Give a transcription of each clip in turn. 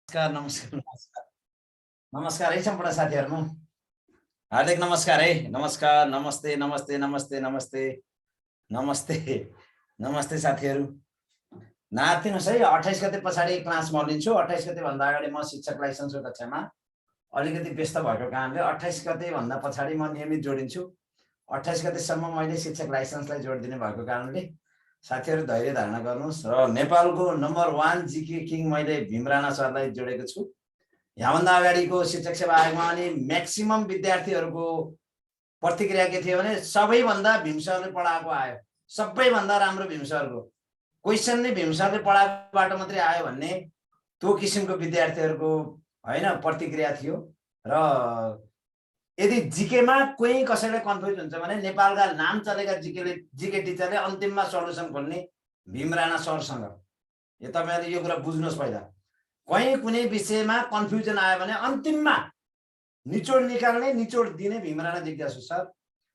नमस्कार नमस्कार नमस्कार नमस्कार है सम्पूर्ण साथीहरुमा हार्दिक नमस्कार है। नमस्कार नमस्ते नमस्ते नमस्ते नमस्ते नमस्ते नमस्ते साथीहरु। नआत्तिनुस् है। 28 गते पछाडि क्लास म लिन्छु। 28 गते भन्दा अगाडि म शिक्षक लाइसेन्सको कक्षामा अलिकति व्यस्त भएको कारणले 28 गते भन्दा पछाडि म नियमित जोडिन्छु। 28 गतेसम्म मैले शिक्षक लाइसेन्सलाई जोडिदिने भएको कारणले साथीहरु धैर्य धारण गर्नुस्। र नेपालको नम्बर 1 जीके किङ मैले भीम राणा सरलाई जोडेको छु। यहाँभन्दा अगाडिको शिक्षक सेवा आयोगमा अनि म्याक्सिमम विद्यार्थीहरुको प्रतिक्रिया के थियो भने सबैभन्दा भीम सरले पढाएको आयो, सबैभन्दा राम्रो भीम सरको क्वेशन नै भीम सरले पढाएकोबाट मात्रै आयो भन्ने त्यो किसिमको विद्यार्थीहरुको हैन प्रतिक्रिया थियो। र यदि जीके मा कोही कसैले कन्फ्युज हुन्छ भने नेपालका नाम चलेका जीके टिचरले अन्तिममा सल्युसन खोल्ने भीम राणा सरसँग। यो तपाईहरुले यो कुरा बुझ्नुस्। पहिला कहीं कुनै विषयमा कन्फ्युजन आयो भने अन्तिममा निचोड निकाल्ने निचोड दिने भीम राणा जिज्ञासु सर।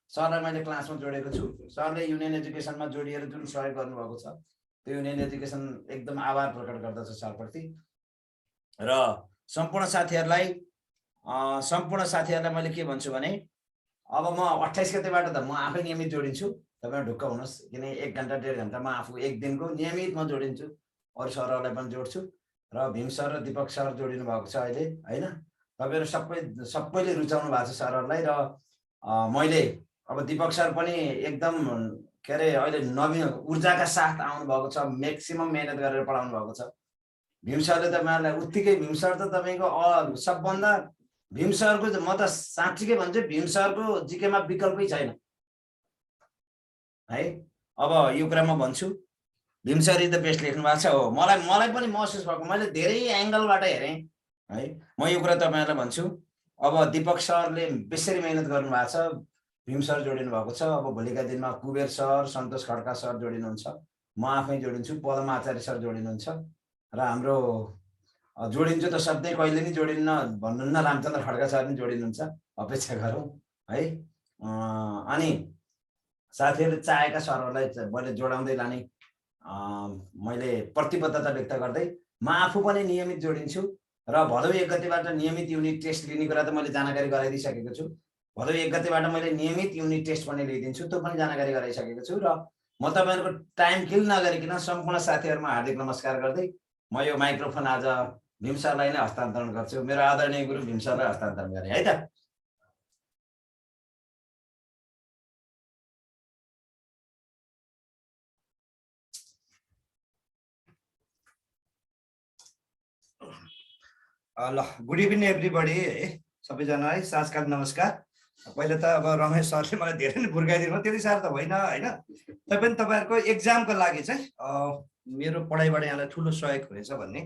सरलाई मैले क्लासमा जोडेको छु। सरले युनियन एजुकेसनमा जोडिएर जुन सहयोग गर्नुभएको छ त्यो युनियन एजुकेसन एकदम आभार प्रकट गर्दछ सरप्रति। र सम्पूर्ण साथीहरुलाई मैले के भन्छु भने अब म 28 गतेबाट त म आफै नियमित जोडिन्छु। तपाईहरु ढुक्क हुनुस् किन 1 घण्टा 1.5 घण्टा म आफू एक दिनको नियमित म जोडिन्छु। अरु सरहरुलाई पनि जोड्छु र भीम सर र दीपक सर जोडिनु भएको छ अहिले हैन। तपाईहरु सबैले रुचाउनु भएको छ सरहरुलाई। र मैले अब दीपक सर पनि एकदम के अरे अहिले नवीन ऊर्जाका साथ आउनु भएको छ। म्याक्सिमम मेहनत गरेर पढाउनु भएको छ। भीम सरले तपाईहरुलाई उत्तिकै भीम सर त तपाईको सबभन्दा भीम सरको म त साच्चै भन्छु भीम सरको जीकेमा विकल्पै छैन है। अब यो कुरा म भन्छु भीम सरले त बेस्ट लेख्नु भएको छ हो। मलाई पनि महसुस भएको मैले धेरै एंगलबाट हेरे है। म यो कुरा तपाईहरुलाई भन्छु। अब दीपक सरले बेसरी मेहनत गर्नु भएको छ। भीम सर जोडिनु भएको छ। अब भोलिका दिनमा कुबेर सर सन्तोष खड्का सर जोडिनुहुन्छ। म आफै जोडिन्छु। पदम आचार्य सर जोडिनुहुन्छ र हाम्रो जोडिन्छ त शब्दै कहिले नि जोडिन्न भन्नुहुन्न रामचन्द्र खड्का सर पनि जोडिनुहुन्छ। अपेक्षा गरौँ है। अनि साथीहरुले चाहेका सरहरुलाई मैले जोडाउँदै लाने मैले प्रतिबद्धता व्यक्त गर्दै म आफू पनि नियमित जोडिन्छु। र भदौ 1 गतेबाट नियमित युनिट टेस्ट लिने कुरा त मैले जानकारी गराइदिसकेको छु। भदौ 1 गतेबाट मैले नियमित युनिट टेस्ट पनि लिइदिन्छु। त्यो पनि जानकारी गराइसकेको छु। र म तपाईहरुको टाइम किल नगरिकन सम्पूर्ण साथीहरुमा हार्दिक नमस्कार गर्दै म यो माइक्रोफोन आज भीम सरलाई नै हस्तान्तरण गर्छु। मेरो आदरणीय गुरु भीम सरलाई हस्तान्तरण गरे है त। ल गुड इभिनिङ एभ्रीबडी है सबैजना है। साँझकाल नमस्कार। पहिले त अब रमेश सरले मलाई धेरै नै फुर्काइदिनु त्यति साह्रो त होइन हैन। तैपनि तपाईहरुको एक्जामको लागि चाहिँ मेरो पढाइबाट यहाँलाई ठुलो सहयोग हुनेछ भन्ने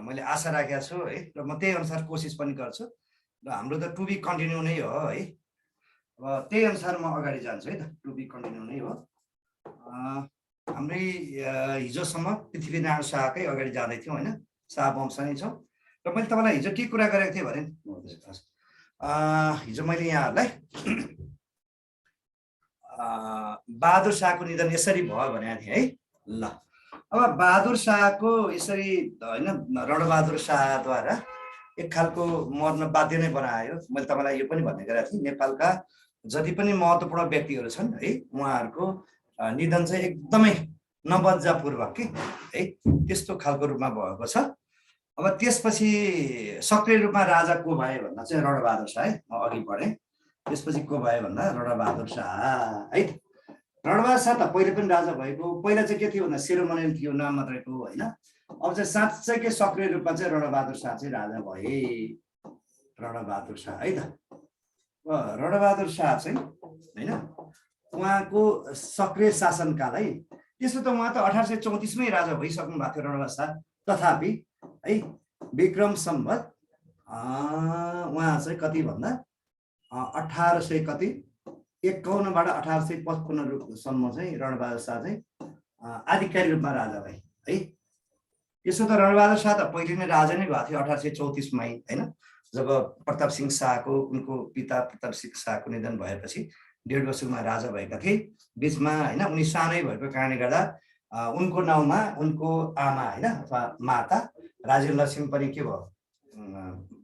मैले आशा राखेको छु है। र म त्यही अनुसार कोसिस पनि गर्छु। र हाम्रो त टु बी कन्टिन्यू नै हो है। अब त्यही अनुसार म अगाडि जान्छु है त। टु बी कन्टिन्यू नै हो। हाम्रै हिजोसम्म पृथ्वीनारायण शाहकै अगाडि जाँदै थियौँ हैन। शाह वंश नै छौँ। र मैले तपाईलाई हिजो के कुरा गरेको थिएँ भने हिजो मैले यहाँहरूलाई बहादुर शाहको निधन यसरी भयो भनेको थिएँ है। ल अब बहादुर शाहको यसरी हैन रणबहादुर शाहद्वारा एक खालको मर्न बाध्य नै बनायो। मैले तपाईलाई यो पनि भन्ने गरेको थिएँ नेपालका जति पनि महत्त्वपूर्ण व्यक्तिहरू छन् है उहाँहरूको निधन चाहिँ एकदमै नबज्जापूर्वक के है त्यस्तो खालको रूपमा भएको छ। अब त्यसपछि सक्रिय रूपमा राजा को भए भन्दा चाहिँ रणबहादुर शाह है। म अघि बढेँ। त्यसपछि को भए भन्दा रणबहादुर शाह है। रणबहादुर शाह त पहिले पनि राजा भएको। पहिला चाहिँ के थियो भन्दा सेरोमनियल थियो नाम मात्रैको हैन। अब चाहिँ साँच्चैकै सक्रिय रूपमा चाहिँ रणबहादुर शाह चाहिँ राजा भए। रणबहादुर शाह है त। रणबहादुर शाह चाहिँ हैन उहाँको सक्रिय शासनकाल है। त्यसो त उहाँ त 1834 मै राजा भइसक्नु भएको थियो रणबहादुर शाह। तथापि है विक्रम सम्वत उहाँ चाहिँ कति भन्दा 1800 कति 51 बाट 1855 सम्म चाहिँ रणबहादुर शाह चाहिँ आधिकारिक रूपमा राजा भए है। त्यसो त रणबहादुर शाह त पहिले नै राजा नै भएको थियो 1834 मै हैन। जब प्रताप सिंह शाहको उनको पिता प्रताप सिंह शाहको निधन भएपछि 1.5 वर्षमा राजा भएका थिए। बीचमा हैन उनी सानै भएको कारणले गर्दा उनको नाउँमा उनको आमा हैन अथवा माता राजेन्द्र लक्ष्मी पनि के भयो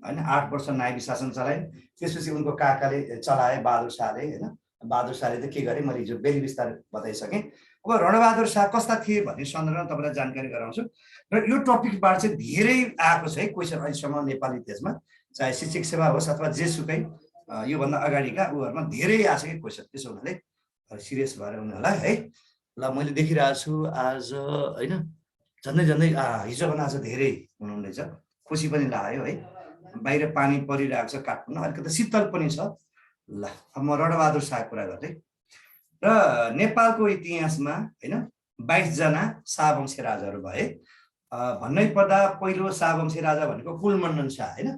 होइन 8 वर्ष नायबी शासन चलाए। त्यसपछि उनको काकाले चलाए बहादुर शाहले होइन। बहादुर शाहले त के गरे मैले हिजो बेली विस्तार बताइसकेँ। अब रणबहादुर शाह कस्ता थिए भन्ने सन्दर्भमा तपाईँलाई जानकारी गराउँछु र यो टपिकबाट चाहिँ धेरै आएको छ है क्वेसन अहिलेसम्म नेपाली इतिहासमा, चाहे शिक्षक सेवा होस् अथवा जेसुकै योभन्दा अगाडिका उहरूमा धेरै आएको छ कि क्वेसन। त्यसो हुनाले सिरियस भएर उनीहरूलाई है ल मैले देखिरहेको छु आज होइन झन्डै झन्डै हिजोभन्दा आज धेरै हुनुहुँदैछ, खुसी पनि लाग्यो है। बाहिर पानी परिरहेको छ काठमाडौँ, अलिकति शीतल पनि छ। ल अब म रणबहादुर शाह कुरा गर्दै र नेपालको इतिहासमा होइन 22 जना शाहवंशी राजाहरू भए। भन्नै पर्दा पहिलो शाहवंशी राजा भनेको कुलमण्डन शाह होइन।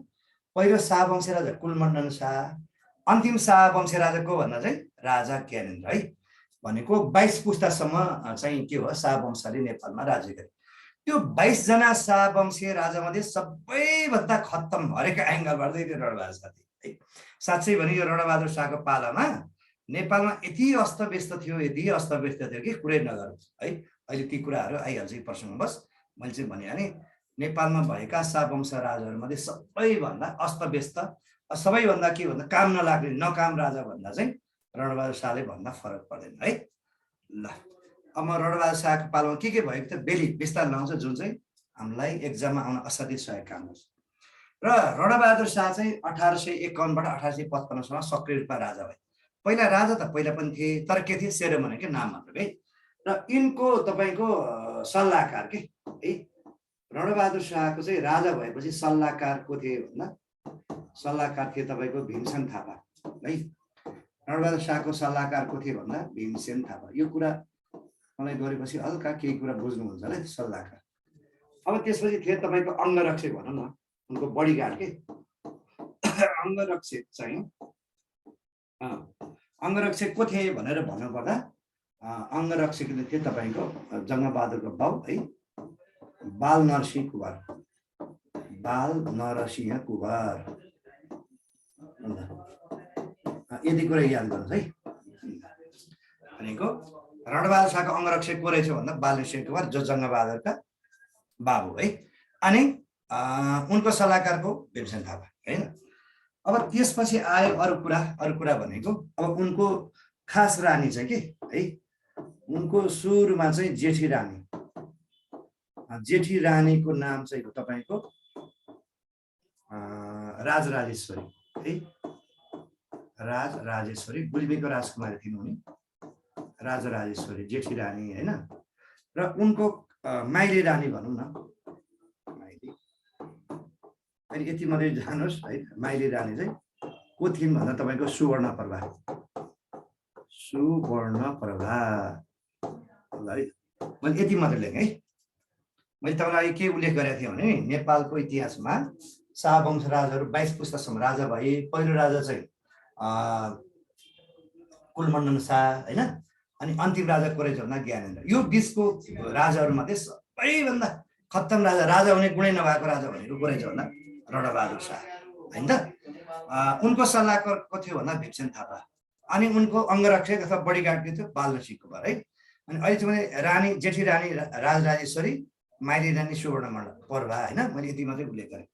पहिलो शाहवंशी राजा कुलमण्डन शाह, अन्तिम शाहवंशी राजा को भन्दा चाहिँ राजा ज्ञानेन्द्र है। भनेको 22 पुस्तासम्म चाहिँ के हो शाहवंशले नेपालमा राज्य गरे। त्यो 22 जना शाहवंशी राजामध्ये सबैभन्दा खत्तम हरेक एङ्गलबाट रणबहादुर शाह थिए है। साँच्चै भने यो रणबहादुर शाहको पालामा नेपालमा यति अस्तव्यस्त थियो, यति अस्तव्यस्त थियो कि कुरै नगरौँ है। अहिले ती कुराहरू आइहाल्छ कि प्रसङ्गवश मैले चाहिँ भनिहालेँ। नेपालमा भएका शाहवंश राजाहरूमध्ये सबैभन्दा अस्तव्यस्त, सबैभन्दा के भन्दा काम नलाग्ने नकाम राजा भन्दा चाहिँ रणबहादुर शाहले भन्दा फरक पर्दैन है। ल अब म रणबहादुर शाहको पालामा के भएको थियो बेली विस्तार लाउँछ, जुन चाहिँ हामीलाई एक्जाममा आउन असाध्यै सहयोग काम गर्छ। र रणबहादुर शाह चाहिँ 1851बाट 1855सम्म सक्रिय रूपमा राजा भए। पहिला राजा त पहिला पनि थिए, तर के थिए सेरेमनी के नाम मात्र है। र यिनको तपाईँको सल्लाहकार के है, रणबहादुर शाहको चाहिँ राजा भएपछि सल्लाहकार को थिए भन्दा सल्लाहकार थिए तपाईँको भीमसेन थापा है। रणबहादुर शाहको सल्लाहकार को थिए भन्दा भीमसेन थापा। यो कुरा मलाई गरेपछि हल्का केही कुरा बुझ्नुहुन्छ होला सल्लाहकार। अब त्यसपछि थिए तपाईँको अङ्गरक्षक भनौँ न, उनको बडीगार्ड के अङ्गरक्षक चाहिँ अङ्गरक्षक को थिए भनेर भन्नुपर्दा अङ्गरक्षकले थिए तपाईँको जङ्गबहादुरको बाउ है बाल नरसिंह कुँवर। बाल नरसिंह कुँवर यदि कुरा याद गर्नुहोस् है। भनेको रणबहादुर शाहको अङ्गरक्षक को रहेछ भन्दा बाल नरसिंह कुँवर, जो जङ्गबहादुरका बाबु है। अनि उनको सल्लाहकार को भीमसेन थापा होइन। अब त्यसपछि आयो अरू कुरा भनेको अब उनको खास रानी चाहिँ के है, उनको सुरुमा चाहिँ जेठी रानी, जेठी रानीको नाम चाहिँ हो तपाईँको राजराजेश्वरी है। राजराजेश्वरी गुल्मीको राजकुमारी थिइन् उनी, राजराजेश्वरी जेठी रानी होइन। र उनको माइली रानी भनौँ न, माइली अनि यति मात्रै जानुहोस् है। माइली रानी चाहिँ को थिइन् भन्दा तपाईँको सुवर्णप्रभा, सुवर्णप्रभा है। मैले यति मात्रै लेखेँ है। मैले तपाईँलाई के उल्लेख गरेको थिएँ भने नेपालको इतिहासमा शाहवंश राजाहरू 22 पुस्तासम्म राजा भए। पहिलो राजा चाहिँ कुलमण्डन शाह होइन। अनि अन्तिम राजा को रहेछ भन्दा ज्ञानेन्द्र। यो बिचको राजाहरूमध्ये सबैभन्दा खत्तम राजा हुने गुणै नभएको राजा भनेको को रहेछ भन्दा रणबहादुर शाह होइन त। उनको सल्लाहकार को थियो भन्दा भीमसेन थापा। अनि उनको अङ्गरक्षक अथवा बडीगार्ड के थियो बाल नरसिंह कुँवर है। अनि अहिले चाहिँ मैले रानी जेठी रानी राजराजेश्वरी, माइली रानी सुवर्णप्रभा होइन। मैले यति मात्रै उल्लेख गरेँ।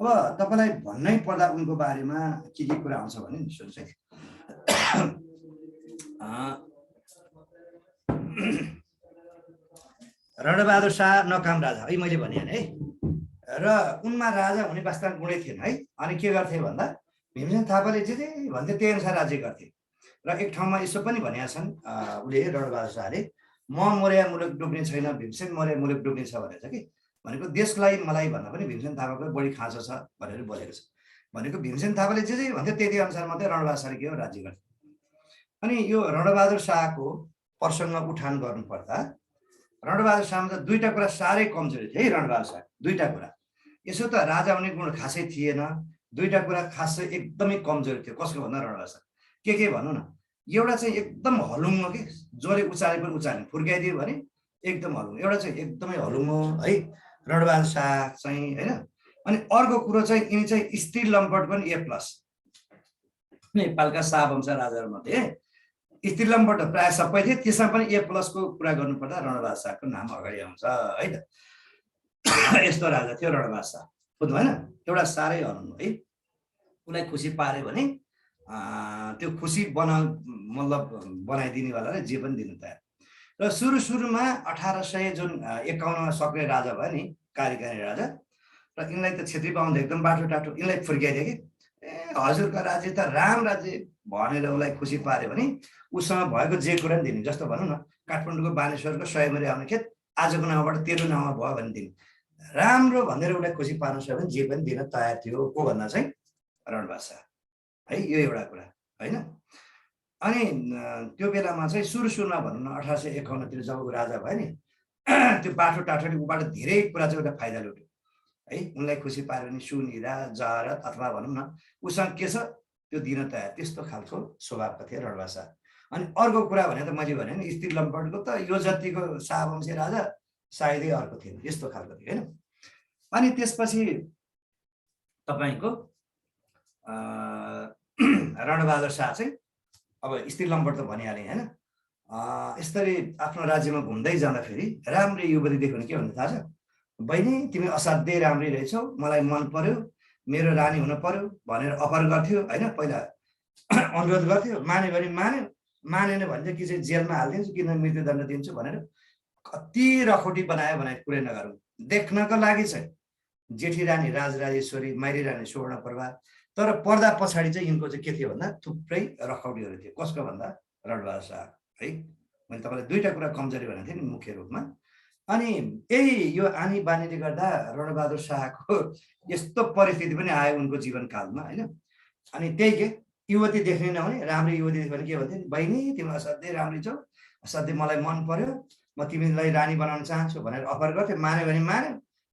अब तपाईँलाई भन्नै पर्दा उनको बारेमा के कुरा आउँछ भने सुन्नुहोस् है। रणबहादुर शाह नकाम राजा है मैले भनिहालेँ है। र उनमा राजा हुने वास्ता गुणै थिएन है। अनि के गर्थे भन्दा भीमसेन थापाले जे भन्थे त्यही अनुसार राज्य गर्थे। र एक ठाउँमा यसो पनि भनेका छन् उसले रणबहादुर शाहले, म मोर्या मुलुक डुब्ने छैन, भीमसेन मोर्या मुलुक डुब्ने छ भनेको छ कि। भनेको देशलाई मलाई भन्दा पनि भीमसेन थापाको बढी खाँचो छ भनेर बोलेको छ। भनेको भीमसेन थापाले जे भन्थे त्यही अनुसार मात्रै रणबहादुर शाहले के हो राज्य गर्थे। अनि यो रणबहादुर शाहको प्रसङ्ग उठान गर्नुपर्दा रणबहादुर शाहमा त दुईटा कुरा साह्रै कमजोरी थियो है। रणबहादुर शाह दुईटा कुरा, यसो त राजा हुने गुण खासै थिएन, दुईटा कुरा खासै एकदमै कमजोरी थियो। कसको भन्दा रणबहादुर शाह के भनौँ न। एउटा चाहिँ एकदम हलुङ्गो कि जोरे उचाले पनि उचाल्ने, फुर्काइदियो भने एकदम हलुङ्गो। एउटा चाहिँ एकदमै हलुङ्गो है रणबहादुर शाह चाहिँ होइन। अनि अर्को कुरो चाहिँ यिनी चाहिँ स्त्री लम्पट पनि A+। नेपालका शाहवंश राजाहरूमध्ये स्त्री लम्पट प्रायः सबै थिए, त्यसमा पनि A+ को कुरा गर्नुपर्दा रणबहादुर शाहको नाम अगाडि आउँछ है त। यस्तो राजा थियो रणबादशाह बुझ्नु होइन एउटा साह्रै हराउनु है उसलाई खुसी पार्यो भने त्यो खुसी मतलब बनाइदिनेवालाले जे पनि दिनु तयार र सुरुमा 1800 जुन 51मा सक्रिय राजा भयो नि कार्यकारी राजा र यिनलाई त क्षेत्री बाहुन एकदम बाटो टाटो यिनलाई फुर्क्याइदियो कि हजुरको राज्य त राम राज्य भनेर उसलाई खुसी पार्यो भने उसँग भएको जे कुरा पनि दिने जस्तो भनौँ न काठमाडौँको बानेश्वरको 100 मरी आउने खेत आजको नाउँबाट तेरो नाउँमा भयो भने दिने राम्रो भनेर उसलाई खुसी पार्न सक्यो भने जे पनि दिन तयार थियो को भन्दा चाहिँ रणबादशाह है यो एउटा कुरा होइन अनि त्यो बेलामा चाहिँ सुरुमा भनौँ न 1851 तिर जब ऊ राजा भयो नि त्यो बाटो टाटोले उबाट धेरै कुरा चाहिँ एउटा फाइदा लुट्यो है उनलाई खुसी पार्यो भने सुन हिरा जवाहरात अथवा भनौँ न उसँग के छ त्यो दिन तयार त्यस्तो खालको स्वभावका थिए रणबादशाह अनि अर्को कुरा भने त मैले भने नि स्त्री लम्पटको त यो जतिको शाहवंशी राजा सायदै अर्को थिएन यस्तो खालको थियो होइन अनि त्यसपछि तपाईँको रणबहादुर शाह चाहिँ अब स्त्री लम्पट त भनिहालेँ होइन यसरी आफ्नो राज्यमा घुम्दै जाँदाखेरि राम्रै युवती देख्यो भने के भन्नु थाहा छ बहिनी तिमी असाध्यै राम्रै रहेछौ मलाई मन पर्यो मेरो रानी हुन पर्यो भनेर अफर गर्थ्यो होइन पहिला अनुरोध गर्थ्यो मान्यो भने मानेन भने चाहिँ कि चाहिँ जेलमा हालिदिन्छु कि मृत्युदण्ड दिन्छु भनेर कति रखौटी बनायो भने कुरै नगरौँ देख्नको लागि चाहिँ जेठी रानी राजराजेश्वरी माइली रानी सुवर्णप्रभा तर पर्दा पछाडि चाहिँ यिनको चाहिँ के थियो भन्दा थुप्रै रखौटीहरू थियो कसको भन्दा रणबहादुर शाह है मैले तपाईँलाई दुईवटा कुरा कमजोरी भनेको थिएँ नि मुख्य रूपमा अनि यही यो आनी बानीले गर्दा रणबहादुर शाहको यस्तो परिस्थिति पनि आयो उनको जीवनकालमा होइन अनि त्यही के युवती देख्ने नहुने राम्रो युवती देख्यो भने के भन्थ्यो बहिनी तिमी असाध्यै राम्रै छौ असाध्यै मलाई मन पर्यो म तिमीलाई रानी बनाउन चाहन्छु भनेर अफर गर्थ्यो मान्यो भने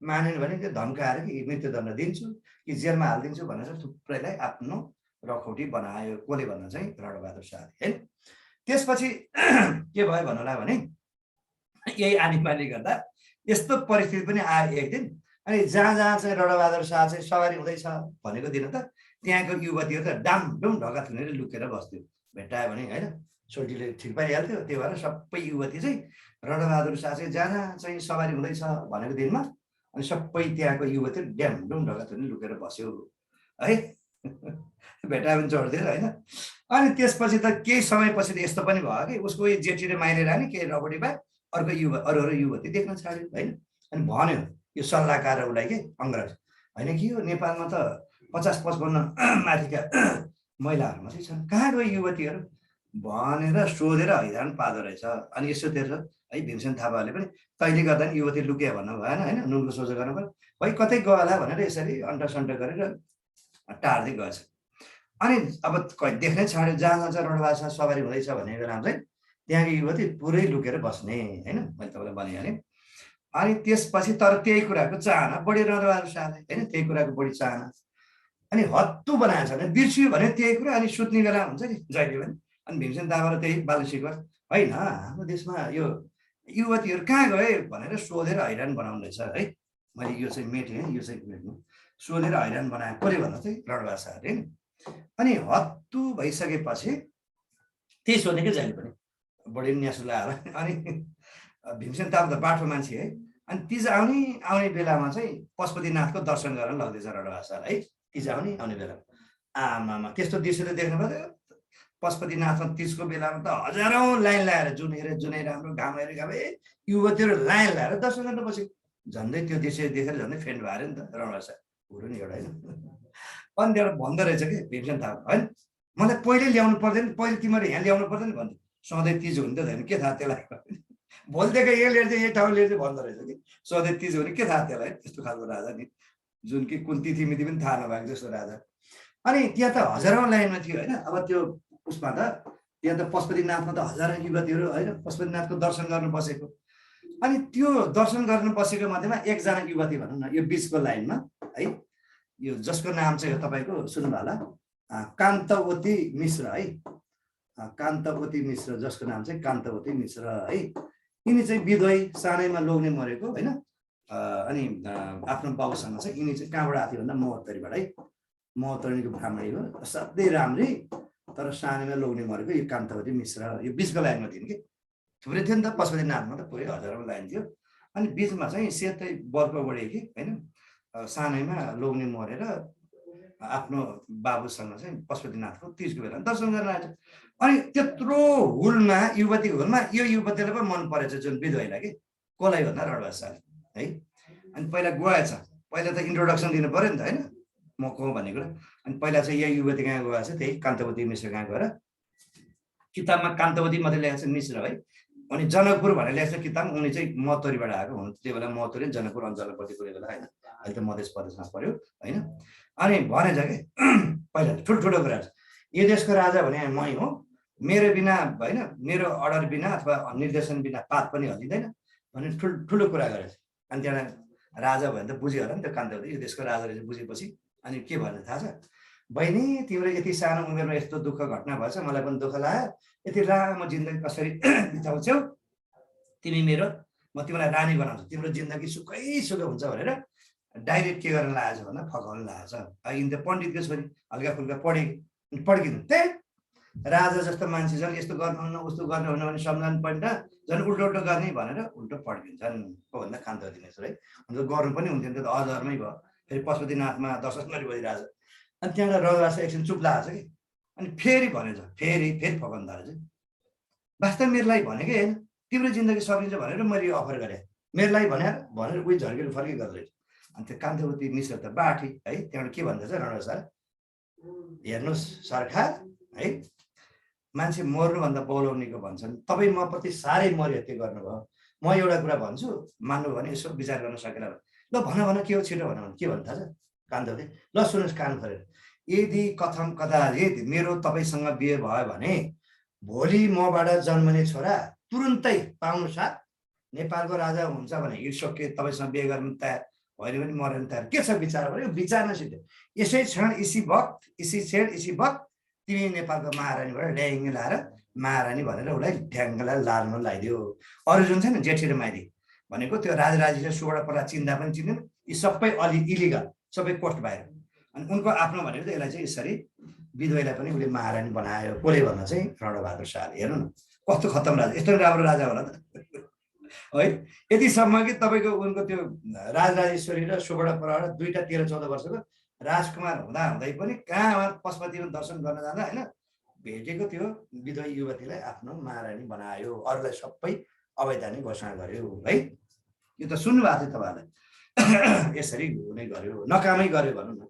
मानेन भने त्यो धम्काएर कि मृत्युदण्ड दिन्छु कि जेलमा हालिदिन्छु भनेर थुप्रैलाई आफ्नो रखौटी बनायो कसले भन्दा चाहिँ रणबहादुर शाहले होइन त्यसपछि के भयो भन्नुलाई भने यही आनीबानी गर्दा यस्तो परिस्थिति पनि आयो एक दिन अनि जहाँ चाहिँ रणबहादुर शाह चाहिँ सवारी हुँदैछ भनेको दिन त त्यहाँको युवतीहरू त डामडुम ढोका थुनेर लुकेर बस्थ्यो भेट्टायो भने होइन सोल्टीले ठिक पारिहाल्थ्यो त्यो भएर सबै युवती चाहिँ रणबहादुर शाह चाहिँ जहाँ चाहिँ सवारी हुँदैछ भनेको दिनमा अनि सबै त्यहाँको युवतीहरू ड्यामडुम ढोका थुनेर लुकेर बस्यो है भेट्टायो भने चढ्थ्यो होइन अनि त्यसपछि त केही समयपछि त यस्तो पनि भयो कि उसको जेठी र माइली रानी केही रबडी बाहेक अर्को अरू युवती देख्न छाड्यो होइन अनि भन्यो यो सल्लाहकार उसलाई के अङ्ग्रेज होइन कि यो नेपालमा त 50-55 माथिका महिलाहरू मात्रै छन् कहाँ गयो युवतीहरू भनेर सोधेर हैरान पार्दो रहेछ अनि यसो तेर्छ है भीमसेन थापाहरूले पनि तैँले गर्दा नि युवती लुक्यो भन्नु भएन होइन नुनको सोझो गर्नु पर्यो है कतै गयो होला भनेर यसरी अन्टसन्ट गरेर टार्दै गएछ अनि अब देख्नै छाड्यो जहाँ चाहिँ रणबहादुर शाह सवारी हुँदैछ भन्ने बेलामा चाहिँ त्यहाँको युवती पुरै लुकेर बस्ने होइन मैले तपाईँलाई भनिहालेँ अनि त्यसपछि तर त्यही कुराको चाहना बढी रणबहादुर शाहले होइन त्यही कुराको बढी चाहना अनि हत्तु बनाएको छ भने बिर्सियो भने त्यही कुरा अनि सुत्ने बेला हुन्छ नि जहिले पनि अनि भीमसेन थापाले त्यही बाल सिक्वर होइन हाम्रो देशमा यो युवतीहरू कहाँ गए भनेर सोधेर हैरान बनाउँदैछ है मैले यो चाहिँ मेटेँ यो चाहिँ मेट्नु सोधेर हैरान बनाए कसले भन्दा चाहिँ रणबहादुर शाहले नि अनि हत्तु भइसकेपछि त्यही सोधे क्या जहिले पनि बढी न्यासु लगाएर अनि भीमसेन थापा त बाठो मान्छे है अनि तिज आउने बेलामा चाहिँ पशुपतिनाथको दर्शन गर्न लग्दैछ रणबहादुर शाह है तिज आउने बेलामा आमामा त्यस्तो दृश्य त देख्नु पर्यो पशुपतिनाथमा तिजको बेलामा त हजारौँ लाइन लगाएर जुनै राम्रो घाम युवतीहरू लाइन लगाएर दर्शन गर्न बसेको झन्डै त्यो दृश्य देखेर झन्डै फेन्ट भयो नि त रणबहादुर शाह कुरो नि एउटा होइन अनि त्यहाँ भन्दो रहेछ कि भीमसेन थापा होइन मलाई पहिले ल्याउनु पर्दैन पहिले तिमीहरू यहाँ ल्याउनु पर्दैन भन्थ्यो सधैँ तिज हुन्थ्यो होइन के थाहा त्यसलाई भोलिदेखि यो लिएर चाहिँ यही ठाउँ लिएर चाहिँ भन्दो रहेछ कि सधैँ तिज हुने के थाहा त्यसलाई त्यस्तो खालको राजा नि जुन कि कुन तिथि मिति पनि थाहा नभएको जस्तो राजा अनि त्यहाँ त हजारौँ लाइनमा थियो होइन अब त्यो उसमा त त्यहाँ त पशुपतिनाथमा त हजारौँ युवतीहरू होइन पशुपतिनाथको दर्शन गर्नु बसेको अनि त्यो दर्शन गर्नु बसेको मध्येमा एकजना युवती भनौँ न यो बिचको लाइनमा है यो जसको नाम चाहिँ तपाईँको सुन्नुभयो होला कान्तवती मिश्र है कान्तवती मिश्र जसको नाम चाहिँ कान्तवती मिश्र है यिनी चाहिँ विधवै सानैमा लोग्ने मरेको होइन अनि आफ्नो बाउसँग चाहिँ यिनी चाहिँ कहाँबाट आएको थियो भन्दा महोत्तरीबाट है महोत्तरीको ब्राह्मणी हो असाध्यै राम्री तर सानैमा लोग्ने मरेको यो कान्तवती मिश्र यो बिचको लाइनमा थियो कि थुप्रै थियो नि त पशुपतिनाथमा त पुरै हजारौँ लाइन थियो अनि बिचमा चाहिँ सेतै बर्फ बढ्यो कि होइन, सानैमा लोग्ने मरेर आफ्नो बाबुसँग चाहिँ पशुपतिनाथको तीजको बेला दर्शन गर्न आएछ। अनि त्यत्रो हुलमा, युवतीको हुलमा यो युवतीलाई पनि मन परेछ, जुन विधुवाईलाई कि कसलाई भन्दा रणबहादुर शाहले है। अनि पहिला गएछ, पहिला त इन्ट्रोडक्सन दिनु पऱ्यो नि त होइन, म को भन्ने कुरा। अनि पहिला चाहिँ यही युवती कहाँ गएछ, त्यही कान्तवती मिश्र कहाँ गएर किताबमा कान्तवती मात्रै लेखेको छ, मिश्र है। अनि जनकपुर भनेर लेखेको छ किताब, उनी चाहिँ मतोरीबाट आएको हुन्, त्यो बेला मतोरी जनकपुर अञ्चलपट्टि पुगेको बेला होइन, अहिले त मधेस प्रदेशमा पर्यो होइन। अनि भनेछ कि पहिला ठुल्ठुलो कुरा छ, यो देशको राजा भने मै हो, मेरो बिना होइन, मेरो अर्डर बिना अथवा निर्देशन बिना पात पनि हल्लिँदैन भने ठुलो कुरा गरेछ। अनि त्यहाँ राजा भयो भने त बुझ्यो होला नि त कान्तवती, यो देशको राजा रहेछ बुझेपछि अनि के भन्ने थाहा छ, बहिनी तिम्रो यति सानो उमेरमा यस्तो दुःख घटना भएछ, मलाई पनि दुःख लाग्यो, यति लामो जिन्दगी कसरी बिताउँछौ तिमी मेरो, म तिमीलाई रानी बनाउँछु, तिम्रो जिन्दगी सुखै सुख हुन्छ भनेर डाइरेक्ट के गर्न लागेछ भन्दा फकाउन लागेछ। यिनी त पण्डितको छोरी, हल्का फुल्का पड्किनु त्यही राजा जस्तो मान्छे झन् यस्तो गर्नुहुन्न उस्तो गर्नुहुन्न भने सम्झाउनु पर्दैन, झन् उल्टो उल्टो गर्ने भनेर उल्टो पड्किन्छन्। को भन्दा कान्तवती मिश्र है। अन्त गर्नु पनि हुन्थ्यो नि त, अधर्मै भयो। फेरि पशुपतिनाथमा दर्शन गरिबोधी राजा, अनि त्यहाँबाट रघुराज एकछिन चुप लागेछ कि, अनि फेरि भनेछ, फेरि फकाउनु थालेछ। वास्तव मेरो लागि भनेकै होइन, तिम्रो जिन्दगी सकिन्छ भनेर मैले अफर गरेँ, मेरो लागि भनेर उही झर्केर फर्की गर्दैछ। अनि त्यो कान्तवती मिश्र त बाठी है। त्यहाँबाट के भन्दछ रणबहादुर शाह, हेर्नुहोस् सरकार है, मान्छे मर्नुभन्दा बोलाउनेको भन्छन्, तपाईँ म प्रति साह्रै मर्यादा गर्नुभयो, म एउटा कुरा भन्छु मान्नु भने यसो विचार गर्न सकेन, ल भन के हो छिटो भन। के भन्छ थाहा छ कान्तवती, ल सुन्नुहोस् कान खोलेर, यदि कथम कदाचित मेरो तपाईँसँग बिहे भयो भने भोलि मबाट जन्मने छोरा तुरुन्तै पाउनु साथ नेपालको राजा हुन्छ भने इट्सोके, तपाईँसँग बिहे गर्नु तयार, होइन भने मर्न तयार, के छ विचार भन्यो, विचार नसिध्यो, यसै क्षण इसी वक्त तिमी नेपालको महारानीबाट ड्याङ्ग लाएर महारानी भनेर उसलाई ढ्याङ्गलाई लालमा लगाइदियो। अरू जुन छ नि जेठी र माइती भनेको त्यो राजराजी र सुबाट पर्दा चिन्दा पनि चिन्दैन, यी सबै इलिगल, सबै कोर्ट बाहिर। अनि उनको आफ्नो भनेको त यसलाई चाहिँ यसरी विधुवाईलाई पनि उसले महारानी बनायो। कसले भन्दा चाहिँ रणबहादुर शाहले। हेर्नु न कस्तो खत्तम राजा, यस्तो राम्रो राजा होला त है। यतिसम्म कि तपाईँको उनको त्यो राजराजेश्वरी र सुबाट पर्दा दुईटा 13-14 वर्षको राजकुमार हुँदै पनि कहाँ पशुपतिमा दर्शन गर्न जाँदा होइन भेटेको त्यो विधुवाई युवतीलाई आफ्नो महारानी बनायो, अरूलाई सबै अवैधानिक घोषणा गर्यो है। यो त सुन्नुभएको थियो तपाईँहरूलाई, यसरी हुने गर्यो, नकामै गर्यो भनौँ न।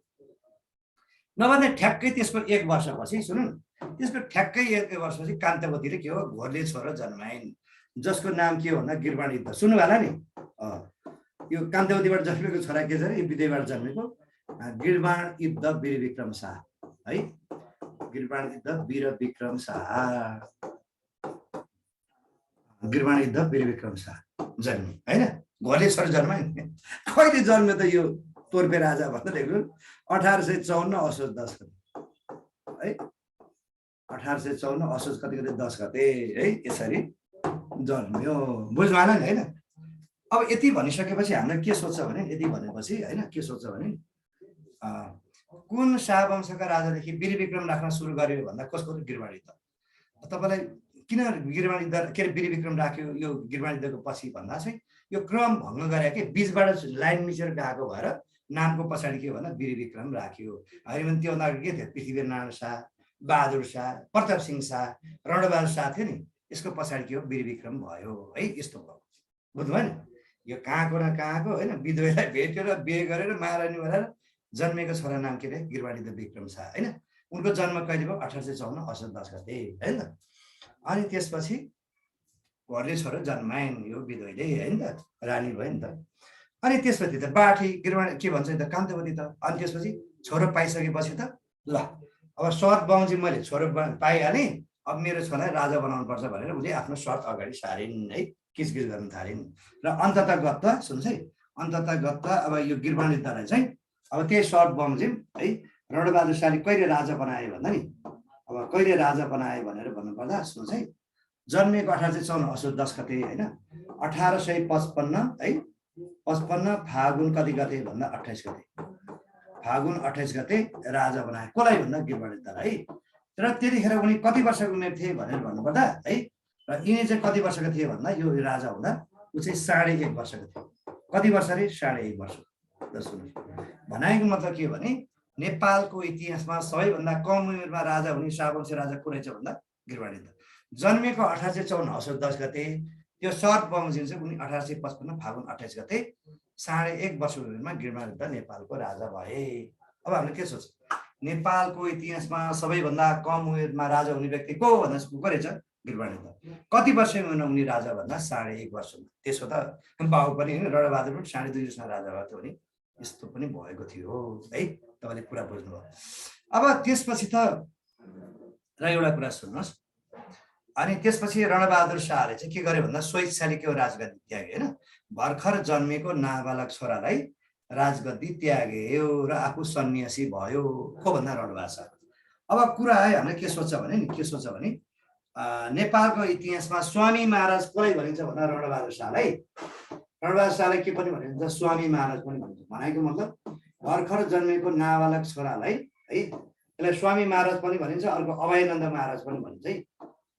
नभन्दा ठ्याक्कै त्यसको 1 वर्षपछि सुन्नु न, त्यसको ठ्याक्कै 1 वर्षपछि कान्तवतीले के हो घोरले छोरा जन्माइन्, जसको नाम के हो भन्दा गिरबाण युद्ध। सुन्नुभयो होला नि, यो कान्तवतीबाट जन्मेको छोरा के छ अरे, यो विधुवाईबाट जन्मेको गिरबाण युद्ध वीर विक्रम शाह है। गिरबाण युद्ध वीर विक्रम शाह, गिरबाण युद्ध वीर विक्रम शाह जन्मे होइन, घोरले छोरा जन्माइ। कहिले जन्मे त यो तोर्पे राजा भन्दा देख्नु 1854 असोज 10 गते है, 1854 असोज कति 10 गते है, यसरी जन्मियो। बुझ्नु होला नि होइन। अब यति भनिसकेपछि हामीलाई के सोच्छ भने, यति भनेपछि होइन के सोच्छ भने कुन शाहवंशका राजादेखि वीर विक्रम राख्न सुरु गर्यो भन्दा कसको गिरबाण युद्ध। तपाईँलाई किन गिरबाण युद्ध के अरे वीर विक्रम राख्यो यो गिरबाण युद्धको पछि भन्दा चाहिँ यो क्रम भङ्ग गरे कि बीचबाट लाइन मिचेर गएको भएर नामको पछाडि के भन्दा वीर विक्रम राख्यो। होइन भने त्योभन्दा अगाडि के थियो, पृथ्वीनारायण शाह, बहादुर शाह, प्रताप सिंह शाह, रणबहादुर शाह थियो नि, यसको पछाडि के हो वीर विक्रम भयो है। यस्तो भयो, बुझ्नुभयो नि। यो कहाँको न कहाँको होइन, विधुवाईलाई भेटेर बिहे गरेर महारानी बनाएर जन्मेको छोरा नाम के अरे गिरबाण युद्ध विक्रम शाह होइन। उनको जन्म कहिले भयो 1854 असोज 10 गते होइन। अनि त्यसपछि घरले छोरा जन्माइन् यो विधुवाईले होइन त, रानी भयो नि त। अनि त्यसपछि त बाठी गिरबाण के भन्छ त कान्तवती त। अनि त्यसपछि छोरो पाइसकेपछि त ल अब शर्त बमोजिम मैले छोरो पाइहालेँ, अब मेरो छोरालाई राजा बनाउनु पर्छ भनेर उसले आफ्नो शर्त अगाडि सारिन् है, किचकिच गर्न थालिन्। र अन्ततगत सुन्छ है, अन्ततगत अब यो गिरबाण युद्धलाई चाहिँ अब त्यही शर्त बमोजिम है रणबहादुर शाहले कहिले राजा बनाए भन्दा नि, अब कहिले राजा बनाए भनेर भन्नुपर्दा सुन्छ है, जन्मेको 1854 असोज 10 गते होइन, 1855 है 55 फागुन कति गते भन्दा 28 गते, फागुन 28 गते राजा बनाए। कसलाई भन्दा गिरबाण युद्धलाई है। तर त्यतिखेर उनी कति वर्षको उमेर थिए भनेर भन्नुपर्दा है, र यिनी चाहिँ कति वर्षका थिए भन्दा यो राजा हुँदा ऊ चाहिँ 1.5 वर्षको थियो। कति वर्ष अरे? 1.5 वर्ष। ल सुन्नुहोस्, भनाइको मतलब के हो भने नेपालको इतिहासमा सबैभन्दा कम उमेरमा राजा हुने शाहवंशी राजा को रहेछ भन्दा गिरिबाणिद्ध। जन्मेको 1854 असोज 10 गते, त्यो सर्प बमोजिम चाहिँ उनी 1855 फागुन 28 गते 1.5 वर्ष उमेरमा गिरिबाणिद्ध नेपालको राजा भए। अब हामीले के सोच्छ, नेपालको इतिहासमा सबैभन्दा कम उमेरमा राजा हुने व्यक्ति को भन्दा को रहेछ? गिरिबाणिद्ध। कति वर्ष उमेरमा उनी राजा भन्दा 1.5 वर्षमा। त्यसो त बाबु पनि होइन, रणबहादुर पनि 2.5 वर्षमा राजा भएको थियो भने यस्तो पनि भएको थियो है। तपाईँले कुरा बुझ्नुभयो। अब त्यसपछि त र एउटा कुरा सुन्नुहोस्, अनि त्यसपछि रणबहादुर शाहले चाहिँ के गर्यो भन्दा स्वेच्छाले के हो राजगद्दी त्याग्यो होइन। भर्खर जन्मेको नाबालक छोरालाई राजगद्दी त्याग्यो र आफू सन्यासी भयो। को भन्दा रणबहादुर शाह। अब कुरा है हामीले के सोच्छ भने नेपालको इतिहासमा स्वामी महाराज कसलाई भनिन्छ भन्दा रणबहादुर शाहलाई। रणबहादुर शाहलाई के पनि भनिन्छ? स्वामी महाराज पनि भनिन्छ। भनेको मतलब भर्खर जन्मेको नाबालक छोरालाई है, यसलाई स्वामी महाराज पनि भनिन्छ। अर्को अभयानन्द महाराज पनि भनिन्छ है।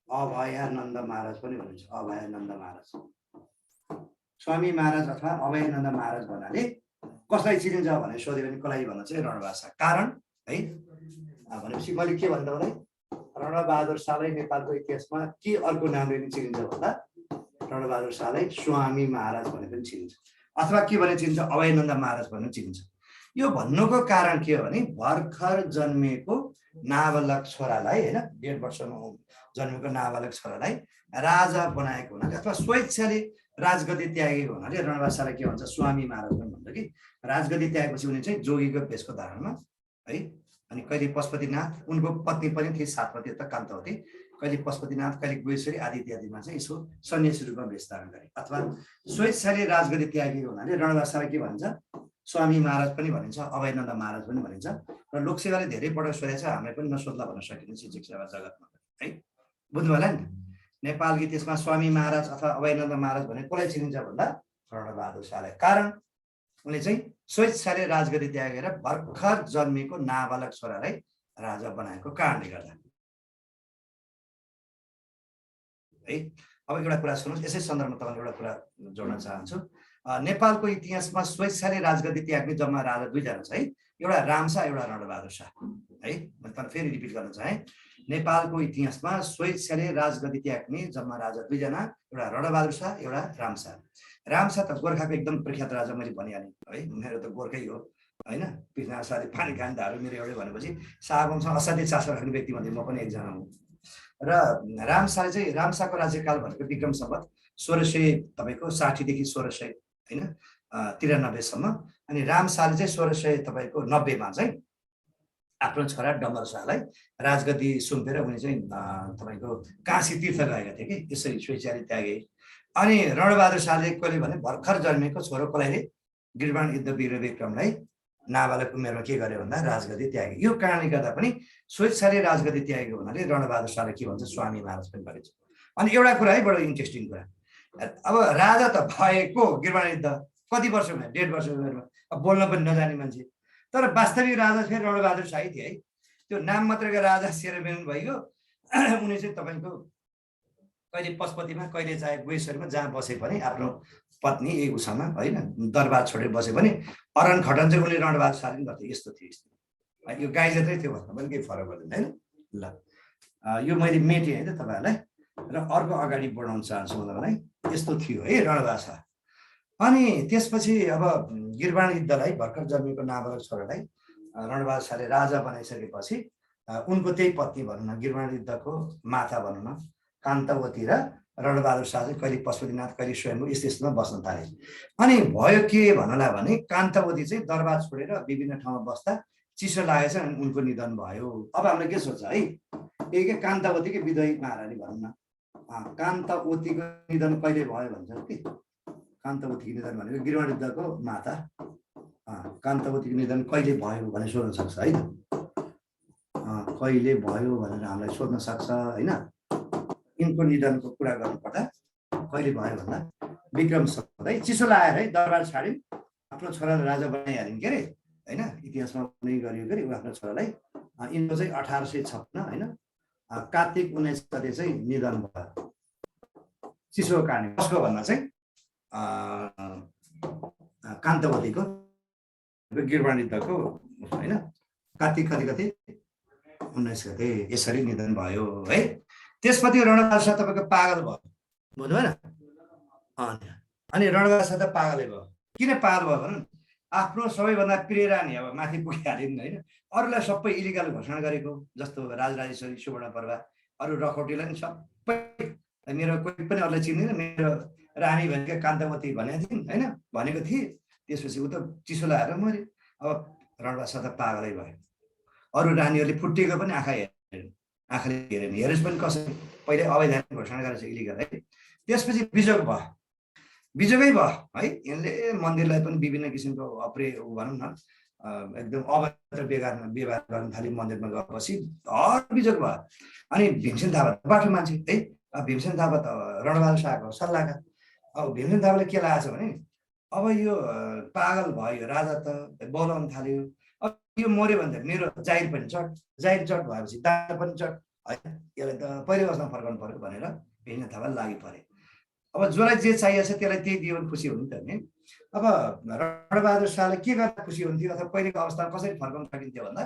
अभयानन्द महाराज पनि भनिन्छ। अभयानन्द महाराज, स्वामी महाराज अथवा अभयानन्द महाराज भन्नाले कसलाई चिनिन्छ भने सोध्यो भने कसलाई भन्न चाहिँ रणबहादुर शाह। कारण है भनेपछि मैले के भन्दा होला, रणबहादुर शाहलाई नेपालको इतिहासमा के अर्को नामले पनि चिनिन्छ भन्दा रणबहादुर शाहलाई स्वामी महाराज भने पनि चिनिन्छ, अथवा के भने चिनिन्छ? अभयानन्द महाराज भने चिनिन्छ। यो भन्नुको कारण के हो भने भर्खर जन्मेको नाबालक छोरालाई होइन, 1.5 वर्षमा जन्मेको नाबालक छोरालाई राजा बनाएको हुनाले अथवा स्वेच्छाले राजगद्दी त्यागेको हुनाले रणबहादुर शाहलाई के भन्छ? स्वामी महाराज पनि भन्छ कि राजगद्दी त्यागेपछि उनी चाहिँ जोगीको भेषको धारणमा है। अनि कहिले पशुपतिनाथ, उनको पत्नी पनि थिए सातपति त कान्तवती, कहिले पशुपतिनाथ, कहिले गुहेश्वरी आदि इत्यादिमा चाहिँ यसो सन्यासी रूपमा भेष धारण गरे। अथवा स्वेच्छाले राजगद्दी त्यागेको हुनाले रणबहादुर शाहलाई के भन्छ? स्वामी महाराज पनि भनिन्छ, अभयानन्द महाराज पनि भनिन्छ। र लोकसेवाले धेरै पटक सोधेको छ, हामीले पनि नसोध्ला भन्न सकिने शिक्षक सेवा जगतमा है। बुझ्नु होला नि? नेपालको इतिहासमा स्वामी महाराज अथवा अभयानन्द महाराज भने कसलाई चिनिन्छ भन्दा रणबहादुर शाहलाई। कारण उनले चाहिँ स्वेच्छाले राजगद्दी त्यागेर भर्खर जन्मेको नाबालक छोरालाई राजा बनाएको कारणले गर्दा है। अब एउटा कुरा सुन्नुहोस्, यसै सन्दर्भमा तपाईँले एउटा कुरा जोड्न चाहन्छु। नेपालको इतिहासमा स्वेच्छाले राजगद्दी त्याग्ने जम्मा राजा 2 जना छ है। एउटा रामशाह, एउटा रणबहादुर शाह है। मैले तपाईँ फेरि रिपिट गर्न चाहे, नेपालको इतिहासमा स्वेच्छाले राजगद्दी त्याग्ने जम्मा राजा 2 जना, एउटा रणबहादुर शाह, एउटा रामशाह। रामशाह त गोर्खाको एकदम प्रख्यात राजा, मैले भनिहालेँ है। मेरो त गोर्खै हो होइन। पृथ्वीनारायण शाहले पानी खाने धारो मेरो एउटै भनेपछि शाहवंशमा असाध्यै चासो राख्ने व्यक्ति मध्ये म पनि एकजना हुँ। र रामशाहले चाहिँ, रामशाहको राज्यकाल भनेको विक्रम सम्वत 1600 तपाईँको 60 देखि 1600 होइन 93 सम्म। अनि रामशाहले चाहिँ 1600 तपाईँको 90 मा चाहिँ आफ्नो छोरा डम्बर शाहलाई राजगद्दी सुम्पेर उनी चाहिँ तपाईँको काशी तीर्थ गएका थिए कि, यसरी स्वेच्छाले त्यागे। अनि रणबहादुर शाहले कहिले भने भर्खर जन्मेको छोरो कसलाई? गिरिबाणिद्ध वीर विक्रमलाई नाबालक उमेरमा के गर्यो भन्दा राजगद्दी त्यागे। यो कारणले गर्दा पनि स्वेच्छाले राजगद्दी त्यागेको हुनाले रणबहादुर शाहले के भन्छ? स्वामी महाराज पनि भनिन्छ। अनि एउटा कुरा है, बडो इन्ट्रेस्टिङ कुरा, अब राजा त भएको गिरिबाणिद्ध कति वर्ष उमेर? 1.5 वर्ष उमेरमा। अब बोल्न पनि नजाने मान्छे, तर वास्तविक राजा फेरि रणबहादुर शाही थिए है। त्यो नाम मात्रको राजा सेरेबेन भइगयो। उनी चाहिँ तपाईँको कहिले पशुपतिमा, कहिले चाहे गुहेश्वरीमा जहाँ बसे पनि आफ्नो पत्नी एक उसँग होइन दरबार छोडेर बसे पनि अरन खटन चाहिँ उनले रणबहादुर शाहले गर्थे। यस्तो थियो, यस्तो यो गाई जत्रै थियो भन्दा पनि केही फरक पर्दैन होइन। ल यो मैले मेटेँ है त तपाईँहरूलाई। र अर्को अगाडि बढाउन चाहन्छु मलाई, यस्तो थियो है रणबहादुर शाह। अनि त्यसपछि अब गिरिबाणिद्धलाई भर्खर जन्मेको नाबालक छोरालाई रणबहादुर शाहले राजा बनाइसकेपछि उनको त्यही पत्नी भनौँ न, गिरिबाणिद्धको माता भनौँ न, कान्तवती र रणबहादुर शाह चाहिँ कहिले पशुपतिनाथ, कहिले स्वयम्भू यस्तोमा बस्न थाले। अनि भयो के भन्नला भने कान्तवती चाहिँ दरबार छोडेर विभिन्न ठाउँमा बस्दा चिसो लागेछ अनि उनको निधन भयो। अब हामीले के सोच्छ है, एक कान्तवतीकै विधवी महारानी भनौँ न, कान्तवतीको निधन कहिले भयो भन्छ कि, कान्तवतीको निधन भनेको गिरिबाणिद्धको माता, कान्तवतीको निधन कहिले भयो भनेर सोध्न सक्छ है। कहिले भयो भनेर हामीलाई सोध्न सक्छ होइन। यिनको निधनको कुरा गर्नुपर्दा कहिले भयो भन्दा विक्रम सम्वत है। चिसो लागेर है दरबार छाडिन्, आफ्नो छोरालाई राजा बनाइहालिन् के अरे होइन। इतिहासमा पनि गरियो के अरे आफ्नो छोरालाई। यिनको चाहिँ 1856 होइन कार्तिक 19 गते चाहिँ निधन भयो चिसोको कारणले। कसको भन्दा चाहिँ कान्तवतीको गिरवाणीको होइन कार्तिक कति 19 गते यसरी निधन भयो है। त्यसपछि रणबहादुर शाह तपाईँको पागल भयो, बुझ्नु भएन? अनि रणबहादुर शाह त पागलै भयो। किन पागल भयो भने आफ्नो सबैभन्दा प्रिय रानी अब माथि पुगिहालिन् होइन, अरूलाई सबै इलिगल घोषणा गरेको, जस्तो राजराजेश्वरी सुवर्णप्रभा, अरू रखौटीलाई नि सबै, मेरो कोही पनि अरूलाई चिन्दैन, मेरो रानी भनेको कान्तवती भनेको थिइन् होइन, भनेको थिएँ। त्यसपछि ऊ त चिसो लगाएर मऱ्यो। अब रणबहादुर शाह त पागलै भयो। अरू रानीहरूले फुट्टिएको पनि आँखाले हेरेन, हेरेस पनि कसरी पहिले अवैधानिक घोषणा गरेको छ, इलिगल है। त्यसपछि बिजोग भयो, बिजोगै भयो है। यिनले मन्दिरलाई पनि विभिन्न किसिमको भनौँ न एकदम अभद्र व्यवहार गर्न थाल्यो। मन्दिरमा गएपछि हर बिजोग भयो। अनि भीमसेन थापा बाठो मान्छे है, भीमसेन थापा त रणबहादुर शाहको सल्लाहकार। अब भीमसेन थापाले के लागेको छ भने अब यो पागल भयो राजा त बोलाउन थाल्यो, अब यो मऱ्यो भने त मेरो जागिर पनि चट, जागिर चट भएपछि दाना पनि चट होइन, यसलाई त पहिलो अवस्थामा फर्काउनु पर्यो भनेर भीमसेन थापा लागि परे। अब जसलाई जे चाहिएको छ त्यसलाई त्यही दियो भने खुसी हुनु त नि। अब रणबहादुर शाहले के गर्दा खुसी हुन्थ्यो अथवा पहिलेको अवस्थामा कसरी फर्काउन सकिन्थ्यो भन्दा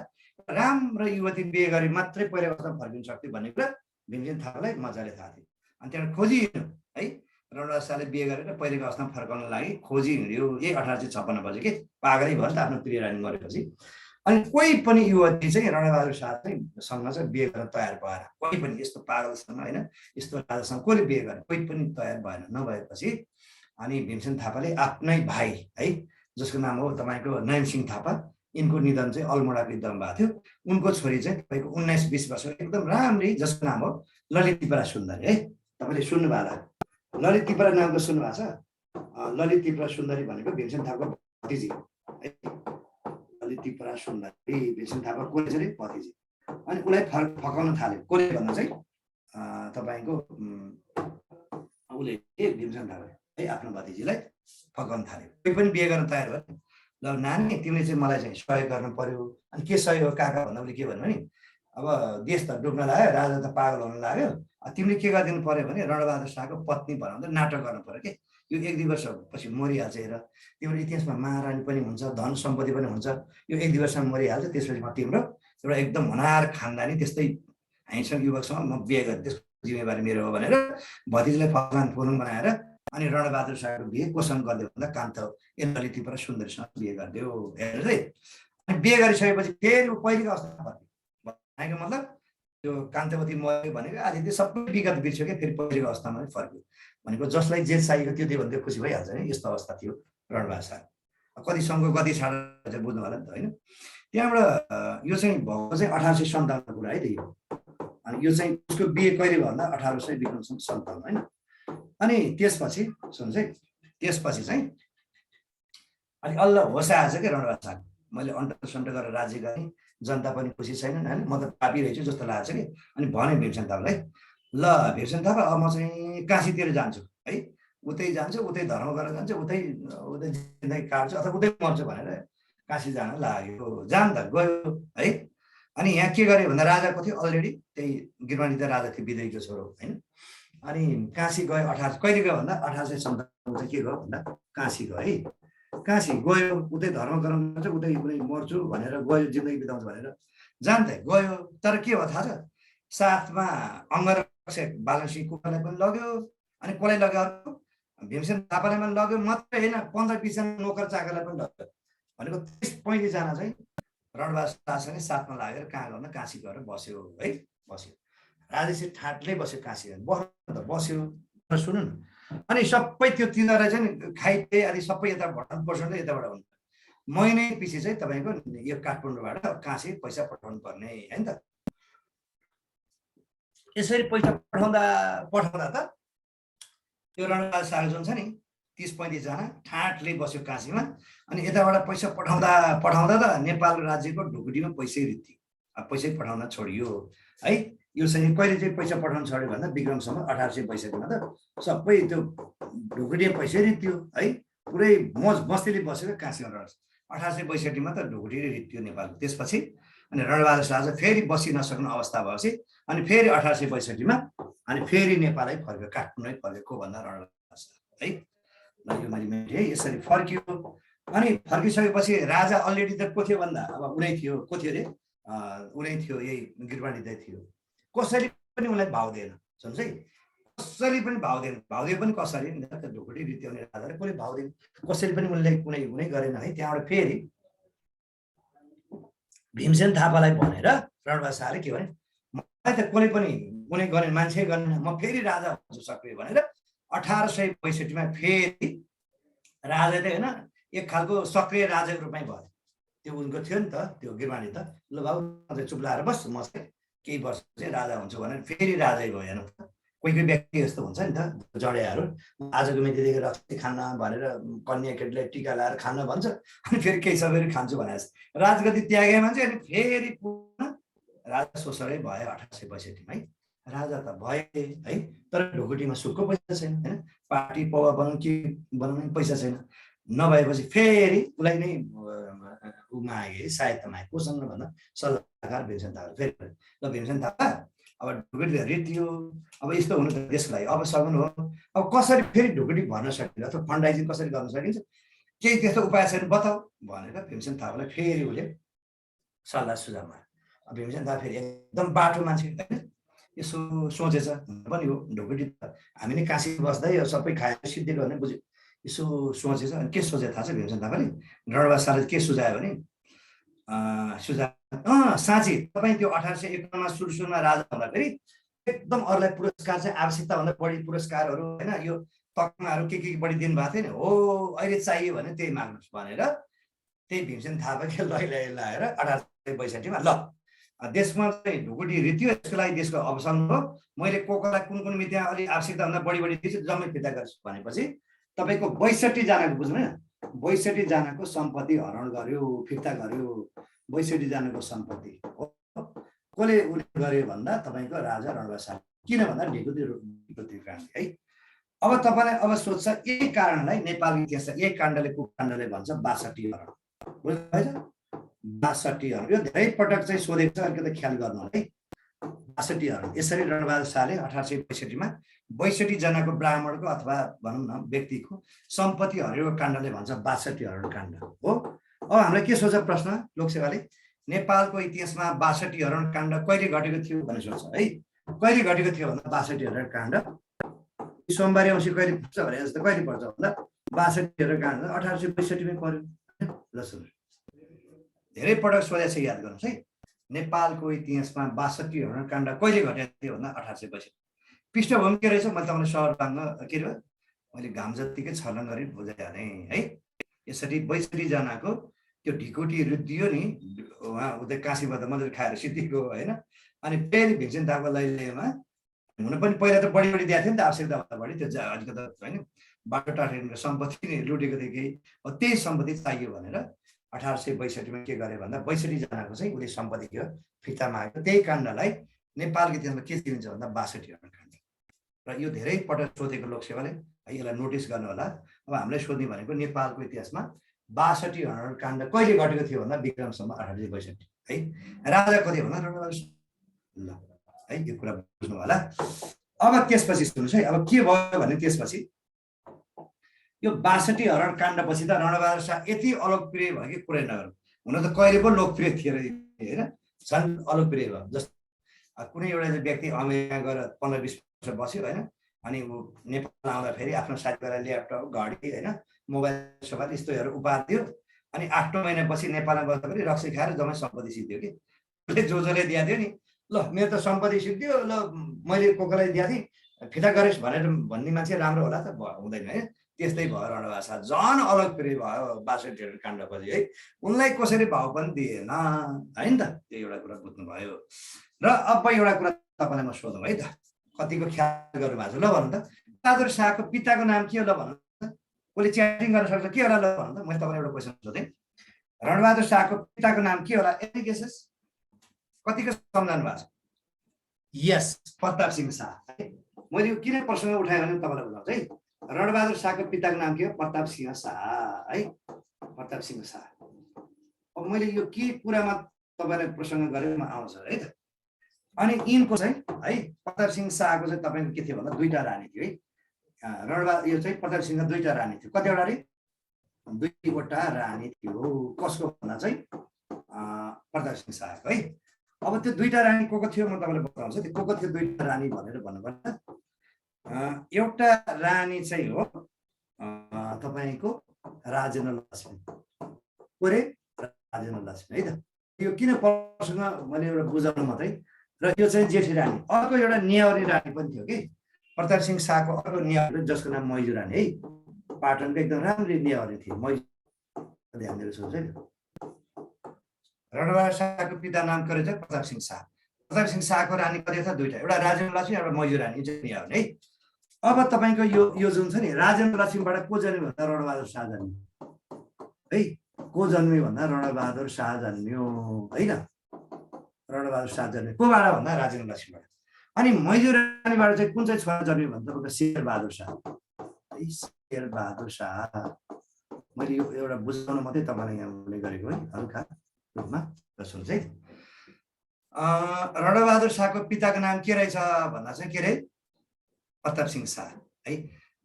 राम्रो युवती बिहे गरी मात्रै पहिलो अवस्थामा फर्किन सक्थ्यो भन्ने कुरा भीमसेन थापालाई मजाले थाहा थियो। अनि त्यहाँबाट खोजी हिँड्यो है, रणबहादुर शाहले बिहे गरेर पहिलेको अवस्थामा फर्काउन लागि खोजी हिँड्यो। यही 1856 बजे कि पागलै भयो नि त आफ्नो प्रिय रानी मरेपछि। अनि कोही पनि युवती चाहिँ रणबहादुर शाह चाहिँ सँग चाहिँ बिहे गर्न तयार भएन, कोही पनि यस्तो पागलसँग होइन, यस्तो राजासँग कसले बिहे गर्ने, कोही पनि तयार भएन। नभएपछि अनि भीमसेन थापाले आफ्नै भाइ है, जसको नाम हो तपाईँको नयनसिंह थापा, यिनको निधन चाहिँ अल्मोडाको युद्धमा भएको थियो। उनको छोरी चाहिँ तपाईँको 19-20 वर्ष एकदम राम्री, जसको नाम हो ललित त्रिपुरा सुन्दरी है। तपाईँले सुन्नु भएको होला, ललित त्रिपुरा नामको सुन्नु भएको छ? ललित त्रिपुरा सुन्दरी भनेको भीमसेन थापाको भतिजी है। ललित त्रिपुरा सुन्दरी भीमसेन थापा कोले छोरी भतिजी। अनि उसलाई फकाउन थाल्यो। कोले भन्दा चाहिँ तपाईँको उसले भीमसेन थापा है आफ्नो भतिजीलाई फकाउन थाल्यो। कोही पनि बिहे गर्न तयार भयो। ल नानी तिमीले चाहिँ मलाई चाहिँ सहयोग गर्नु पर्यो। अनि के सहयोग काका भन्दा उसले के भन्यो भने अब देश त डुब्न लाग्यो, राजा त पागल हुन लाग्यो, तिमीले के गरिदिनु पर्यो भने रणबहादुर शाहको पत्नी बनाउँदा नाटक गर्नु पर्यो कि यो 1-2 वर्षपछि मरिहाल्छ हेर, तिम्रो इतिहासमा महारानी पनि हुन्छ, धन सम्पत्ति पनि हुन्छ, यो 1-2 वर्षमा मरिहाल्छ, त्यसपछि म तिम्रो एउटा एकदम होनार खानदानी त्यस्तै हामीसँग युवकसँग म बिहे गरेँ, त्यसको जिम्मेवारी मेरो हो भनेर भतिजीलाई फलान फुलुङ बनाएर अनि रणबहादुर शाहको बिहे कोसँग गरिदियो भन्दा कान्त ललित त्रिपुरा सुन्दरीसँग बिहे गरिदियो हेर्नु है। अनि बिहे गरिसकेपछि फेरि पहिलेको अवस्थामा फर्क्यो। भनेको मतलब त्यो कान्तवती मऱ्यो भनेको आदि त्यो सबै विगत बिर्स्यो, फेरि पहिलेको अवस्थामा फर्क्यो भनेको जसलाई जे चाहिएको त्यो दियो भने खुसी भइहाल्छ नि। यस्तो अवस्था थियो रणबहादुर शाह। कति सङ्घको कति छाड चाहिँ बुझ्नु होला नि त होइन। त्यहाँबाट यो चाहिँ भएको चाहिँ 1857 कुरा है त यो। अनि यो चाहिँ उसको बिहे कहिले भन्दा 1800 विक्रम 57 होइन। अनि त्यसपछि सुन्छ है, त्यसपछि चाहिँ अनि अल्ल होस आएछ कि रणबहादुर शाह, मैले अन्टसन्ट गरेर राज्य गरेँ, जनता पनि खुसी छैनन् होइन, म त पापी रहेछु जस्तो लाग्छ कि। अनि भने भीमसेन थापालाई, ल भीमसेन थापा अब म चाहिँ काशीतिर जान्छु है, उतै जान्छु, उतै धर्म गरेर जान्छु, उतै जिन्दगी काट्छु अथवा उतै मर्छु भनेर काशी जान लाग्यो। जान त गयो है। अनि यहाँ के गर्यो भन्दा राजाको थियो अलरेडी, त्यही गिरवाणी त राजा थियो, विदयको छोरो होइन। अनि काशी गयो। कहिले गयो भन्दा 1857 चाहिँ के गयो भन्दा काशी गयो है। काशी गयो, उतै धर्म गराउनु पर्छ, उतै कुनै मर्छु भनेर गयो, जिन्दगी बिताउँछु भनेर जान्दै गयो। तर के भयो थाहा छ, साथमा अङ्गरक्षक बालनसिंह कुमारलाई पनि लग्यो। अनि कसलाई लग्यो अर्को भीमसेन थापालाई पनि लग्यो, मात्रै होइन 15-20 जना नोकर चाकरलाई पनि लग्यो। भनेको 30-35 जना चाहिँ रणबहादुर शाहसँगै साथमा लागेर कहाँ गर्न काशी गएर बस्यो है। बस्यो राजा चाहिँ ठाट्लै बस्यो, काशी बस्नु त बस्यो। सुन्नु न, अनि सबै त्यो तिनीहरूलाई चाहिँ खाइटे आदि सबै यता भटान पर्छ यताबाट हुन्छ। महिनै पछि चाहिँ तपाईँको यो काठमाडौँबाट काशी पैसा पठाउनु पर्ने होइन त। यसरी पैसा पठाउँदा त त्यो रणबहादुर शाह जुन छ नि 30-35 जना ठाटले बस्यो काशीमा। अनि यताबाट पैसा पठाउँदा त नेपाल राज्यको ढुकुटीमा पैसै रित्यो, पैसै पठाउन छोडियो है। यो चाहिँ कहिले चाहिँ पैसा पठाउन छोड्यो भन्दा विक्रमसम्म 1862मा त सबै त्यो ढुकुटी पैसै रित्यो है। पुरै मज मस्तीले बसेको काशीमा रहेछ। 1862मा त ढुकुटीले रित्यो नेपालको। त्यसपछि अनि रणबहादुर शाह चाहिँ फेरि बसि नसक्ने अवस्था भएपछि अनि फेरि 1862मा अनि फेरि नेपालै फर्क्यो, काठमाडौँ फर्केको भन्दा रणबहादुर शाह है। यो मैले मेटेँ है। यसरी फर्कियो अनि फर्किसकेपछि राजा अलरेडी त को थियो भन्दा अब उनै थियो, को थियो अरे उनै थियो, यही गिरवाणी थियो। कसैले पनि उनलाई भाव दिएन। सुन्छ है, कसैले पनि भाव दिएन। भाव दिए पनि कसरी ढुकुटी रित्याउने राजाले कसले भाव दिएन, कसैले पनि उनलाई कुनै गरेन है। त्यहाँबाट फेरि भीमसेन थापालाई भनेर रणबहादुर शाहले के भने, मलाई त कसले पनि कुनै गरेन, मान्छे गरेन, म फेरि राजा हुन्छु सक्रिय भनेर 1862 मा फेरि राजा चाहिँ होइन एक खालको सक्रिय राजाको रूपमै भयो। त्यो उनको थियो नि त, त्यो गिरवाणी त, ल बाबु चाहिँ चुप लाएर बस, म चाहिँ केही वर्ष चाहिँ राजा हुन्छु भनेर फेरि राजै भयो। हेर्नु त, कोही कोही व्यक्ति यस्तो हुन्छ नि त, जडेहरू आजको मितिदेखि रक्सी खान भनेर कन्या केटीलाई टिका लाएर खान भन्छ, अनि फेरि केही सबैले खान्छु भनेर राजगति त्यागे मान्छे अनि फेरि पुनः राजा शोषणै भयो 1862 मा है। राजा त भए है, तर ढुकुटीमा सुक्को पैसा छैन होइन, पार्टी पौवा बनाउनु के बनाउनु पैसा छैन। नभएपछि फेरि उसलाई नै ऊ मागे, सहायता मागे, कोसँग भन्दा सल्लाहकार भीमसेन थापा। फेरि ल भीमसेन थापा अब ढुकुटी रित्यो, अब यस्तो हुनु त त्यसको लागि अब सक्नु हो, अब कसरी फेरि ढुकुटी भर्न सकिन्छ अथवा फन्डाइजिङ कसरी गर्न सकिन्छ, केही त्यस्तो उपाय छैन बताऊ भनेर भीमसेन थापालाई फेरि उसले सल्लाह सुझाव माग्यो। भीमसेन थापा फेरि एकदम बाटो मान्छे होइन, यसो सोचेछ पनि हो, ढुकुटी त हामी नै काशी बस्दै सबै खाएर सिद्धि गर्ने बुझ्यो। यसो सोचेछ अनि के सोचे थाहा छ भीमसेन थापाले? रणबहादुर शाहले के सुझायो भने साँच्ची तपाईँ त्यो 1851 मा सुरुमा राजा हुँदाखेरि एकदम अरूलाई पुरस्कार चाहिँ आवश्यकताभन्दा बढी पुरस्कारहरू होइन, यो तकमाहरू के बढी दिनुभएको थियो नि, हो अहिले चाहियो भने त्यही माग्नुहोस् भनेर त्यही भीमसेन थापाले लगाएर 1862 मा ल देशमा चाहिँ ढुकुटी रित्यो, यसको लागि देशको अवसान हो, मैले कोलाई कुन मितिमा अलिक आवश्यकताभन्दा बढी दिन्छु, जम्मै फिर्ता गर्छु भनेपछि तपाईँको 62 जनाको बुझ्नु होइन, 62 जनाको सम्पत्ति हरण गर्यो, फिर्ता गर्यो। 62 जनाको सम्पत्ति हो, कसले उल्लेख गर्यो भन्दा तपाईँको राजा रणबहादुर शाह। किन भन्दा ढुकुटी काण्ड है। अब तपाईँलाई अब सोध्छ यही कारणलाई नेपाली इतिहास यही काण्डले कुकाण्डले भन्छ 62 हरण, बुझ्नुभएछ? 62 हरण यो धेरै पटक चाहिँ सोधेको छ, अलिकति ख्याल गर्नु है। 62 हरण यसरी रणबहादुर शाहले 1862 मा 62 जनाको ब्राह्मणको अथवा भनौँ न व्यक्तिको सम्पत्ति हरेको काण्डले भन्छ 62 हरण काण्ड हो। अब हामीलाई के सोध्छ प्रश्न लोकसेवाले, नेपालको इतिहासमा 62 हरण काण्ड कहिले घटेको थियो भनेर सोध्छ है। कहिले घटेको थियो भन्दा 62 हरण काण्ड सोमबारे औँसी कहिले पर्छ भने जस्तो कहिले पर्छ भन्दा 62 हरण काण्ड 1862 मै पर्यो। ल सुन्नु, धेरै पटक सोधेको छ, याद गर्नुहोस् है। नेपालको इतिहासमा 62 हरण काण्ड कहिले घटेको थियो भन्दा 1862। पृष्ठभूमि के रहेछ मैले तपाईँलाई सर्वाङ्ग के अरे मैले घाम जत्तिकै छर्लङ गरी बुझाइहालेँ है। यसरी 62 जनाको त्यो ढिकुटी रुद्दियो नि, उहाँ उतै काशीबाट मजाले खाएर सिद्धिको होइन। अनि फेरि भीमसेन थापाको लैलैमा हुन पनि पहिला त बढी दिएको थियो नि त, आवश्यकताभन्दा बढी त्यो अलिकति होइन बाटो टाटेर सम्पत्ति नै लुटेको थियो केही, त्यही सम्पत्ति चाहियो भनेर 1862 मा के गरे भन्दा 62 जनाको चाहिँ उसले सम्पत्ति थियो फिर्ता मागेको। त्यही काण्डलाई नेपालको इतिहासमा के चिनिन्छ भन्दा 62 हरण काण्ड। र यो धेरै पटक सोधेको लोकसेवाले है, यसलाई नोटिस गर्नु होला। अब हामीलाई सोध्ने भनेको नेपालको इतिहासमा 62 हरण काण्ड कहिले घटेको थियो भन्दा विक्रमसम्म 1862 है। राजा कति भन्दा रणबहादुर ल है, यो कुरा बुझ्नु होला। अब त्यसपछि सुन्नुहोस् है, अब के भयो भने त्यसपछि यो 62 हरण काण्डपछि त रणबहादुर शाह यति अलोकप्रिय भयो कि कुरै नगरौँ। हुन त कहिले पो लोकप्रिय थियो होइन, झन् अलोकप्रिय भयो। जस्तो कुनै एउटा व्यक्ति अमेरिका गएर 15-20 वर्ष बस्यो होइन, अनि ऊ नेपाल आउँदाखेरि आफ्नो साथीभाइलाई ल्यापटप घडी होइन मोबाइल सबै यस्तोहरू उपहार दियो, अनि 8 महिनापछि नेपालमा बस्दाखेरि रक्सी खाएर जम्मै सम्पत्ति सिद्धियो कि उसले जसले दिएको थियो नि, ल मेरो त सम्पत्ति सिद्धियो, ल मैले कोलाई दिएको थिएँ फिर्ता गरेस् भनेर भन्ने मान्छे राम्रो होला त हुँदैन है। त्यस्तै भयो रणबहादुर शाह, झन् अलोकप्रिय भयो 62 हरण काण्डपछि है। उनलाई कसरी भाव पनि दिएन होइन त, त्यो एउटा कुरा बुझ्नुभयो। र अब एउटा कुरा तपाईँलाई म सोधौँ है त, कतिको ख्याल गर्नु भएको छ ल भन्नु त। बहादुर शाहको पिताको नाम के हो ल भन्नु त, कसले च्याटिङ गर्न सक्छ के होला ल भन्नु त। मैले तपाईँलाई एउटा क्वेसन सोधेँ, रणबहादुर शाहको पिताको नाम के होला, एनी गेसेस? कतिको सम्झाउनु भएको छ? यस, प्रताप सिंह शाह। मैले यो किन प्रसङ्ग उठाएँ भने तपाईँलाई बुझाउँछ है। रणबहादुर शाहको पिताको नाम के हो? प्रताप सिंह शाह है, प्रताप सिंह शाह। अब मैले यो के कुरामा तपाईँलाई प्रसङ्ग गरेर म आउँछ है त। अनि यिनको चाहिँ है प्रताप सिंह शाहको चाहिँ तपाईँको के थियो भन्दा 2टा रानी थियो है। रणबहादुर यो चाहिँ प्रताप सिंहका दुईटा रानी थियो। कतिवटा रे? दुईवटा रानी थियो। कसको भन्दा चाहिँ प्रताप सिंह शाहको है। अब त्यो दुईटा रानी को थियो म तपाईँलाई बताउँछु। त्यो को थियो दुईटा रानी भनेर भन्नुपर्दा एउटा रानी चाहिँ हो तपाईँको राजेन्द्र लक्ष्मी। को रे? राजेन्द्र लक्ष्मी है त। यो किन प्रश्न मैले एउटा बुझाउनु मात्रै। र यो चाहिँ जेठी रानी। अर्को एउटा नियावरी रानी पनि थियो कि प्रताप सिंह शाहको अर्को नियावरी जसको नाम मैजु रानी है। पाटनको एकदम राम्री नियावरी थिए मैजु। ध्यान दिएर सोच्नु है। रणबहादुर शाहको पिता नाम करे चाहिँ प्रताप सिंह शाह। प्रताप सिंह शाहको रानी कति छ? दुईटा, एउटा राजेन्द्र लक्ष्मी एउटा मैजु रानी चाहिँ नियावरी है। अब तपाईँको यो जुन छ नि राजेन्द्र लक्ष्मीबाट को जन्मियो भन्दा रणबहादुर शाह जन्मियो है। को जन्मियो भन्दा रणबहादुर शाह जन्मियो होइन। रणबहादुर शाह जन्मियो कोबाट भन्दा राजेन्द्र लक्ष्मीबाट। अनि मैजु रानीबाट चाहिँ कुन चाहिँ छोरा जन्मियो भन्दा तपाईँको शेरबहादुर शाह है। शेरबहादुर शाह मैले यो एउटा बुझाउन मात्रै तपाईँलाई यहाँ उल्लेख गरेको है हल्का रूपमा। सुन्नुहोस् है। रणबहादुर शाहको पिताको नाम के रहेछ भन्दा चाहिँ के अरे? प्रताप सिंह शाह है।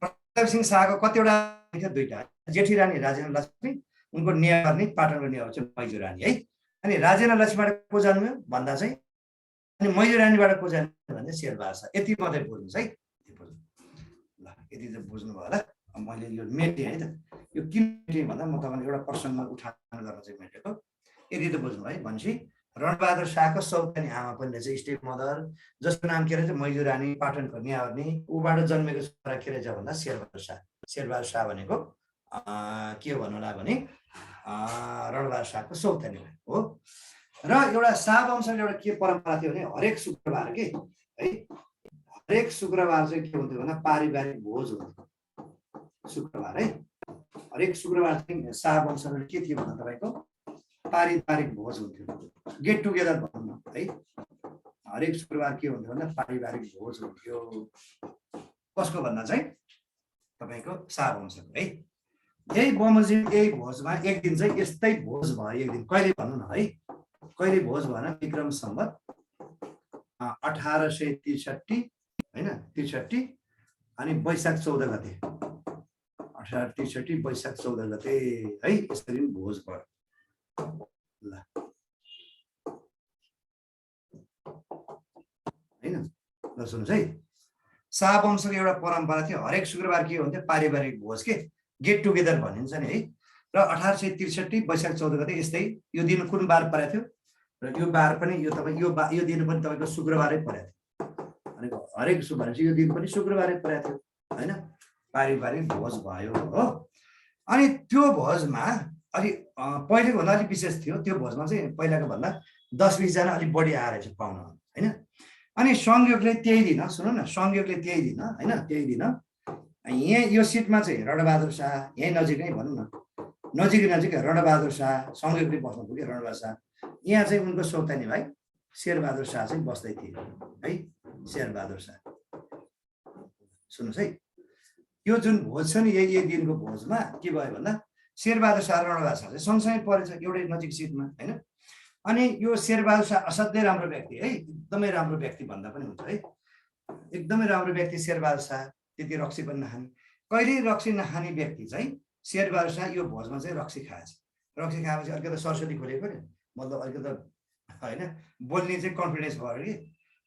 प्रताप सिंह शाहको कतिवटा थियो? दुईटा। जेठी रानी राजेन्द्र लक्ष्मी, उनको नियावरी पाटनको नियावरी चाहिँ मैजु रानी है। अनि राजेन्द्र लक्ष्मीबाट को जन्मियो भन्दा चाहिँ अनि मैजु रानीबाट को जन्मियो भन्दा शेरबहादुर शाह। यति मात्रै बुझ्नुहोस् है। ल यति चाहिँ बुझ्नुभयो होला। मैले यो मेटेँ है त। यो किन मेटेँ भन्दा म तपाईँलाई एउटा प्रसङ्गमा उठान गर्न चाहिँ मेटेको। यति त बुझ्नुभयो है। भनेपछि रणबहादुर शाहको सौतेनी आमा पनि रहेछ स्टेप मदर जसको नाम के रहेछ? मैजु रानी, पाटनको नियावरी। ऊबाट जन्मेको छोरा के रहेछ भन्दा शेरबहादुर शाह। शेरबहादुर शाह भनेको के हो भन्नुला भने रणबहादुर शाहको सौतेनी हो। र एउटा शाहवंशको एउटा के परम्परा थियो भने हरेक शुक्रबार के है, हरेक शुक्रबार चाहिँ के हुन्थ्यो भन्दा पारिवारिक भोज हुन्थ्यो। शुक्रबार है, हरेक शुक्रबार चाहिँ शाहवंशको के थियो भन्दा तपाईँको पारिवारिक भोज हुन्थ्यो। गेट टुगेदर भनौँ न है। हरेक शुक्रबार के हुन्थ्यो भन्दा पारिवारिक भोज हुन्थ्यो। कसको भन्दा चाहिँ तपाईँको शाहवंशको है। यही बमोजिम यही भोजमा एक दिन चाहिँ यस्तै भोज भयो। एक दिन कहिले भन्नु न है। कहिले भोज भएन? विक्रम सम्वत 1863 होइन 63 अनि वैशाख 14 गते। 1863 वैशाख 14 गते है। यसरी भोज भयो। ल हैन। ल सुन्नुहोस् है। शाहवंशको एउटा परम्परा थियो। हरेक शुक्रबार के हुन्थ्यो? पारिवारिक भोज के गेट टुगेदर भनिन्छ नि है। र 1863 वैशाख 14 गते यस्तै यो दिन कुन बार परेको थियो? र यो बार पनि यो तपाईँ यो दिन पनि तपाईँको शुक्रबारै परेको थियो। अनि हरेक शुक्रबार यो दिन पनि शुक्रबारै परेको थियो होइन। पारिवारिक भोज भयो हो। अनि त्यो भोजमा अलि पहिलेको भन्दा अलिक विशेष थियो। त्यो भोजमा चाहिँ पहिलाको भन्दा 10-20 जना अलिक बढी आएर चाहिँ पाउन होइन। अनि संयोगले त्यही दिन सुन्नु न, संयोगले त्यही दिन होइन, त्यही दिन यहाँ यो सिटमा चाहिँ रणबहादुर शाह यहीँ नजिकै भनौँ न, नजिकै रणबहादुर शाह संयोगले बस्नु पुग्यो। रणबहादुर शाह यहाँ चाहिँ उनको सौतेनी भाइ शेरबहादुर शाह चाहिँ बस्दै थिए है। शेरबहादुर शाह सुन्नुहोस् है। यो जुन भोज छ नि यही दिनको भोजमा के भयो भन्दा शेरबहादुर शाह र रणबहादुर शाह चाहिँ सँगसँगै परेछ एउटै नजिक सिटमा होइन। अनि यो शेरबहादुर शाह असाध्यै राम्रो व्यक्ति है। एकदमै राम्रो व्यक्ति भन्दा पनि हुन्छ है। एकदमै राम्रो व्यक्ति शेरबहादुर शाह। त्यति रक्सी पनि नखाने, कहिल्यै रक्सी नखाने व्यक्ति चाहिँ शेरबहादुर शाह यो भोजमा चाहिँ रक्सी खाएछ। रक्सी खाएपछि अलिकति सरस्वती खोलेको नि, मतलब अलिकति होइन बोल्ने चाहिँ कन्फिडेन्स भयो कि।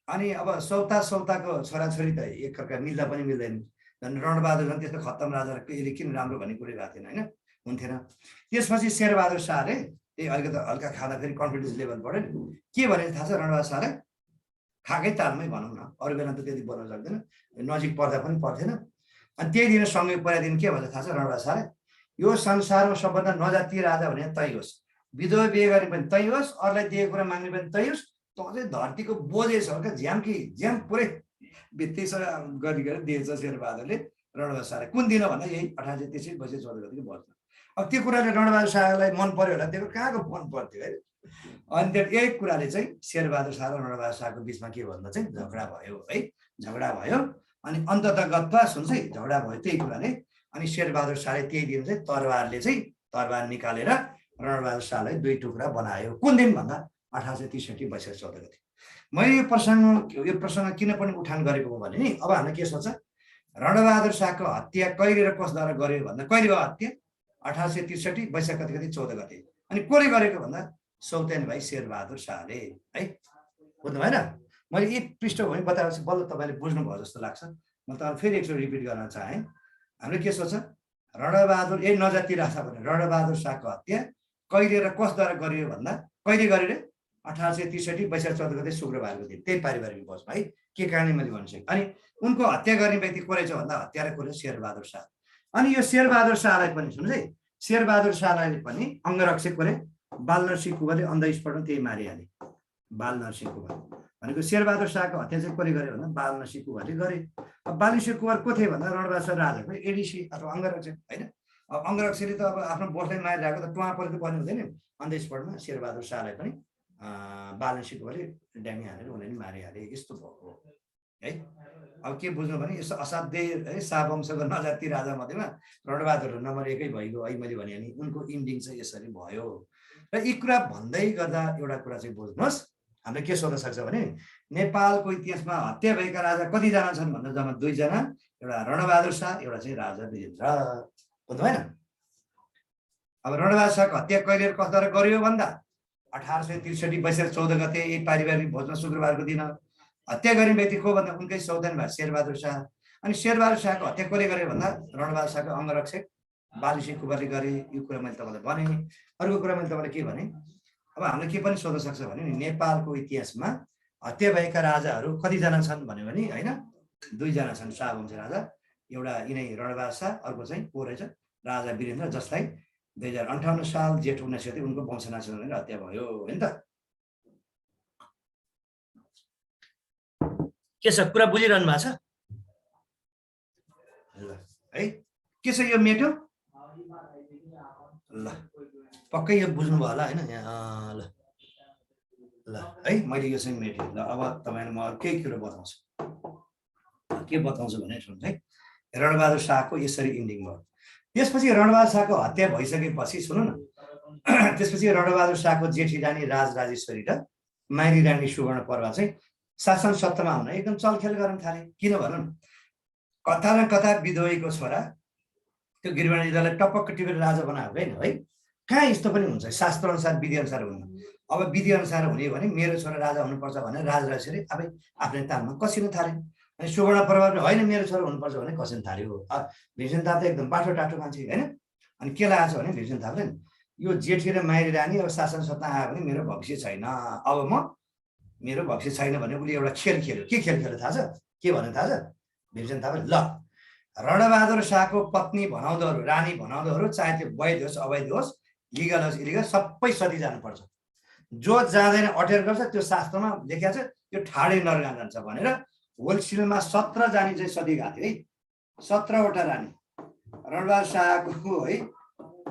अनि अब सौताको छोराछोरी त एकअर्का मिल्दा पनि मिल्दैन। झन् रणबहादुर झन् त्यस्तो खत्तम राजा कहिले किन राम्रो भन्ने कुरै भएको थिएन होइन, हुन्थेन। त्यसपछि शेरबहादुर शाहले त्यही अलिकति हल्का खाँदाखेरि कन्फिडेन्स लेभल बढ्यो नि। के भने थाहा छ रणबहादुर शाहले? खाएकै तालमै भनौँ न, अरू बेला त त्यति बोल्न सक्दैन, नजिक पर्दा पनि पर्थेन। अनि त्यही दिन सँगै परेको दिन के भन्छ थाहा छ रणबहादुर शाहले? यो संसारमा सबभन्दा नजातीय राजा भने तै होस्, विधवा बिहे गर्ने पनि तै होस्, अरूलाई दिएको कुरा माग्ने पनि तै होस्, त चाहिँ धरतीको बोझे छ क्या, झ्याम पुरै भित्तिसँग गरिकन दिएछ शेरबहादुरले रणबहादुर शाहले। कुन दिन भन्दा यही 1863 वैशाख 14 गतिको भोज। अब त्यो कुराले रणबहादुर शाहलाई मन पर्यो होला, त्यो कहाँको मन पर्थ्यो है। अनि त्यो यही कुराले चाहिँ शेरबहादुर शाह र रणबहादुर शाहको बिचमा के भन्दा चाहिँ झगडा भयो है। झगडा भयो अनि अन्ततगतमा सुन्छ है झगडा भयो त्यही कुराले। अनि शेरबहादुर शाहले त्यही दिन चाहिँ तरबार निकालेर रणबहादुर शाहलाई 2 टुक्रा बनायो। कुन दिन भन्दा 1863 वैशाख 14 गते। मैले यो प्रसङ्ग किन पनि उठान गरेको हो भने नि अब हामीलाई के सोच्छ रणबहादुर शाहको हत्या कहिले र कसद्वारा गर्यो भन्दा कहिले भयो हत्या 1863 वैशाख कति गते 14 गते। अनि कसले गरेको भन्दा सौतेन भाइ शेरबहादुर शाहले है। बुझ्नु भएन? मैले यी पृष्ठभूमि बताएपछि बल्ल तपाईँले बुझ्नुभयो जस्तो लाग्छ। म तपाईँलाई फेरि एकचोटि रिपिट गर्न चाहेँ। हाम्रो के सोच रणबहादुर नजाति राजा भने रणबहादुर शाहको हत्या कहिले र कसद्वारा गरियो भन्दा कहिले गरे रे 1863 वैशाख 14 गते शुक्रबारको दिन। त्यही पारिवारिक भोजमा है के कारणले मैले भन्छु। अनि उनको हत्या गर्ने व्यक्ति को रहेछ भन्दा हत्यारा को शेरबहादुर शाह। अनि यो शेरबहादुर शाहलाई पनि सुन्नुहोस् है, शेरबहादुर शाहलाई पनि अङ्गरक्षक कोले बालनरसिंह कुँवरले अन द स्पटमा त्यही मारिहाले। बालनरसिंह कुँवर भनेको शेरबहादुर शाहको हत्या चाहिँ कसले गर्यो भन्दा बालनरसिंह कुँवरले गरे। अब बालनरसिंह कुँवर को थिए भन्दा रणबहादुर शाह राजाको एडिसी अथवा अङ्गरक्षक होइन। अब अङ्गरक्षकले त अब आफ्नो बोसलाई मारिरहेको त टुवा परेको पर्ने हुँदैन। अन द स्पटमा शेरबहादुर शाहलाई पनि बालनरसिंह कुँवरले ड्यामी हालेर उनले मारिहाले। यस्तो भएको है। अब के बुझ्नु भने यसो असाध्यै है शाहवंशको नजाति राजा मध्येमा रणबहादुर नम्बर 1 भइगयो है। मैले भने नि उनको इन्डिङ चाहिँ यसरी भयो। र यी कुरा भन्दै गर्दा एउटा कुरा चाहिँ बुझ्नुहोस्, हामीले के सोध्न सक्छ भने नेपालको इतिहासमा हत्या भएका राजा कतिजना छन् भन्दा जम्मा 2 जना, एउटा रणबहादुर शाह, एउटा चाहिँ राजा वीरेन्द्र। बुझ्नु भएन? अब रणबहादुर शाहको हत्या कहिले कसद्वारा गरियो भन्दा 1863 वैशाख 14 गते यही पारिवारिक भोजमा शुक्रबारको दिन। हत्या गर्ने व्यक्ति को भन्दा उनकै सौतेन भाइ शेरबहादुर शाह। अनि शेरबहादुर शाहको हत्या कसले गर्यो भन्दा रणबहादुर शाहको अङ्गरक्षक बालनरसिंह कुँवरले गरे। यो कुरा मैले तपाईँलाई भने। अर्को कुरा मैले तपाईँलाई के भने, अब हामीले के पनि सोध्न सक्छ भने नेपालको इतिहासमा हत्या भएका राजाहरू कतिजना छन् भन्यो भने होइन 2 जना छन् शाहवंशी राजा। एउटा यिनै रणबहादुर शाह, अर्को चाहिँ को रहेछ राजा वीरेन्द्र, जसलाई 2058 साल जेठ 19 गते उनको वंशनाशनले हत्या भयो होइन त। के छ कुरा बुझिरहनु भएको छ ल है? के छ यो मेटो ल पक्कै यो बुझ्नुभयो होला होइन ल ल है। मैले यो चाहिँ मेटेँ ल। अब तपाईँलाई म केही कुरो बताउँछु। के बताउँछु भने सुन्नुहोस् है। रणबहादुर शाहको यसरी इन्डिङ भयो। त्यसपछि रणबहादुर शाहको हत्या भइसकेपछि सुन्नु न, त्यसपछि रणबहादुर शाहको जेठी रानी राजराजेश्वरी र माइली रानी सुवर्णपर्वा चाहिँ शासन सत्तामा हुन एकदम चलखेल गर्न थाले। किन भनौँ न, कथा न कथा विधोयीको छोरा त्यो गिरिबाणीलाई टपक्क टिपेर राजा बनाएको होइन है। कहाँ यस्तो पनि हुन्छ? शास्त्र अनुसार विधि अनुसार हुन्न। अब विधि अनुसार हुने भने मेरो छोरा राजा हुनुपर्छ भने राजराजेश्वरी आफ्नै तालमा कसिन थाले। अनि सुवर्णपर्वा होइन मेरो छोरा हुनुपर्छ भने कसिन थाल्यो। भीमसेन थापा त एकदम बाठो टाटो मान्छे होइन। अनि के लागेको छ भने भीमसेन थापाले यो जेठी र माइली रानी अब शासन सत्ता आयो भने मेरो भविष्य छैन, अब मेरो भविष्य छैन भने उसले एउटा खेल खेल्यो। के खेल खेल्यो थाहा छ? के भन्नु थाहा छ? भीमसेन थापाले ल रणबहादुर शाहको पत्नी भनाउँदोहरू, रानी भनाउँदोहरू, चाहे त्यो वैध होस् अवैध होस्, लिगल होस् इलिगल, सबै सती जानुपर्छ। जो जाँदैन अटेर गर्छ त्यो शास्त्रमा लेखिएको छ, त्यो ठाडै नरगान जान्छ भनेर होलसेलमा 17 जानी चाहिँ सती गएको थियो है। 17वटा रानी रणबहादुर शाहको है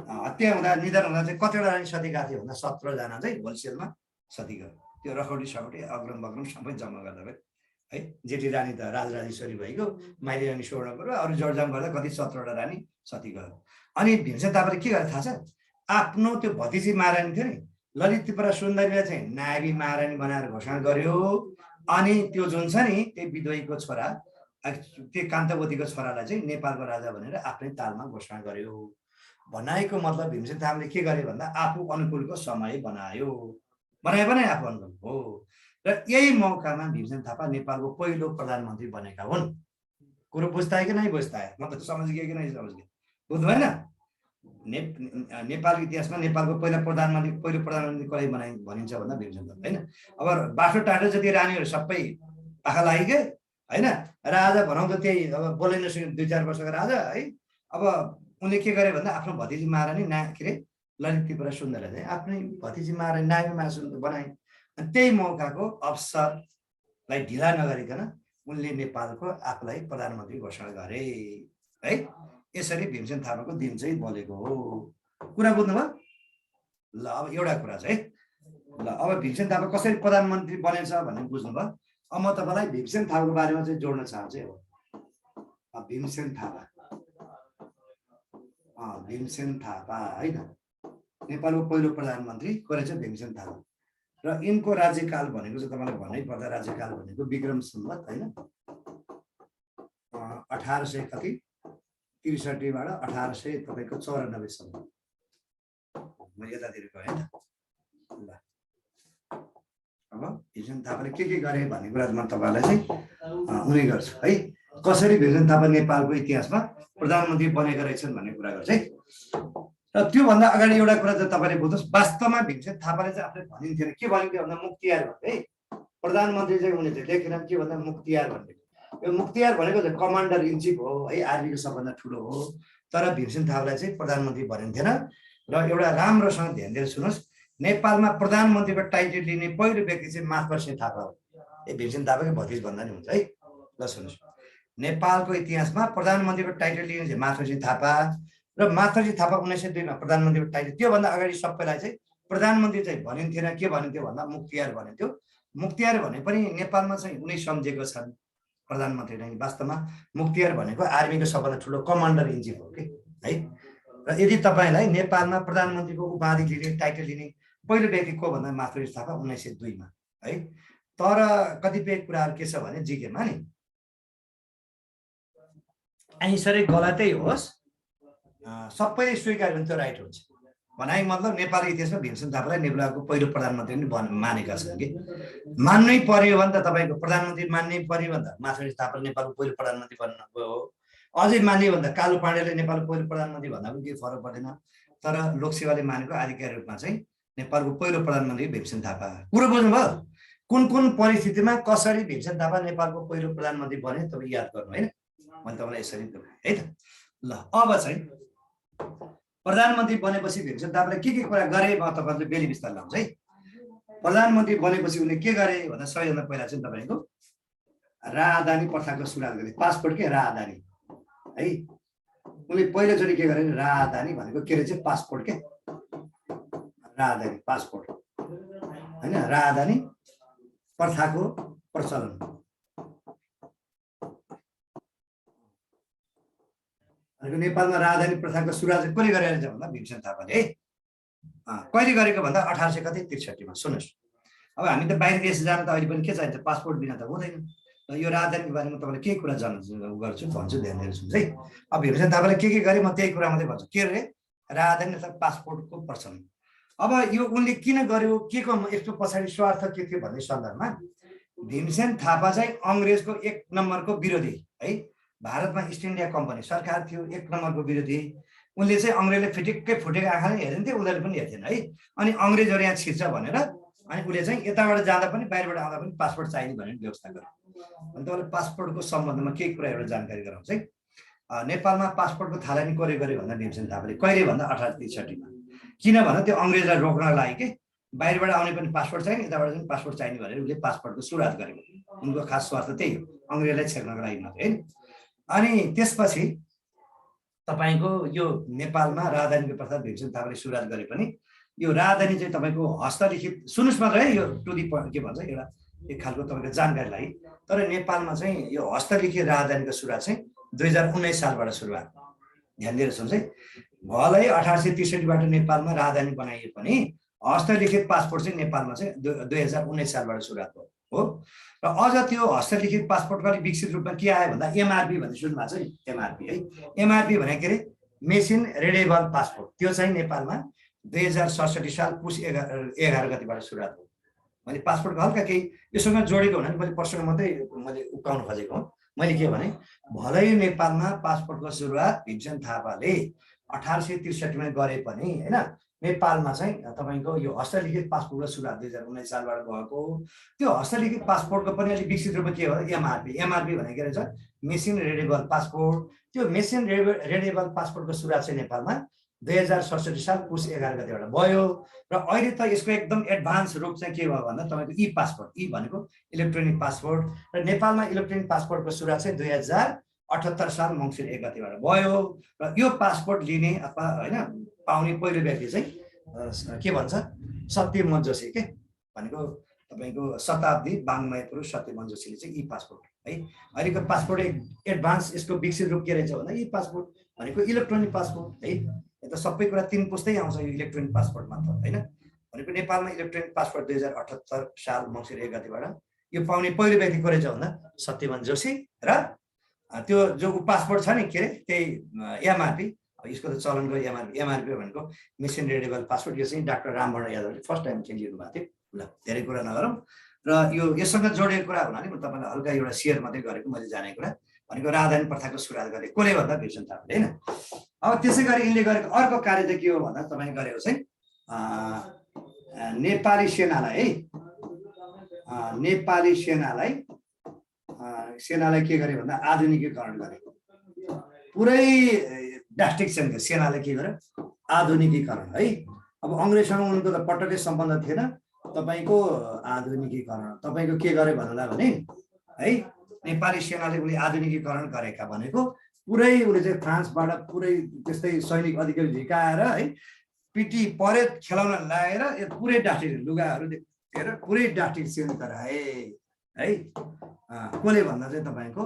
हत्या हुँदा निधन हुँदा चाहिँ कतिवटा रानी सती गएको थियो भन्दा 17 जना चाहिँ होलसेलमा सती गयो। त्यो रखौटी सकौटी अग्रम बग्रम सबै जम्मा गर्दा है। जेठी रानी त राजराजेश्वरी भइगयो, माइली रानी सुवर्णपर्वा, अरू जोडजाम गर्दा कति 17वटा रानी सती गयो। अनि भीमसेन थापाले के गरे थाहा छ? आफ्नो त्यो भतिजी महारानी थियो नि ललित त्रिपुरा सुन्दरीलाई चाहिँ नायबी महारानी बनाएर घोषणा गर्यो। अनि त्यो जुन छ नि त्यही विधोयीको छोरा, त्यो कान्तवतीको छोरालाई चाहिँ नेपालको राजा भनेर आफ्नै तालमा घोषणा गर्यो। भनाइको मतलब भीमसेन थापाले के गरे भन्दा आफू अनुकूलको समय बनायो। बनाए आफू अनुकूल हो। र यही मौकामा भीमसेन थापा नेपालको पहिलो प्रधानमन्त्री बनेका हुन्। कुरो बुझ्दा कि नै बुझ्दा म त समझ गएँ कि नै समझ गएँ? बुझ्नु भएन? नेपालको इतिहासमा नेपालको पहिलो प्रधानमन्त्री कसलाई भनिन्छ भन्दा भीमसेन थापा होइन। अब बाठो टाटो जति रानीहरू सबै पाखा लागिगए होइन। राजा भनाउँदा त्यही अब बोलै नसक्ने 2-4 वर्षको राजा है। अब उनले के गरे भन्दा आफ्नो भतिजी महारानी के अरे ललित त्रिपुरा सुन्दरलाई चाहिँ आफ्नै भतिजी महारानी नायबी महारानी बनाए। त्यही मौकाको अवसरलाई ढिला नगरिकन उनले नेपालको आफूलाई प्रधानमन्त्री घोषणा गरे है। यसरी भीमसेन थापाको दिन चाहिँ बोलेको हो। कुरा बुझ्नुभयो? ल अब एउटा कुरा चाहिँ ल अब भीमसेन थापा कसरी प्रधानमन्त्री बनेछ भन्ने बुझ्नुभयो? अब म तपाईँलाई भीमसेन थापाको बारेमा चाहिँ जोड्न चाहन्छु। भीमसेन थापा होइन नेपालको पहिलो प्रधानमन्त्री को रहेछ? भीमसेन थापा। र यिनको राज्यकाल भनेको चाहिँ तपाईँलाई भन्नै पर्दा राज्यकाल भनेको विक्रम सम्वत होइन 1800 कति 63 बाट 1800 तपाईको 94 सम्म म यतातिर गएँ त ल अब भीमसेन थापाले के गरे भन्ने कुरा म तपाईलाई चाहिँ उनी गर्छु है कसरी भीमसेन थापा नेपालको इतिहासमा प्रधानमन्त्री बनेका रहेछन् भन्ने कुरा गर्छ है र त्यो भन्दा अगाडि एउटा कुरा चाहिँ तपाईले बुझ्नुस् वास्तवमा भीमसेन थापाले चाहिँ आफूले भनिन्थेन के भनिन्थ्यो भन्दा मुक्तियार भन्थे है प्रधानमन्त्री चाहिँ उनी चाहिँ लेखेनन् के भन्दा मुक्तियार भन्थे यो मुक्तियार भनेको चाहिँ कमान्डर इन चिफ हो है आर्मीको सबभन्दा ठुलो हो तर भीमसेन थापालाई चाहिँ प्रधानमन्त्री भनिन्थेन र एउटा राम्रोसँग ध्यान दिएर सुन्नुहोस् नेपालमा प्रधानमन्त्रीको टाइटल लिने पहिलो व्यक्ति चाहिँ माधवसिंह थापा हो ए भीमसेन थापाकै भतिज भन्दा नि हुन्छ है ल सुन्नुहोस् नेपालको इतिहासमा प्रधानमन्त्रीको टाइटल लिने चाहिँ माधवसिंह थापा र माधवसिंह थापा 1902 मा प्रधानमन्त्रीको टाइटल त्योभन्दा अगाडि सबैलाई चाहिँ प्रधानमन्त्री चाहिँ भनिन्थेन के भनिन्थ्यो भन्दा मुक्तियार भनिन्थ्यो मुक्तियार भने पनि नेपालमा चाहिँ उनी सम्झेको छन् प्रधानमन्त्री नै वास्तवमा मुक्तियार भनेको आर्मीको सबभन्दा ठुलो कमान्डर इन चिफ हो कि है र यदि तपाईलाई नेपालमा प्रधानमन्त्रीको उपाधि लिने टाइटल लिने पहिलो व्यक्ति को भन्दा माधवसिंह थापा 1902 मा है तर कतिपय कुराहरू के छ भने जिकेमा नि आइसरै गलतै होस् सबैले स्वीकार गर्ने त्यो राइट हुन्छ भनाइ मतलब नेपाली इतिहासमा भीमसेन थापालाई नेपालको पहिलो प्रधानमन्त्री नि मानेका छन् कि मान्नै पर्यो भने त तपाईको प्रधानमन्त्री मान्नै पर्यो भने त माधवसिंह थापा नेपालको पहिलो प्रधानमन्त्री बन्नुभयो हो अझै मान्यो भने त कालु पाण्डेले नेपालको पहिलो प्रधानमन्त्री भन्दा पनि केही फरक पर्दैन तर लोकसेवाले मानेको आधिकारिक रूपमा चाहिँ नेपालको पहिलो प्रधानमन्त्री भीमसेन थापा कुरो बुझ्नुभयो कुन परिस्थितिमा कसरी भीमसेन थापा नेपालको पहिलो प्रधानमन्त्री बने तपाईँ याद गर्नु हैन मैले तपाईलाई यसरी है त ल अब चाहिँ प्रधानमन्त्री बनेपछि भीमसेन थापाले के कुरा गरे म तपाईहरुले बेली विस्तार लाउँछ है प्रधानमन्त्री बनेपछि उनले के गरे भन्दा सबैभन्दा पहिला चाहिँ तपाईको राजधानी प्रथाको सुरुवात गरे पासपोर्ट के राजधानी है उनले पहिलोचोटि के गरे राजधानी भनेको के रहेछ पासपोर्ट के राजधानी पासपोर्ट हैन राजधानी प्रथाको प्रचलन नेपालमा राजधानी प्रथाको सुरुवात चाहिँ कसले गरेर भन्दा भीमसेन थापाले है कहिले गरेको भन्दा 1800 कति 63 मा सुन्नुस् अब हामी त बाहिर देश जान त अहिले पनि के चाहिन्छ पासपोर्ट बिना त हुँदैन र यो राजधानीको बारेमा तपाईले के कुरा जान्नु गर्छु भन्छु ध्यान दिएर सुन्नुस् है अब भीमसेन थापाले के गरे म त्यही कुरा मात्रै भन्छु के रे राजधानी अथवा पासपोर्टको प्रचलन अब यो उनले किन गर्यो के को यसको पछाडि स्वार्थ के थियो भन्ने सन्दर्भमा भीमसेन थापा चाहिँ अंग्रेजको एक नम्बरको विरोधी है भारतमा इस्ट इन्डिया कम्पनी सरकार थियो एक नम्बरको विरोधी उनले चाहिँ अंग्रेजले फिटिक्कै फुटेको आँखाले हेर्दैनथे उनीहरूले पनि हेर्थेन है अनि अंग्रेजहरु यहाँ छिर्छ भनेर अनि उले चाहिँ यताबाट जाँदा पनि बाहिरबाट आउँदा पनि पासपोर्ट चाहिने भनेर व्यवस्था गर्यो अनि तपाईले पासपोर्टको सम्बन्धमा के कुरा एउटा जानकारी गराउँछ है नेपालमा पासपोर्टको थालनी कसले गर्यो भन्दा भीमसेन थापाले कहिले भन्दा 1863 मा किन भन्दा त्यो अंग्रेजलाई रोक्नको लागि के बाहिरबाट आउने पनि पासपोर्ट चाहिने यताबाट पनि पासपोर्ट चाहिने भनेर उले पासपोर्टको सुरुवात गरेको उनको खास स्वार्थ त्यही हो अंग्रेजलाई छेक्नको लागि मात्रै हैन अनि त्यसपछि तपाईको यो नेपालमा राजधानीको प्रथा भीमसेन थापाले सुरुवात गरे पनि यो राजधानी चाहिँ तपाईको हस्तलिखित सुन्नुस् मात्र है यो टु दी के भन्छ एउटा एक खालको तपाईको जानकारीलाई तर नेपालमा चाहिँ यो हस्तलिखित राजधानीको सुरुवात चाहिँ 2019 सालबाट सुरुवात ध्यान दिएर सुन्नुस् है भलै 1863 बाट नेपालमा राजधानी बनाइए पनि हस्तलिखित पासपोर्ट चाहिँ नेपालमा चाहिँ 2019 सालबाट सुरुवात भयो हो र अझ त्यो हस्तलिखित पासपोर्टको लागि विकसित रूपमा के आयो भन्दा एमआरपी भन्ने सुन्नुभएको छ नि एमआरपी है एमआरपी भनेको के रे मेसिन रिडेबल पासपोर्ट त्यो चाहिँ नेपालमा 2067 साल पुस 11 गतिबाट सुरुवात हो मैले पासपोर्टको हल्का केही योसँग जोडेको हुनाले मैले प्रश्न मात्रै मैले उकाउन खोजेको हो मैले के भने भलै नेपालमा पासपोर्टको सुरुवात भीमसेन थापाले 1863 मा गरे पनि हैन नेपालमा चाहिँ तपाईको यो हस्तलिखित पासपोर्टको सुरुवात 2019 सालबाट भएको त्यो हस्तलिखित पासपोर्टको पनि अलि विकसित रूपमा के हो एमआरपी एमआरपी भनेको के रहेछ मेसिन रिडेबल पासपोर्ट त्यो मेसिन रिडेबल पासपोर्टको सुरुवात चाहिँ नेपालमा 2067 साल पुस 11 गतेबाट भयो र अहिले त यसको एकदम एडभान्स रूप चाहिँ के भयो भन्दा तपाईको ई पासपोर्ट ई भनेको इलेक्ट्रोनिक पासपोर्ट र नेपालमा इलेक्ट्रोनिक पासपोर्टको सुरुवात चाहिँ 2078 साल मङ्सिर 1 गतेबाट भयो र यो पासपोर्ट लिने अथवा हैन पाउने पहिलो व्यक्ति चाहिँ के भन्छ सत्यमोहन जोशी के भनेको तपाईको शताब्दी वाङ्मय पुरुष सत्यमोहन जोशीले चाहिँ ई पासपोर्ट है अहिलेको पासपोर्ट एडभान्स यसको विकसित रूप के रहेछ भन्दा ई पासपोर्ट भनेको इलेक्ट्रोनिक पासपोर्ट है यो त सबै कुरा तीन पुस्तै आउँछ यो इलेक्ट्रोनिक पासपोर्ट मात्र हैन भनेको नेपालमा इलेक्ट्रोनिक पासपोर्ट 2078 साल मङ्सिर 1 गतेबाट यो पाउने पहिलो व्यक्ति को रहेछ भन्दा सत्यमोहन जोशी र त्यो जो पासपोर्ट छ नि के अरे त्यही एमआरपी, यसको त चलनको एमआरपी भनेको मेसिन रिडेबल पासपोर्ट। यो चाहिँ डाक्टर रामवर्ण यादवले फर्स्ट टाइम चाहिँ लिनु भएको थियो। ल धेरै कुरा नगरौँ र यससँग जोडिएको कुरा हुनाले म तपाईँलाई हल्का एउटा सेयर मात्रै गरेको मैले जानेको कुरा भनेको राजधानी प्रथाको सुरुवात गरे कसले भन्दा भिरचन्द्र थापाले होइन। अब त्यसै गरी यिनले गरेको अर्को कार्य चाहिँ के हो भन्दा तपाईँ गरेको चाहिँ नेपाली सेनालाई है, नेपाली सेनालाई के गरे भन्दा आधुनिकीकरण गरे। पुरै डास्टिक सेनाले के गर्यो आधुनिकीकरण है। अब अङ्ग्रेजसँग उनको त पटक्कै सम्बन्ध थिएन। तपाईँको आधुनिकीकरण तपाईँको के गरे भन्नुलाई भने है नेपाली सेनाले उसले आधुनिकीकरण गरेका भनेको पुरै उसले चाहिँ फ्रान्सबाट पुरै त्यस्तै सैनिक अधिकारी झिकाएर है पिटी परेड खेलाउन लगाएर यो पुरै डास्टिक लुगाहरू दिएर पुरै डास्टिक चेन्ज गराए है। कसले भन्दा चाहिँ तपाईँको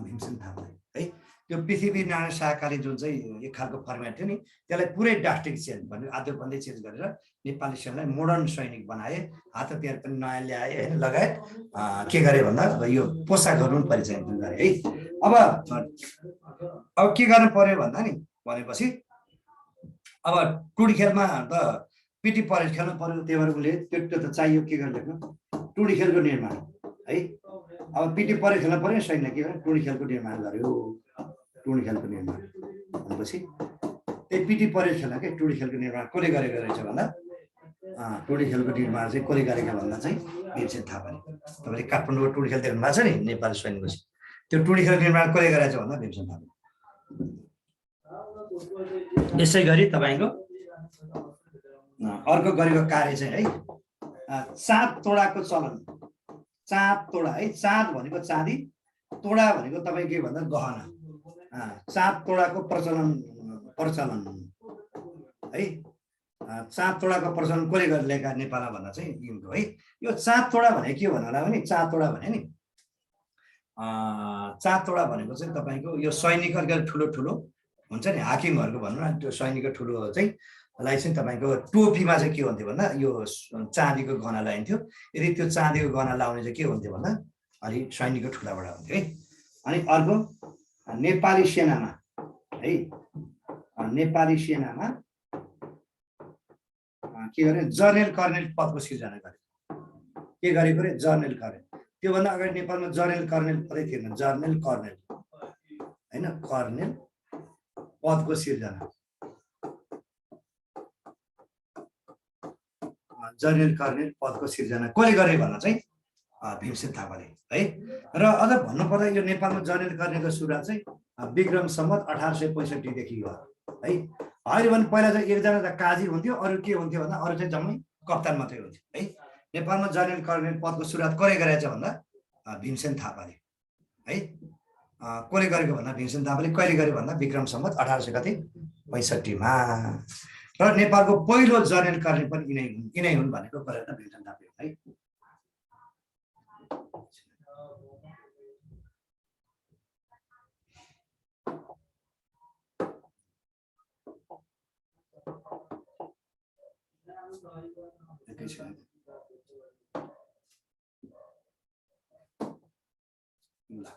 भीमसेन थापाले है। त्यो पृथ्वीनारायण शाहकाले जुन चाहिँ एक खालको फर्मेट थियो नि त्यसलाई पुरै डास्टिक चेन्ज भन्यो आद्यबन्दै चेन्ज गरेर नेपाली सेनालाई मोडर्न सैनिक बनाए। हात हतियार पनि नयाँ ल्याए होइन लगायत के गरे भन्दा यो पोसाकहरू पनि परिचालन गरे है। अब के गर्नु पर्यो भन्दा नि भनेपछि अब टुडी खेलमा त पिटी परेड खेल्नु पर्यो। त्यही भएर उसले त्यो त चाहियो के गर्नु लेख्नु टुडी खेलको निर्माण है। अब पिटी परेड खेल्नु पर्यो सैन्य के गर्यो टुडी खेलको निर्माण गर्यो। टुडी खेलको निर्माण भनेपछि त्यही पिटी परेड खेल्न के टुडी खेलको निर्माण कसले गरेको रहेछ भन्दा टुडी खेलको निर्माण चाहिँ कसले गरेका भन्दा चाहिँ भीमसेन थापाले। तपाईँले काठमाडौँको टुडी खेल देख्नु भएको छ नि नेपाली सैनिकपछि त्यो टुडी खेलको निर्माण कसले गरेछ भन्दा भीमसेन थापाले। यसै गरी तपाईँको अर्को गरेको कार्य चाहिँ है चाँद तोडाको चलन। चाँद तोडा है, चाँद भनेको चाँदी, तोडा भनेको तपाईँ के भन्दा गहना। चाँद तोडाको प्रचलन है। चाँद तोडाको प्रचलन कसले गरेर ल्याएका नेपालमा भन्दा चाहिँ यिनको है। यो चाँद तोडा भने के भन्नु होला भने चाँद तोडा भने नि चाँद तोडा भनेको चाहिँ तपाईँको यो सैनिकहरूको ठुलो ठुलो हुन्छ नि हाकिमहरूको भनौँ न त्यो सैनिकको ठुलो चाहिँ लाई चाहिँ तपाईँको टोपीमा चाहिँ के हुन्थ्यो भन्दा यो चाँदीको गहना लगाइन्थ्यो। यदि त्यो चाँदीको गहना लाउने चाहिँ के हुन्थ्यो भन्दा अलि सैनिकको ठुलाबाट हुन्थ्यो है। अनि अर्को नेपाली सेनामा है, नेपाली सेनामा के गरे जर्नेल कर्नेल पदको सिर्जना गरे। के गरेको रे जर्नेल कर्नेल। त्योभन्दा अगाडि नेपालमा जर्नेल कर्नेल पदै थिएन। जर्नेल कर्नेल होइन कर्नेल पदको सिर्जना। जर्नेल कर्नेल पदको सिर्जना कसले गरे भन्दा चाहिँ भीमसेन थापाले है। र अझ भन्नुपर्दा यो नेपालमा जर्नेल कर्नेलको सुरुवात चाहिँ विक्रम सम्वत 1865देखि हो है। अहिले भने पहिला चाहिँ एकजना त काजी हुन्थ्यो, अरू के हुन्थ्यो भन्दा अरू चाहिँ जम्मै कप्तान मात्रै हुन्थ्यो है। नेपालमा जर्नेल कर्नेल पदको सुरुवात कसले गरेछ भन्दा भीमसेन थापाले है। कसले गरेको भन्दा भीमसेन थापाले कहिले गरे भन्दा विक्रम सम्वत 1865मा। र नेपालको पहिलो जर्नेल कर्नेल पनि यिनै हुन् भनेको गरेर भीमसेन थापा है।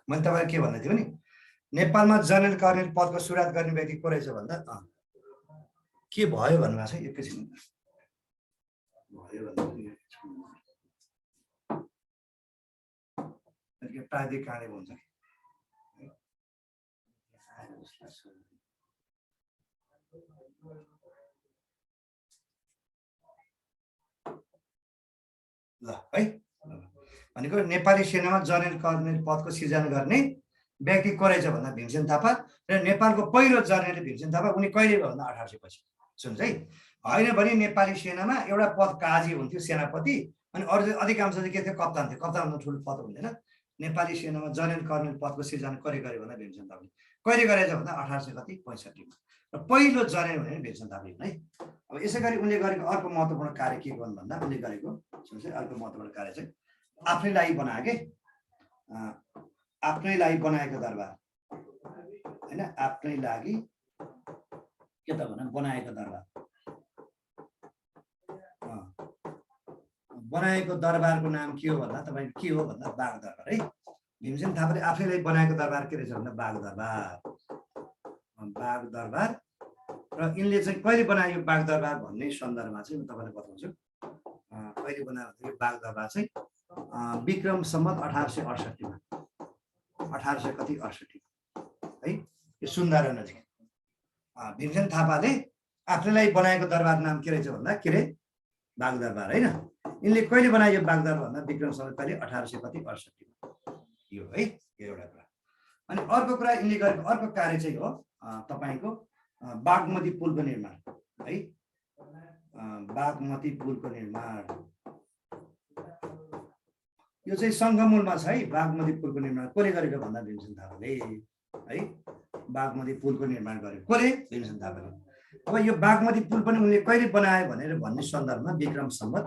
मैले तपाईँलाई के भन्दै थियो नि नेपालमा जर्नेल कर्नेल पदको सुरुवात गर्ने व्यक्ति को रहेछ भन्दा के भयो भन्नुभएको छ। एकैछिन भयो भन्दा प्राविधिक कारणले हुन्छ। ल है भनेको नेपाली सेनामा जर्नेल कर्नेल पदको सिर्जना गर्ने व्यक्ति को रहेछ भन्दा भीमसेन थापा। र नेपालको पहिलो जर्नेल भीमसेन थापा। उनी कहिले भन्दा 1800 पछि सुन्छ है। होइन भने नेपाली सेनामा एउटा पद काजी हुन्थ्यो सेनापति, अनि अरू चाहिँ अधिकांश चाहिँ के थियो कप्तान थियो। कप्तान ठुलो पद हुँदैन। नेपाली सेनामा जर्नेल कर्नेल पदको सिर्जना कसले गरे भन्दा भीमसेन थापाले। कहिले गरेछ भन्दा 1865मा। र पहिलो जर्नेल भने भीमसेन थापाले है। अब यसै गरी उनले गरेको अर्को महत्त्वपूर्ण कार्य के गर्नु भन्दा उनले गरेको अर्को महत्त्वपूर्ण कार्य चाहिँ आफ्नै लागि बनाए के आफ्नै लागि बनाएको दरबार होइन। आफ्नै लागि के त भन बनाएको दरबार। बनाएको दरबारको नाम के हो भन्दा तपाईँ के हो भन्दा बाघ दरबार है। भीमसेन थापाले आफैलाई बनाएको दरबार के रहेछ भन्दा बाघ दरबार। बाघ दरबार र यिनले चाहिँ कहिले बनायो बाघ दरबार भन्ने सन्दर्भमा चाहिँ म तपाईँलाई बताउँछु। कहिले बनायो भने बाघ दरबार चाहिँ विक्रम सम्वत 1868 मा 1868 है यो सुन्दारा नजिक भीमसेन थापाले आफैलाई बनाएको दरबार नाम के रहेछ भन्दा के रे बाघ दरबार हैन। यिनले कहिले बनायो बाघ दरबार भन्दा विक्रम सम्वत कहिले 1868 मा यो है यो एउटा कुरा। अनि अर्को कुरा यिनले गरेको अर्को कार्य चाहिँ हो तपाईको बागमती पुलको निर्माण है। बागमती पुलको निर्माण यो चाहिँ सङ्गमुलमा छ है। बागमती पुलको निर्माण कसले गरेको भन्दा भीमसेन थापाले है। बागमती पुलको निर्माण गर्यो कसले भीमसेन थापाले। अब यो बागमती पुल पनि उनले कहिले बनायो भनेर भन्ने सन्दर्भमा विक्रम सम्वत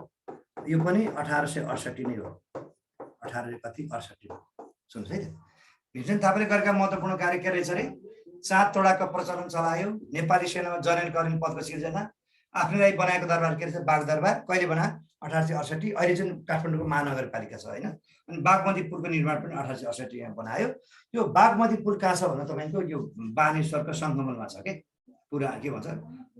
यो पनि 1868 नै हो। 1868 सुन्नुहोस् है। भीमसेन थापाले गरेका महत्त्वपूर्ण कार्य के रहेछ अरे 7 तोडाको प्रचलन चलायो। नेपाली सेनामा जनरल करेन्ट पदको सिर्जना। आफैलाई बनाएको दरबार के रहेछ बाघ दरबार कहिले बनायो 1868। अहिले जुन काठमाडौँको महानगरपालिका छ होइन। अनि बागमती पुलको निर्माण पनि 1868 यहाँ बनायो। यो बागमती पुल कहाँ छ भन्दा तपाईँको यो बानेश्वरको सङ्गममा छ के पुरा के भन्छ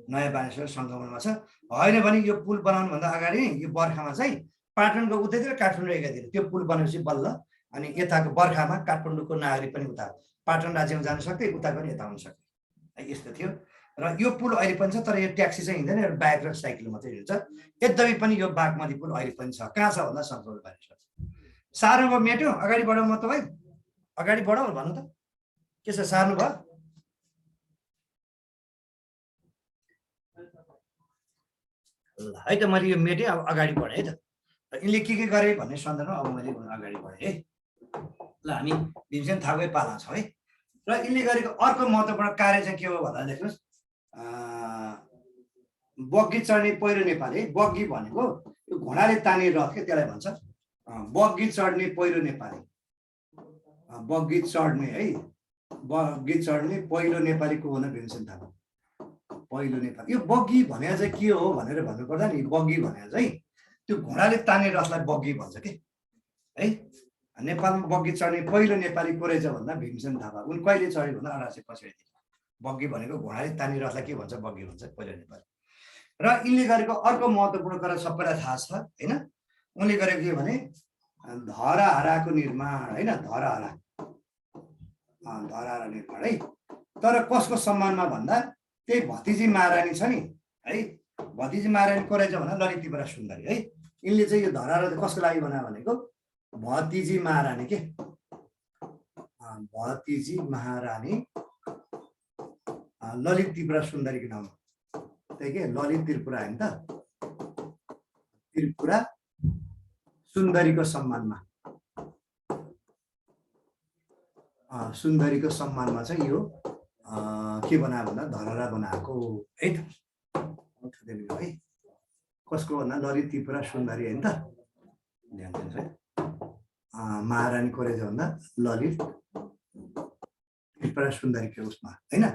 नयाँ बानेश्वर सङ्गममा छ। होइन भने यो पुल बनाउनुभन्दा अगाडि यो बर्खामा चाहिँ पाटनको उतैतिर काठमाडौँ एकातिर त्यो पुल बनेपछि बल्ल अनि यताको बर्खामा काठमाडौँको नागरिक पनि उता पाटन राज्यमा जान सक्थे उता पनि यता आउन सक्थे यस्तो थियो। र यो पुल अहिले पनि छ तर यो ट्याक्सी चाहिँ हिँड्दैन बाइक र साइकल मात्रै हिँड्छ। यद्यपि पनि यो बागमती पुल अहिले पनि छ। कहाँ छ भन्दा सङ्गम बानेश्वर सार्नु भयो मेट्यो अगाडि बढाउँ म तपाईँ अगाडि बढाउँ भन्नु त के छ सार्नु भयो। ल है त मैले यो मेटेँ अब अगाडि बढेँ है त। यिनले के गरे भन्ने सन्दर्भमा अब मैले अगाडि बढेँ है। ल हामी भीमसेन थापाकै पाला छौँ है। र यिनले गरेको अर्को महत्त्वपूर्ण कार्य चाहिँ के हो भन्दा देख्नुहोस् बग्गी चढ्ने पहिरो नेपाली। बग्गी भनेको यो घोडाले ताने रथ के त्यसलाई भन्छ बग्गी चढ्ने पहिरो नेपाली। बग्गी चढ्ने है बग्गी चढ्ने पहिलो नेपाली को भन्दा भीमसेन थापा पहिलो नेपाली। यो बग्गी भनेको चाहिँ के हो भनेर भन्नुपर्दा नि बग्गी भनेको चाहिँ त्यो घोडाले ताने रथलाई बग्गी भन्छ कि है। नेपालमा बग्गी चढ्ने पहिलो नेपाली को रहेछ भन्दा भीमसेन थापा। उनी कहिले चढ्यो भन्दा 1865। बग्गी भनेको घोडाले ताने रथलाई के भन्छ बग्गी भन्छ पहिलो नेपाली। र यिनले गरेको अर्को महत्त्वपूर्ण कुरा सबैलाई थाहा छ होइन। उनले गरेको के भने धराहराको निर्माण होइन। धराहरा निर्माण है। तर कसको सम्मानमा भन्दा त्यही भतिजी महारानी छ नि है। भतिजी महारानी को रहेछ भन्दा ललित त्रिपुरा सुन्दरी है। यिनले चाहिँ यो धराहरा कसको लागि बनायो भनेको भतिजी महारानी के भतिजी महारानी ललित त्रिपुरा सुन्दरीको नाम त्यही के ललित त्रिपुरा होइन त त्रिपुरा सुन्दरीको सम्मानमा चाहिँ यो के बनायो भन्दा धराहरा बनाएको है त है। कसको भन्दा ललित त्रिपुरा सुन्दरी होइन त ध्यान दिनुहोस् है। महारानी को रहेछ भन्दा ललित त्रिपुरा सुन्दरीको उसमा होइन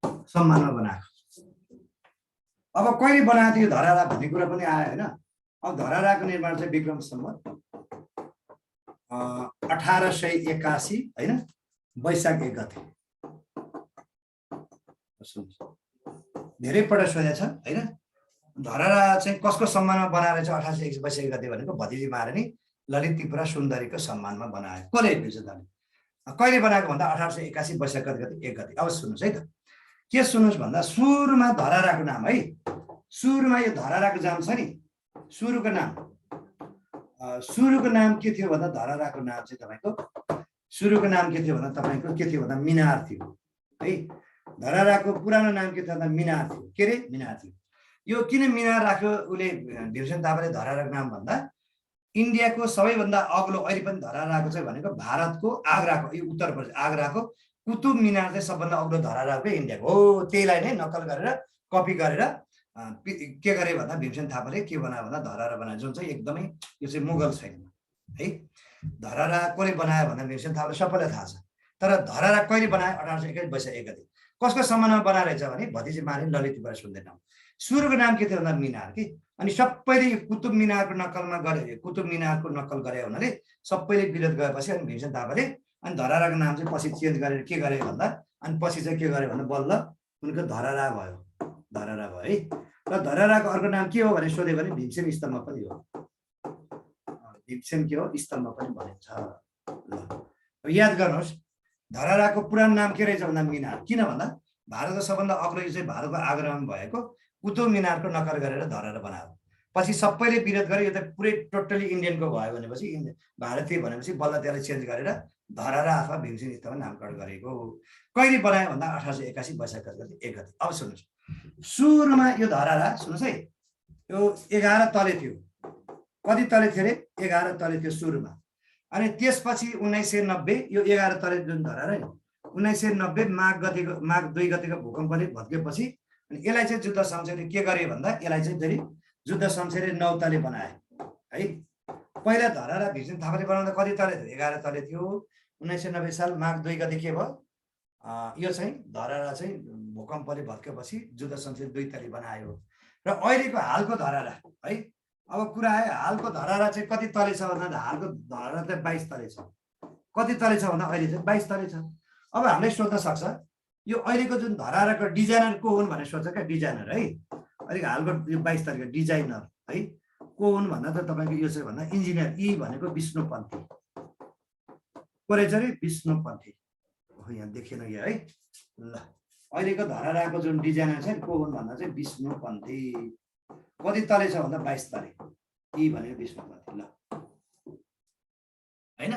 सम्मानमा बनाएको। अब कहिले बनाएको थियो धराहरा भन्ने कुरा पनि आयो होइन। अब धराहराको निर्माण चाहिँ विक्रम सम्वत 1881 होइन वैशाख 1 गते। धेरै पटक सोधेको छ होइन। धराहरा चाहिँ कसको सम्मानमा बनाएर चाहिँ 1881 वैशाख 1 गते भनेको भतिजी महारानी ललित त्रिपुरा सुन्दरीको सम्मानमा बनायो। कसले भीमसेन थापाले कहिले बनाएको भन्दा 1881 वैशाख 1 गते। अब सुन्नुहोस् है त के सुन्नुहोस् भन्दा सुरुमा धराहराको नाम है। सुरुमा यो धराहराको नाम छ नि सुरुको नाम के थियो भन्दा धराहराको नाम चाहिँ तपाईँको सुरुको नाम के थियो भन्दा तपाईँको के थियो भन्दा मिनार थियो है। धराहराको पुरानो नाम के थियो भन्दा मिनार थियो। के रे मिनार थियो। यो किन मिनार राख्यो उसले भीमसेन थापाले धराहराको नाम भन्दा इन्डियाको सबैभन्दा अग्लो अहिले पनि धराहराको चाहिँ भनेको भारतको आगराको यो उत्तर प्रदेश आगराको कुतुब मिनार चाहिँ सबभन्दा अग्लो धराहराको इन्डियाको हो। त्यहीलाई नै नक्कल गरेर कपी गरेर के गरे भन्दा भीमसेन थापाले के बनायो भन्दा धराहरा बनायो जुन चाहिँ एकदमै यो चाहिँ मुगल छैन है। धराहरा कसले बनायो भन्दा भीमसेन थापाले सबैलाई थाहा छ। तर धराहरा कहिले बनायो 1881 वैशाख 1 गते। कसको सम्मानमा बनाएर रहेछ भने भतिजी महारानी ललित त्रिपुरा सुन्दरी नाम। सुरुको नाम के थियो भन्दा मिनार कि अनि सबैले कुतुब मिनारको नक्कलमा गरे, कुतुब मिनारको नक्कल गरे हुनाले सबैले विरोध गरेपछि अनि भीमसेन थापाले अनि धरहराको नाम चाहिँ पछि चेन्ज गरेर के गरे भन्दा अनि पछि चाहिँ के गरे भन्दा बल्ल उनको धरहरा भयो, धरहरा भयो है। र धरहराको अर्को नाम के हो भने सोध्यो भने भीमसेन स्तम्भ पनि हो, भीमसेन के हो स्तम्भ पनि भनिन्छ। ल याद गर्नुहोस्, धरहराको पुरानो नाम के रहेछ भन्दा मिनार। किन भन्दा भारतको सबभन्दा अग्लो चाहिँ भारतको आग्रामा भएको कुतुब मिनारको नक्कल गरेर धरहरा बनायो। पछि सबैले विरोध गरे, यो त पुरै टोटली इन्डियनको भयो भनेपछि, भारतीय भनेपछि बल्ल त्यसलाई चेन्ज गरेर धरहरा अथवा भीमसेन स्तम्भ नामकरण गरेको। कहिले बनायो भन्दा 1881 वैशाख 1 गते। अब सुन्नुहोस्, सुरुमा यो धरहरा सुन्नुहोस् है, यो 11 तले थियो। कति तले थियो अरे? 11 तले थियो सुरुमा। अनि त्यसपछि 1990 यो 11 तले जुन धरहरा नि 1990 माघ 2 गतेको भूकम्पले भत्केपछि अनि यसलाई चाहिँ जुद्ध शमशेरले के गरे भन्दा यसलाई चाहिँ फेरि जुद्ध शमशेरले 9 तले बनाए है। पहिला धरहरा भीमसेन थापाले बनाउँदा कति तले थियो? 11 तले थियो। 1990 साल माघ 2 गते के भयो? यो चाहिँ धरहरा चाहिँ भूकम्पले भत्केपछि जुद्ध शमशेर 2 तले बनायो। र अहिलेको हालको धरहरा है, अब कुरा आयो हालको धरहरा चाहिँ कति तले छ भन्दा हालको धरहरा चाहिँ 22 तले छ। कति तले छ भन्दा अहिले चाहिँ 22 तले छ। अब हामीले सोध्न सक्छ यो अहिलेको जुन धरहराको डिजाइनर को हुन् भनेर सोध्छ क्या, डिजाइनर है। अलिक हालको यो 22 तलेको डिजाइनर है को हुन् भन्दा त तपाईँको यो चाहिँ भन्दा इन्जिनियर ई भनेको विष्णुपन्थी को रहेछ अरे? विष्णुपन्थी हो, यहाँ देखिएन यो है। ल अहिलेको धरहराको जुन डिजाइनर छ को हुन् भन्दा चाहिँ विष्णुपन्थी। कति तले छ भन्दा 22 तले, ई भनेको विष्णुपन्थी। ल हैन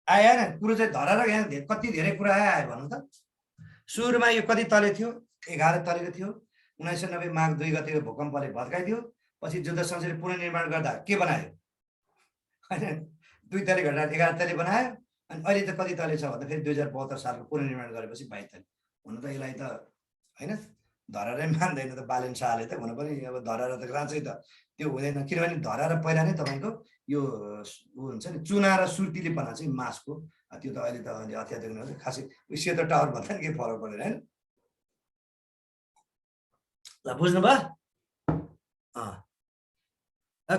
आयो न कुरो चाहिँ धरहरा यहाँ कति धेरै कुरा आयो भनौँ त। सुरुमा यो कति तले थियो? 11 तलेको थियो। 1990 माघ 2 गतेको भूकम्पले भत्काइदियो। पछि जुद्ध शमशेरले पुनर्निर्माण गर्दा के बनायो? हैन 2 तले घटाएर 11 तले बनायो। अनि अहिले त कति तले छ भन्दा फेरि 2072 सालको पुनर्निर्माण गरेपछि 22 तले। हुन त यसलाई त हैन धरहरै मान्दैन त बालेन शाहले त, हुन पनि अब धरहरा त राँचै त त्यो हुँदैन। किनभने धरहरा पहिला नै तपाईँको यो हुन्छ नि चुना र सुर्तीले बना चाहिँ मासको, त्यो त अहिले त अहिले अत्याधुनिक खासै सेतो टावर भन्दा नि केही फरक पर्दैन हैन। ल बुझ्नुभयो?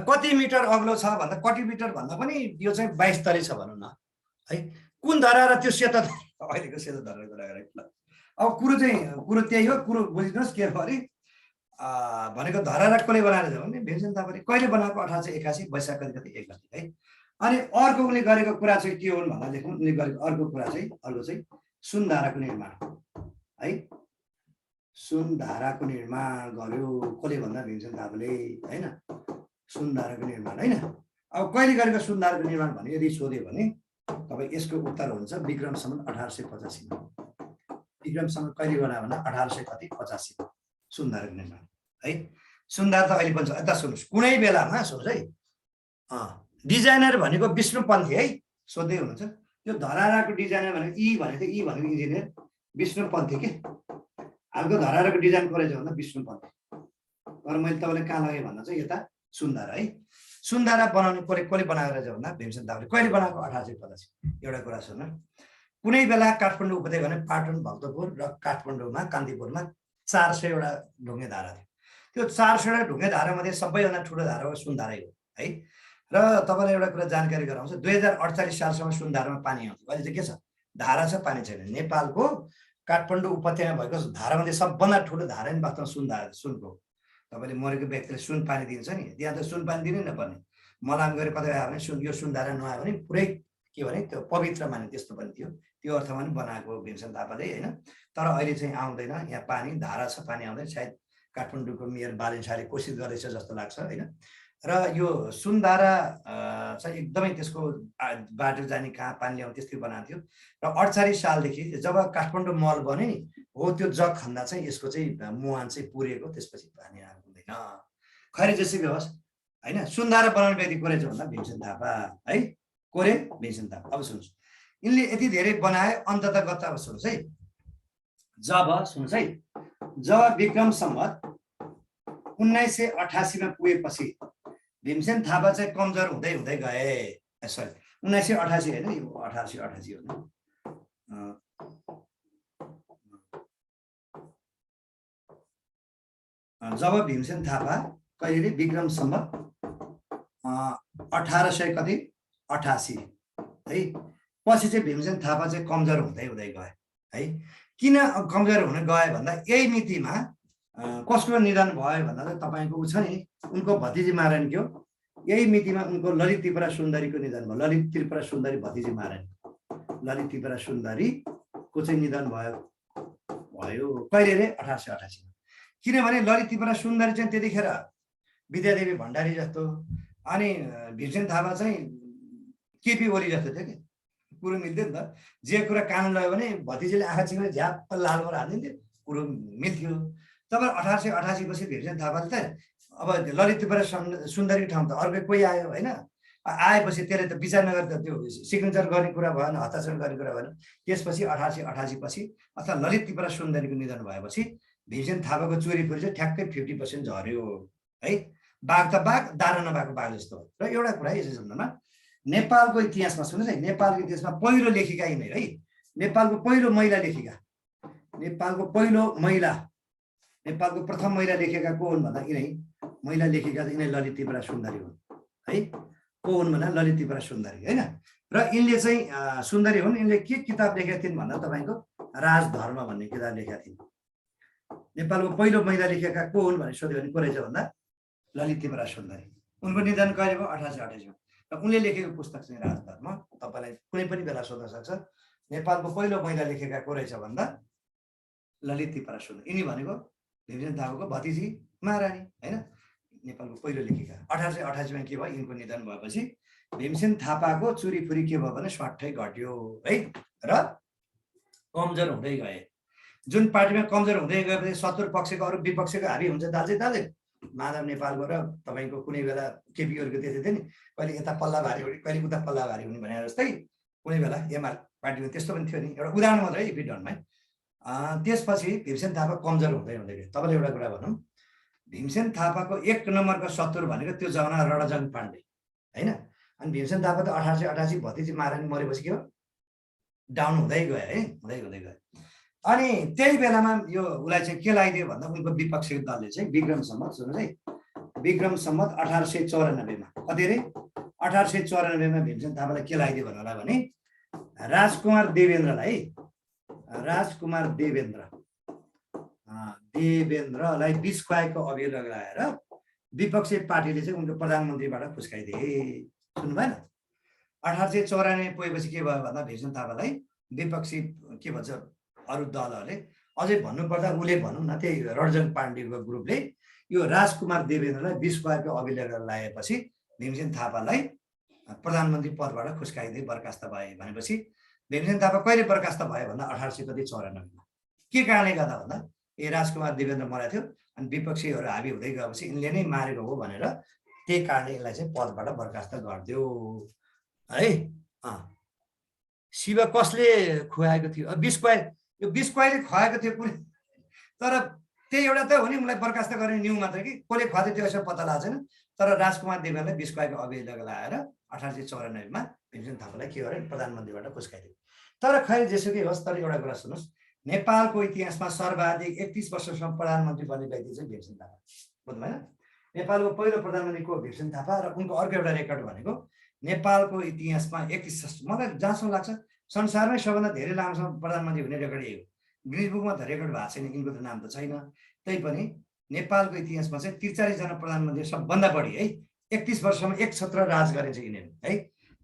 कति मिटर अग्लो छ भन्दा कति मिटर भन्दा पनि यो चाहिँ 22 तले छ भनौँ न है। कुन धरहरा? त्यो सेतो अहिलेको सेतो धरहरा कुरा गरे। ल अब कुरो त्यही हो। कुरो बुझिदिनुहोस् के हो अरे भनेको धरहरा कसले बनाएर जाऊ भने भीमसेन थापाले। कहिले बनाएको? 1881 वैशाख गते 1 गते है। अनि अर्को उनले गरेको कुरा चाहिँ के हुन् भन्दा लेखौँ, उनले गरेको अर्को कुरा चाहिँ अर्को चाहिँ सुनधाराको निर्माण है। सुनधाराको निर्माण गर्यो कसले भन्दा भीमसेन थापाले हैन। सुनधाराको निर्माण हैन। अब कहिले गरेको सुनधाराको निर्माण भने यदि सोध्यो भने तपाईँ यसको उत्तर हुन्छ विक्रम सम्वत 1885 मा। विक्रम सम्वत कहिले बनायो भन्दा 1885 मा सुनधाराको निर्माण है। सुनधारा त अहिले पनि छ। यता सुन्नुहोस्, कुनै बेलामा सुन्नुहोस् है, डिजाइनर भनेको विष्णुपन्थी है। सोध्दै हुनुहुन्छ त्यो धरहराको डिजाइनर भनेको ई भनेको इन्जिनियर विष्णुपन्थी के। हालको धरहराको डिजाइन को रहेछ भन्दा विष्णुपन्थी। तर मैले तपाईँलाई कहाँ लगेँ भन्दा चाहिँ यता सुनधारा है। सुनधारा बनाउने कसले बनाएको रहेछ भन्दा भीमसेन थापाले। कहिले बनाएको? 1885। एउटा कुरा सुन्नु, कुनै बेला काठमाडौँ उपत्यका भने पाटन, भक्तपुर र काठमाडौँमा कान्तिपुरमा 400 वटा ढुङ्गे धारा थियो। त्यो 400 वटा ढुङ्गे धारामध्ये सबैभन्दा ठुलो धारा हो सुनधारै हो है। र तपाईँलाई एउटा कुरा जानकारी गराउँछु, 2048 सालसम्म सुनधारामा पानी आउँथ्यो। अहिले चाहिँ के छ? धारा छ, पानी छैन। नेपालको काठमाडौँ उपत्यकामा भएको धारामध्ये सबभन्दा ठुलो धारा नि वास्तवमा सुनधारा, सुनको। तपाईँले मरेको व्यक्तिले सुन पानी दिन्छ नि, त्यहाँ त सुन पानी दिनै नपर्ने। मलाम गएर कतै आयो भने सुन यो सुनधारा नआयो भने पुरै के भने त्यो पवित्र माने त्यस्तो पनि थियो। त्यो अर्थमा पनि बनाएको भीमसेन थापाले हैन। तर अहिले चाहिँ आउँदैन, यहाँ पानी धारा छ, पानी आउँदैन। सायद काठमाडौँको मेयर बालेन शाहले कोसिस गर्दैछ जस्तो लाग्छ हैन। र यो सुनधारा चाहिँ एकदमै त्यसको बाटो जाने कहाँ पानी ल्याउने त्यस्तै बनाएको थियो। र 48 सालदेखि जब काठमाडौँ महल बन्यो नि हो त्यो जग खन्दा चाहिँ यसको चाहिँ मुहान चाहिँ पुरेको, त्यसपछि पानी आएको हुँदैन। खैर जसरी होस् हैन। सुनधारा बनाउने व्यक्ति को रहेछ भन्दा भीमसेन थापा है। कोरे भीमसेन थापा। अब सुन्नुहोस्, यिनले यति धेरै बनाए अन्ततः गत। अब सुन्नुहोस् है, सुन्नुहोस् है, जब विक्रम सम्वत 1988 मा पुगेपछि भीमसेन थापा चाहिँ कमजोर हुँदै हुँदै गए। सरी 1988 हैन, यो 1888 हो। जब भीमसेन थापा कहिले विक्रम सम्वत 1800 कति 88 है पछि चाहिँ भीमसेन थापा चाहिँ कमजोर हुँदै हुँदै गए है। किन कमजोर हुन गए भन्दा यही मितिमा कसको निधन भयो भन्दा चाहिँ तपाईँको उ छ नि उनको भतिजी महारानीको यही मितिमा उनको ललित त्रिपुरा सुन्दरीको निधन भयो। ललित त्रिपुरा सुन्दरी भतिजी महारानी ललित त्रिपुरा सुन्दरीको चाहिँ निधन भयो कहिले रे 1888 मा। किनभने ललित त्रिपुरा सुन्दरी चाहिँ त्यतिखेर विद्यादेवी भण्डारी जस्तो अनि भीमसेन थापा चाहिँ केपी ओली जस्तो थियो कि कुरो मिल्थ्यो नि त। जे कुरा कान लाग्यो भने भतिजीले आँखा चिमेर झ्याप्प लालबाट हालिदिन्थ्यो कुरो मिल्थ्यो। तब 1888 पछि भीमसेन थापाले त अब ललित त्रिपुरा सुन्दरी ठाउँ त अर्कै कोही आयो होइन। आएपछि त्यसले त विचार नगरेर त त्यो सिग्नेचर गर्ने कुरा भएन हस्ताक्षर गर्ने कुरा भएन। त्यसपछि 1888 पछि अथवा ललित त्रिपुरा सुन्दरीको निधन भएपछि भीमसेन थापाको चोरी फोरी चाहिँ ठ्याक्कै 50% झर्यो है। बाघ त बाघ दारो नभएको बाघ जस्तो। र एउटा कुरा यसै सम्बन्धमा नेपालको इतिहासमा सुन्नुहोस् है नेपालको इतिहासमा पहिलो लेखिका यिनै है। नेपालको पहिलो महिला लेखिका नेपालको प्रथम महिला लेखिका को हुन् भन्दा यिनै महिला लेखिका यिनै ललित त्रिपुरा सुन्दरी हुन् है। को हुन् भन्दा ललित त्रिपुरा सुन्दरी होइन। र यिनले चाहिँ सुन्दरी हुन्। यिनले के किताब लेखेका थिइन् भन्दा तपाईँको राजधर्म भन्ने किताब लेखेका थिइन्। नेपालको पहिलो महिला लेखिका को हुन् भनेर सोध्यो भने को रहेछ भन्दा ललित त्रिपुरा सुन्दरी। उनको निधन कहिले भयो 1888 मा। र उनले लेखेको पुस्तक चाहिँ राजधर्म। तपाईँलाई कुनै पनि बेला सोध्न सक्छ नेपालको पहिलो महिला लेखेका को रहेछ भन्दा ललित त्रिपुरा सुन्दरी। यिनी भनेको भीमसेन थापाको भतिजी महारानी होइन। नेपालको पहिलो लेखिका 1888 मा के भयो यिनको निधन भएपछि भीमसेन थापाको चुरी फुरी के भयो भने स्वाट्टै घट्यो है। र कमजोर हुँदै गए। जुन पार्टीमा कमजोर हुँदै गएपछि शत्रु पक्षको अरू विपक्षको हाबी हुन्छ दाजै माधव नेपालको र तपाईँको कुनै बेला केपी ओलीको त्यस्तै थियो नि कहिले यता पल्ला भारी हुने कहिले उता पल्ला भारी हुने भने जस्तै कुनै बेला एमआर पार्टीमा त्यस्तो पनि थियो नि। एउटा उदाहरण मात्रै है विडनमा। त्यसपछि भीमसेन थापा कमजोर हुँदै हुँदै गयो। तपाईँले एउटा कुरा भनौँ भीमसेन थापाको 1 नम्बरको शत्रु भनेको त्यो जमाना रणजङ पाण्डे होइन। अनि भीमसेन थापा त 1888 भतिजी महारानी मरेपछि के हो डाउन हुँदै गयो है हुँदै गयो। अनि त्यही बेलामा यो उसलाई चाहिँ के लगाइदियो भन्दा उनको विपक्षीय दलले चाहिँ विक्रम सम्वत सुन्नुहोस् है विक्रम सम्वत 1894 मा कति रे 1894 मा भीमसेन थापालाई के लगाइदियो भन्नु होला भने राजकुमार देवेन्द्रलाई विष खुवाएको अभियोग लगाएर विपक्षी पार्टीले चाहिँ उनको प्रधानमन्त्रीबाट फुस्काइदिए। सुन्नु भएन। 1894 पुगेपछि के भयो भन्दा भीमसेन थापालाई विपक्षी के भन्छ अरू दलहरूले अझै भन्नुपर्दा उसले भनौँ न त्यही रणजङ पाण्डेको ग्रुपले यो राजकुमार देवेन्द्रलाई विष खुवाएको अभियोग लगाएपछि भीमसेन थापालाई प्रधानमन्त्री पदबाट खुस्काइदिए बर्खास्त भए। भनेपछि भीमसेन थापा कहिले बर्खास्त भयो भन्दा 1894 मा। के कारणले गर्दा भन्दा राजकुमार देवेन्द्र मरेको थियो अनि विपक्षीहरू हाबी हुँदै गएपछि यिनले नै मारेको हो भनेर त्यही कारणले यसलाई चाहिँ पदबाट बर्खास्त गरिदियो है। शिव कसले खुवाएको थियो यो विष खुवाइले खुवाएको थियो कुनै तर त्यही एउटा त हो नि उनलाई बर्खास्त गर्ने न्यू मात्र कि कसले खुवाएको त्यो यसो पत्ता लाग्छ छैन। तर राजकुमार देवेन्द्रलाई विष खुवाएको अभियोग लगाएर 1894 मा भीमसेन थापालाई के गरे प्रधानमन्त्रीबाट खुस्काइदियो। तर खै जेसुकै होस् तर एउटा कुरा सुन्नुहोस् नेपालको इतिहासमा सर्वाधिक 31 वर्षसम्म प्रधानमन्त्री बन्ने व्यक्ति चाहिँ भीमसेन थापा बुझ्नु भएन। नेपालको पहिलो प्रधानमन्त्री को भीमसेन थापा। र उनको अर्को एउटा रेकर्ड भनेको नेपालको इतिहासमा 31 मलाई जहाँसम्म लाग्छ संसारमै सबभन्दा धेरै लामोसम्म प्रधानमन्त्री हुने रेकर्ड यही हो। गिनिज बुकमा त रेकर्ड भएको छैन यिनको त नाम त छैन। तैपनि नेपालको इतिहासमा चाहिँ 43 जना प्रधानमन्त्री सबभन्दा बढी है 31 वर्षमा एक छत्र राज गरेछ यिनीहरू है।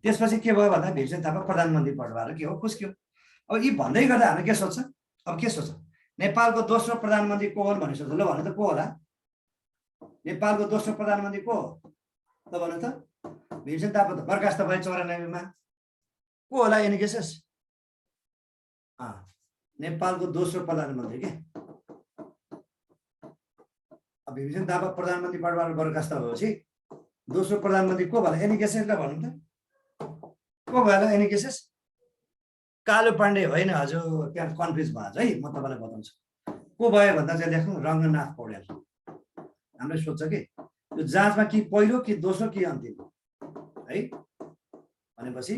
त्यसपछि के भयो भन्दा भीमसेन थापा प्रधानमन्त्री पदबाट के हो खुस्क्यो। अब यी भन्दै गर्दा हामी के सोध्छ अब के सोध्छ नेपालको दोस्रो प्रधानमन्त्री को हुन् भनेर सोध्छ। ल भन्नु त को होला नेपालको दोस्रो प्रधानमन्त्री को हो त भन्नु त। भीमसेन थापा त बर्खास्त भए 94 मा। को होला एनी गेसेस। नेपालको दोस्रो प्रधानमन्त्री के भीमसेन थापा प्रधानमन्त्री पदबाट बर्खास्त भएपछि दोस्रो प्रधानमन्त्री को होला एनी गेसेसलाई भन्नु त को भयो एनी गेसेस। कालो पाण्डे होइन हजुर त्यहाँ कन्फ्युज भयो है। म तपाईँलाई बताउँछु को भयो भन्दा चाहिँ लेख्नु रङ्गनाथ पौड्याल। हामीले सोध्छ कि यो जाँचमा कि पहिलो कि दोस्रो कि अन्तिम है भनेपछि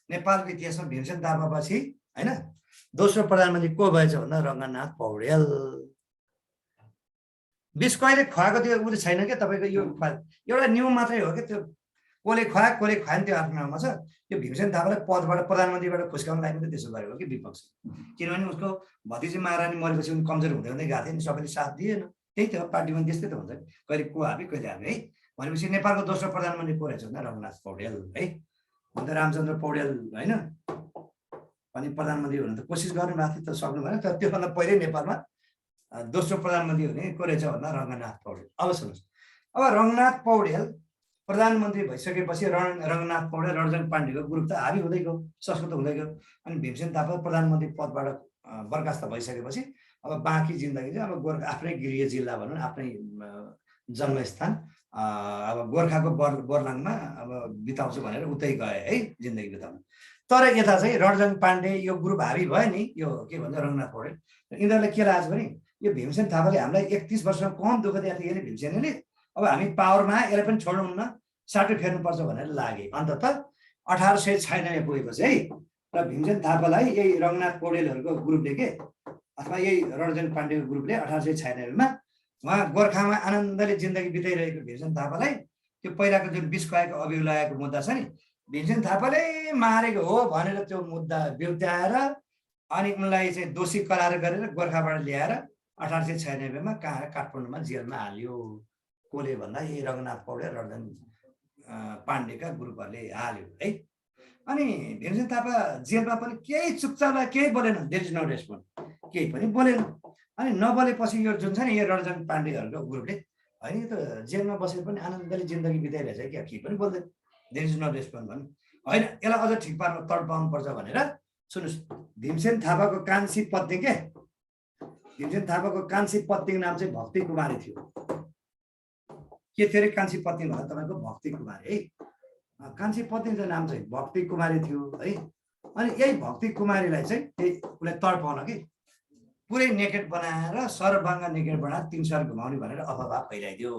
नेपालको इतिहासमा भीमसेन थापापछि होइन दोस्रो प्रधानमन्त्री को भएछ भन्दा रङ्गनाथ पौड्याल। विष कहिले खुवाएको त्यो उ छैन क्या तपाईँको यो एउटा नियम मात्रै हो कि त्यो कसले खुवाएन त्यो आफ्नो ठाउँमा छ। त्यो भीमसेन थापालाई पदबाट प्रधानमन्त्रीबाट खुस्काउन लागि त त्यसो गरेको कि विपक्ष, किनभने उसको भतिजी महारानी मरेपछि उनी कमजोर हुँदै हुँदै गएको थियो नि, सबैले साथ दिएन। त्यही त हो, पार्टीमा त्यस्तै त हुन्छ नि, कहिले को हाबी कहिले हाबी है। भनेपछि नेपालको दोस्रो प्रधानमन्त्री को रहेछ भन्दा रघुनाथ पौडेल है। अन्त रामचन्द्र पौडेल होइन अनि प्रधानमन्त्री हुन त कोसिस गर्नुभएको थियो, त सक्नु भएन। तर त्योभन्दा पहिल्यै नेपालमा दोस्रो प्रधानमन्त्री हुने को रहेछ भन्दा रङ्गनाथ पौडेल। अब सुन्नुहोस्, अब रङ्गनाथ पौडेल प्रधानमन्त्री भइसकेपछि रङ्गनाथ पौडेल रणजन पाण्डेको ग्रुप त हाबी हुँदै गयो, संस्कृत हुँदै गयो। अनि भीमसेन थापा प्रधानमन्त्री पदबाट बर्खास्त भइसकेपछि अब बाँकी जिन्दगी चाहिँ अब गोर्खा आफ्नै गृह जिल्ला भनौँ, आफ्नै जन्मस्थान अब गोर्खाको बर्लाङमा अब बिताउँछु भनेर उतै गए है जिन्दगी बिताउनु। तर यता चाहिँ रणजन पाण्डे यो ग्रुप हाबी भयो नि, यो के भन्छ रङ्गनाथ पौडेल, यिनीहरूले के लाग्छ भने यो भीमसेन थापाले हामीलाई 31 वर्षमा कम दुःख दिएको थियो भीमसेनले, अब हामी पावरमा यसलाई पनि छोड्नुहुन्न, साटो फेर्नुपर्छ भनेर लागे। अन्तत 1896 पुगेपछि है र भीमसेन थापालाई यही रङ्गनाथ पौडेलहरूको ग्रुपले के अथवा यही रणजन पाण्डेको ग्रुपले 1896 उहाँ गोर्खामा आनन्दले जिन्दगी बिताइरहेको भीमसेन थापालाई त्यो पहिलाको जुन विष खुवाएको अभियोग लगाएको मुद्दा छ नि, भीमसेन थापाले मारेको हो भनेर त्यो मुद्दा बिउत्याएर अनि उनलाई चाहिँ दोषी करार गरेर गोर्खाबाट ल्याएर 1896 कहाँ काठमाडौँमा जेलमा हाल्यो। कसले भन्दा यही रघुनाथ पौडेल रणजन पाण्डेका ग्रुपहरूले हाल्यो है। अनि भीमसेन थापा जेलमा पनि केही चुपचाप केही बोलेन, देयर इज नो रेस्पोन्स, केही पनि बोलेन। अनि नबोलेपछि यो जुन छ नि यो रणजन पाण्डेहरूको ग्रुपले होइन यो त जेलमा बसेर पनि आनन्दले जिन्दगी बिताइरहेछ क्या, केही पनि बोल्दैन, देयर इज नो रेस्पोन्स भन्नु होइन। यसलाई अझ ठिक पार्न तडपाउनु पर्छ भनेर सुन्नुहोस्, भीमसेन थापाको कान्छी पत्नी के भीमसेन थापाको कान्छी पत्नीको नाम चाहिँ भक्ति कुमारी थियो। के थियो अरे कान्छी पत्नी भन्दा तपाईँको भक्ति कुमारी है, कान्छी पत्नीको नाम चाहिँ भक्ति कुमारी थियो है। अनि यही भक्ति कुमारीलाई चाहिँ त्यही उसलाई तडपाउन कि पुरै नेकेट बनाएर सर्वभङ्ग नेकेट बनाएर 3 सर घुमाउने भनेर अफवाह फैलाइदियो।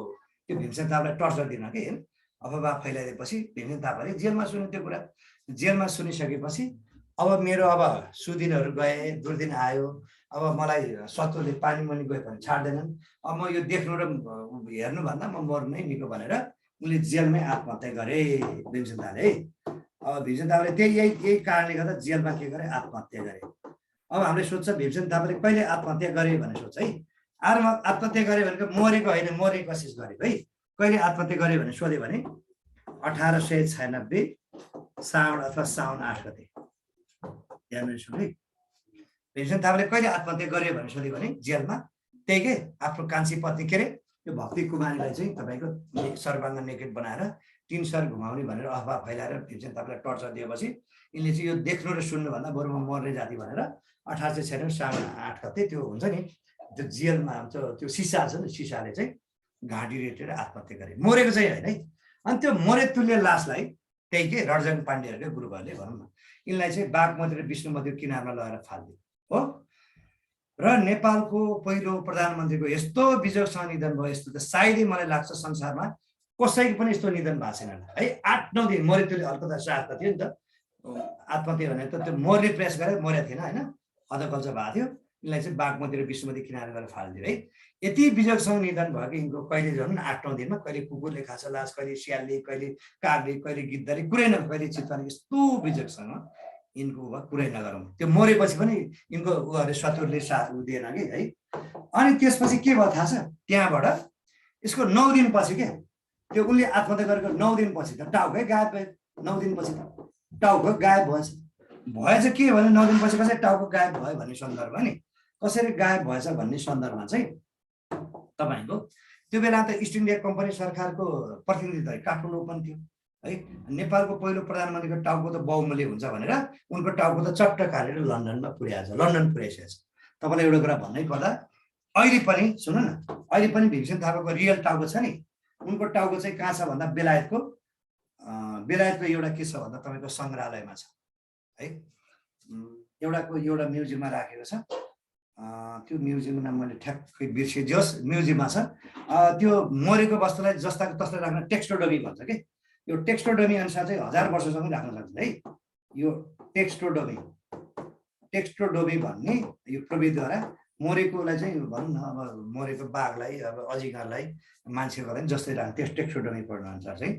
त्यो भीमसेन थापालाई टर्चर दिन कि होइन, अफवाह फैलाइदिएपछि भीमसेन थापाले जेलमा सुन्यो त्यो कुरा। जेलमा सुनिसकेपछि अब मेरो अब सुदिनहरू गए, दुर्दिन आयो, अब मलाई शत्रुले पानी मुनि गयो भने छाड्दैनन्, अब म यो देख्नु र हेर्नुभन्दा म मर्नै निको भनेर उनले जेलमै आत्महत्या गरे भीमसेन थापाले है। अब भीमसेन थापाले यही कारणले गर्दा जेलमा के गरे आत्महत्या गरे। अब हामीले सोध्छ भीमसेन थापाले कहिले आत्महत्या गरे भनेर सोध्छ है। आत्महत्या गरे भनेको मरेको होइन, मर्ने कोसिस गरेको है। कहिले आत्महत्या गरे भने सोध्यो भने 1896 साउन अथवा साउन 8 गते। ध्यान सुन्नु है, भीमसेन थापाले कहिले आत्महत्या गरे भनेर सोध्यो भने जेलमा त्यही के आफ्नो कान्छी पत्नी के अरे त्यो भक्ति कुमारीलाई चाहिँ तपाईँको सर्वाङ्ग नेकेट बनाएर 3 सर घुमाउने भनेर अफवाह फैलाएर भीमसेन थापालाई टर्चर दिएपछि यिनले चाहिँ यो देख्नु र सुन्नुभन्दा बरु म मर्ने जाति भनेर 1896 साउन 8 गते त्यो हुन्छ नि त्यो जेलमा त्यो सिसा छ नि, सिसाले चाहिँ घाँटी रेटेर आत्महत्या गरे, मरेको चाहिँ होइन है। अनि त्यो मरेतुल्य लासलाई त्यही के रणजन पाण्डेहरूको ग्रुपहरूले भनौँ न यिनलाई चाहिँ बागमती र विष्णुमतीको किनारमा लगाएर फालिदियो हो। र नेपालको पहिलो प्रधानमन्त्रीको यस्तो बिजोगसँग निधन भयो, यस्तो त सायदै मलाई लाग्छ संसारमा कसैको पनि यस्तो निधन भएको छैन है। 8-9 दिन मरेतुल्य हल्का साथ थियो नि त, आत्महत्या भनेर त त्यो मर्ने प्रयास गरे, मरेको थिएन होइन, अधकल्चो भएको थियो। यिनलाई चाहिँ बागमती र विष्णुमती किनारा गरेर फालिदियो है। यति बिजोगसँग निधन भयो कि यिनको कहिले झन् 8-9 दिनमा कहिले कुकुरले खान्छ लास, कहिले स्यालले, कहिले कागले, कहिले गिद्धले, कुरै न कहिले चितवनले, यस्तो बिजोगसँग यिनको कुरै नगरौँ। त्यो मरेपछि पनि यिनको उहरूले शत्रुले साथ दिएन कि है। अनि त्यसपछि के भयो थाहा छ, त्यहाँबाट यसको 9 दिनपछि के त्यो उनले आत्महत्या गरेको 9 दिनपछि त टाउकै गायब भयो। 9 दिनपछि त टाउको गायब भएछ। भएछ के भने 9 दिनपछि कसरी टाउको गायब भयो भन्ने सन्दर्भ नि, कसरी गायब भएछ भन्ने सन्दर्भमा चाहिँ तपाईँको त्यो बेला त इस्ट इन्डिया कम्पनी सरकारको प्रतिनिधित्व काठमाडौँ पनि थियो है। नेपालको पहिलो प्रधानमन्त्रीको टाउको त बहुमूल्य हुन्छ भनेर उनको टाउको त चट्ट काटेर लन्डनमा पुर्याएछ, लन्डन पुर्याइसकेको छ। तपाईँलाई एउटा कुरा भन्नै पर्दा अहिले पनि सुन्नु न, अहिले पनि भीमसेन थापाको रियल टाउको छ नि, उनको टाउको चाहिँ कहाँ छ भन्दा बेलायतको एउटा के छ भन्दा तपाईँको सङ्ग्रहालयमा छ है। एउटा म्युजियममा राखेको छ। त्यो म्युजियमको नाम मैले ठ्याक्कै बिर्सियोस्, म्युजियममा छ। त्यो मरेको वस्तुलाई जस्ताको तस्तै राख्न टेक्स्टोडमी भन्छ कि, यो टेक्स्टोडमी अनुसार चाहिँ 1000 वर्षसम्म राख्न सक्छ है। यो टेक्स्टोडमी भन्ने यो प्रविधिद्वारा मरेकोलाई चाहिँ भनौँ न अब मरेको बाघलाई अब अजिङ्गरलाई मान्छे गरेर जस्तै लाग्छ त्यस टेक्सोडोमी अनुसार चाहिँ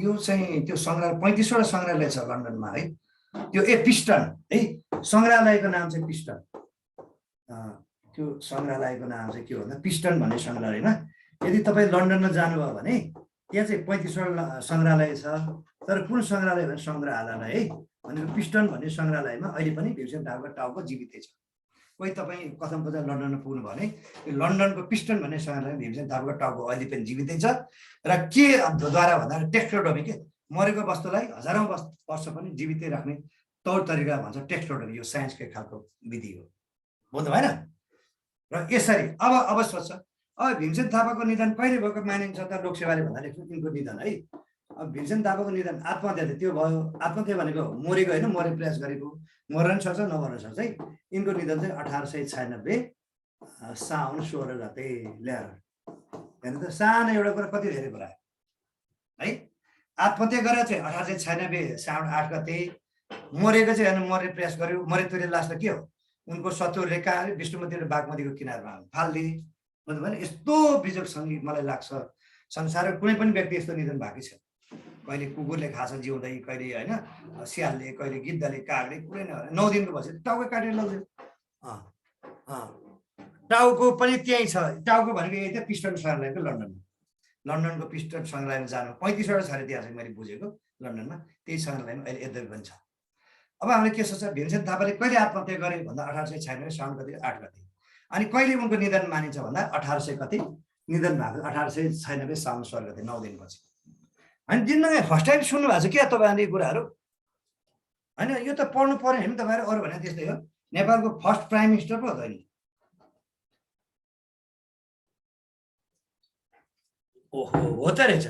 यो चाहिँ त्यो सङ्ग्रहालय 35वटा सङ्ग्रहालय छ लन्डनमा है। त्यो पिस्टन है सङ्ग्रहालयको नाम चाहिँ पिस्टन। त्यो सङ्ग्रहालयको नाम चाहिँ के हो भन्दा पिस्टन भन्ने सङ्ग्रहालयमा यदि तपाईँ लन्डनमा जानुभयो भने त्यहाँ चाहिँ 35वटा सङ्ग्रहालय छ। तर कुन सङ्ग्रहालय भने सङ्ग्रहालय है भनेको पिस्टन भन्ने सङ्ग्रहालयमा अहिले पनि भीमसेन थापाको टाउको जीवितै छ। कोही तपाईँ कथम कता लन्डनमा पुग्नु भने लन्डनको पिस्टन भन्ने सङ्ग्रहालयमा भीमसेन थापाको टाउको अहिले पनि जीवितै छ। र के द्वारा भन्दा टेक्सोडोमी के मरेको वस्तुलाई हजारौँ वर्ष पनि जीवितै राख्ने तौर तरिका भन्छ टेक्सोडोमी। यो साइन्सकै खालको विधि हो, बुझ्नु भएन? र यसरी अब सोध्छ अब भीमसेन थापाको निधन कहिले भएको मानिन्छ त लोकसेवाले भन्दाखेरि यिनको निधन है। अब भीमसेन थापाको निधन आत्महत्या त त्यो भयो। आत्महत्या भनेको मरेको होइन, मरे प्रयास गरेको, मर्न सक्छ नमर्न सक्छ है। यिनको निधन चाहिँ 1896 साउन 16 गते ल्याएर हेर्नु त सानो एउटा कुरा कति धेरै कुरा है। आत्महत्या गरेर चाहिँ 1896 साउन 8 गते, मरेको चाहिँ होइन मरे प्रयास गर्यो। मरेतुरे लास त के हो उनको सत्तुरले कहाँ विष्णुमती र बागमतीको किनारमा फाल्दे भन्नु भने यस्तो बिजोगसँगै मलाई लाग्छ संसारमा कुनै पनि व्यक्ति यस्तो निधन भएको छैन। कहिले कुकुरले खाछ जिउँदै, कहिले होइन स्यालले, कहिले गिद्धले, कागले, कुनै नभएर 9 दिनको पछि टाउको काटेर लग्यो। टाउको पनि त्यहीँ छ। टाउको भनेको यही थियो पिस्टन सङ्ग्रहालयको लन्डनमा। लन्डनको पिस्टन सङ्ग्रहालयमा जानु 35वटा छ अरे त्यहाँ चाहिँ मैले बुझेको लन्डनमा। त्यही सङ्ग्रहालयमा अहिले यद्यपि पनि छ। अब हामीले के सोच्छ भीमसेन थापाले कहिले आत्महत्या गरे भन्दा 1896 साउन गते 8 गते। अनि कहिले उनको निधन मानिन्छ भन्दा 1800 कति निधन भएको 1896 साउन 16 गते 9 दिनपछि। अनि जिन्दगी फर्स्ट टाइम सुन्नु भएको छ क्या तपाईँहरूले यी कुराहरू होइन? यो त पढ्नु पऱ्यो होइन तपाईँहरू। अरू भने त्यस्तै हो। नेपालको फर्स्ट प्राइम मिनिस्टर पो हो त नि। ओहो हो त रहेछ।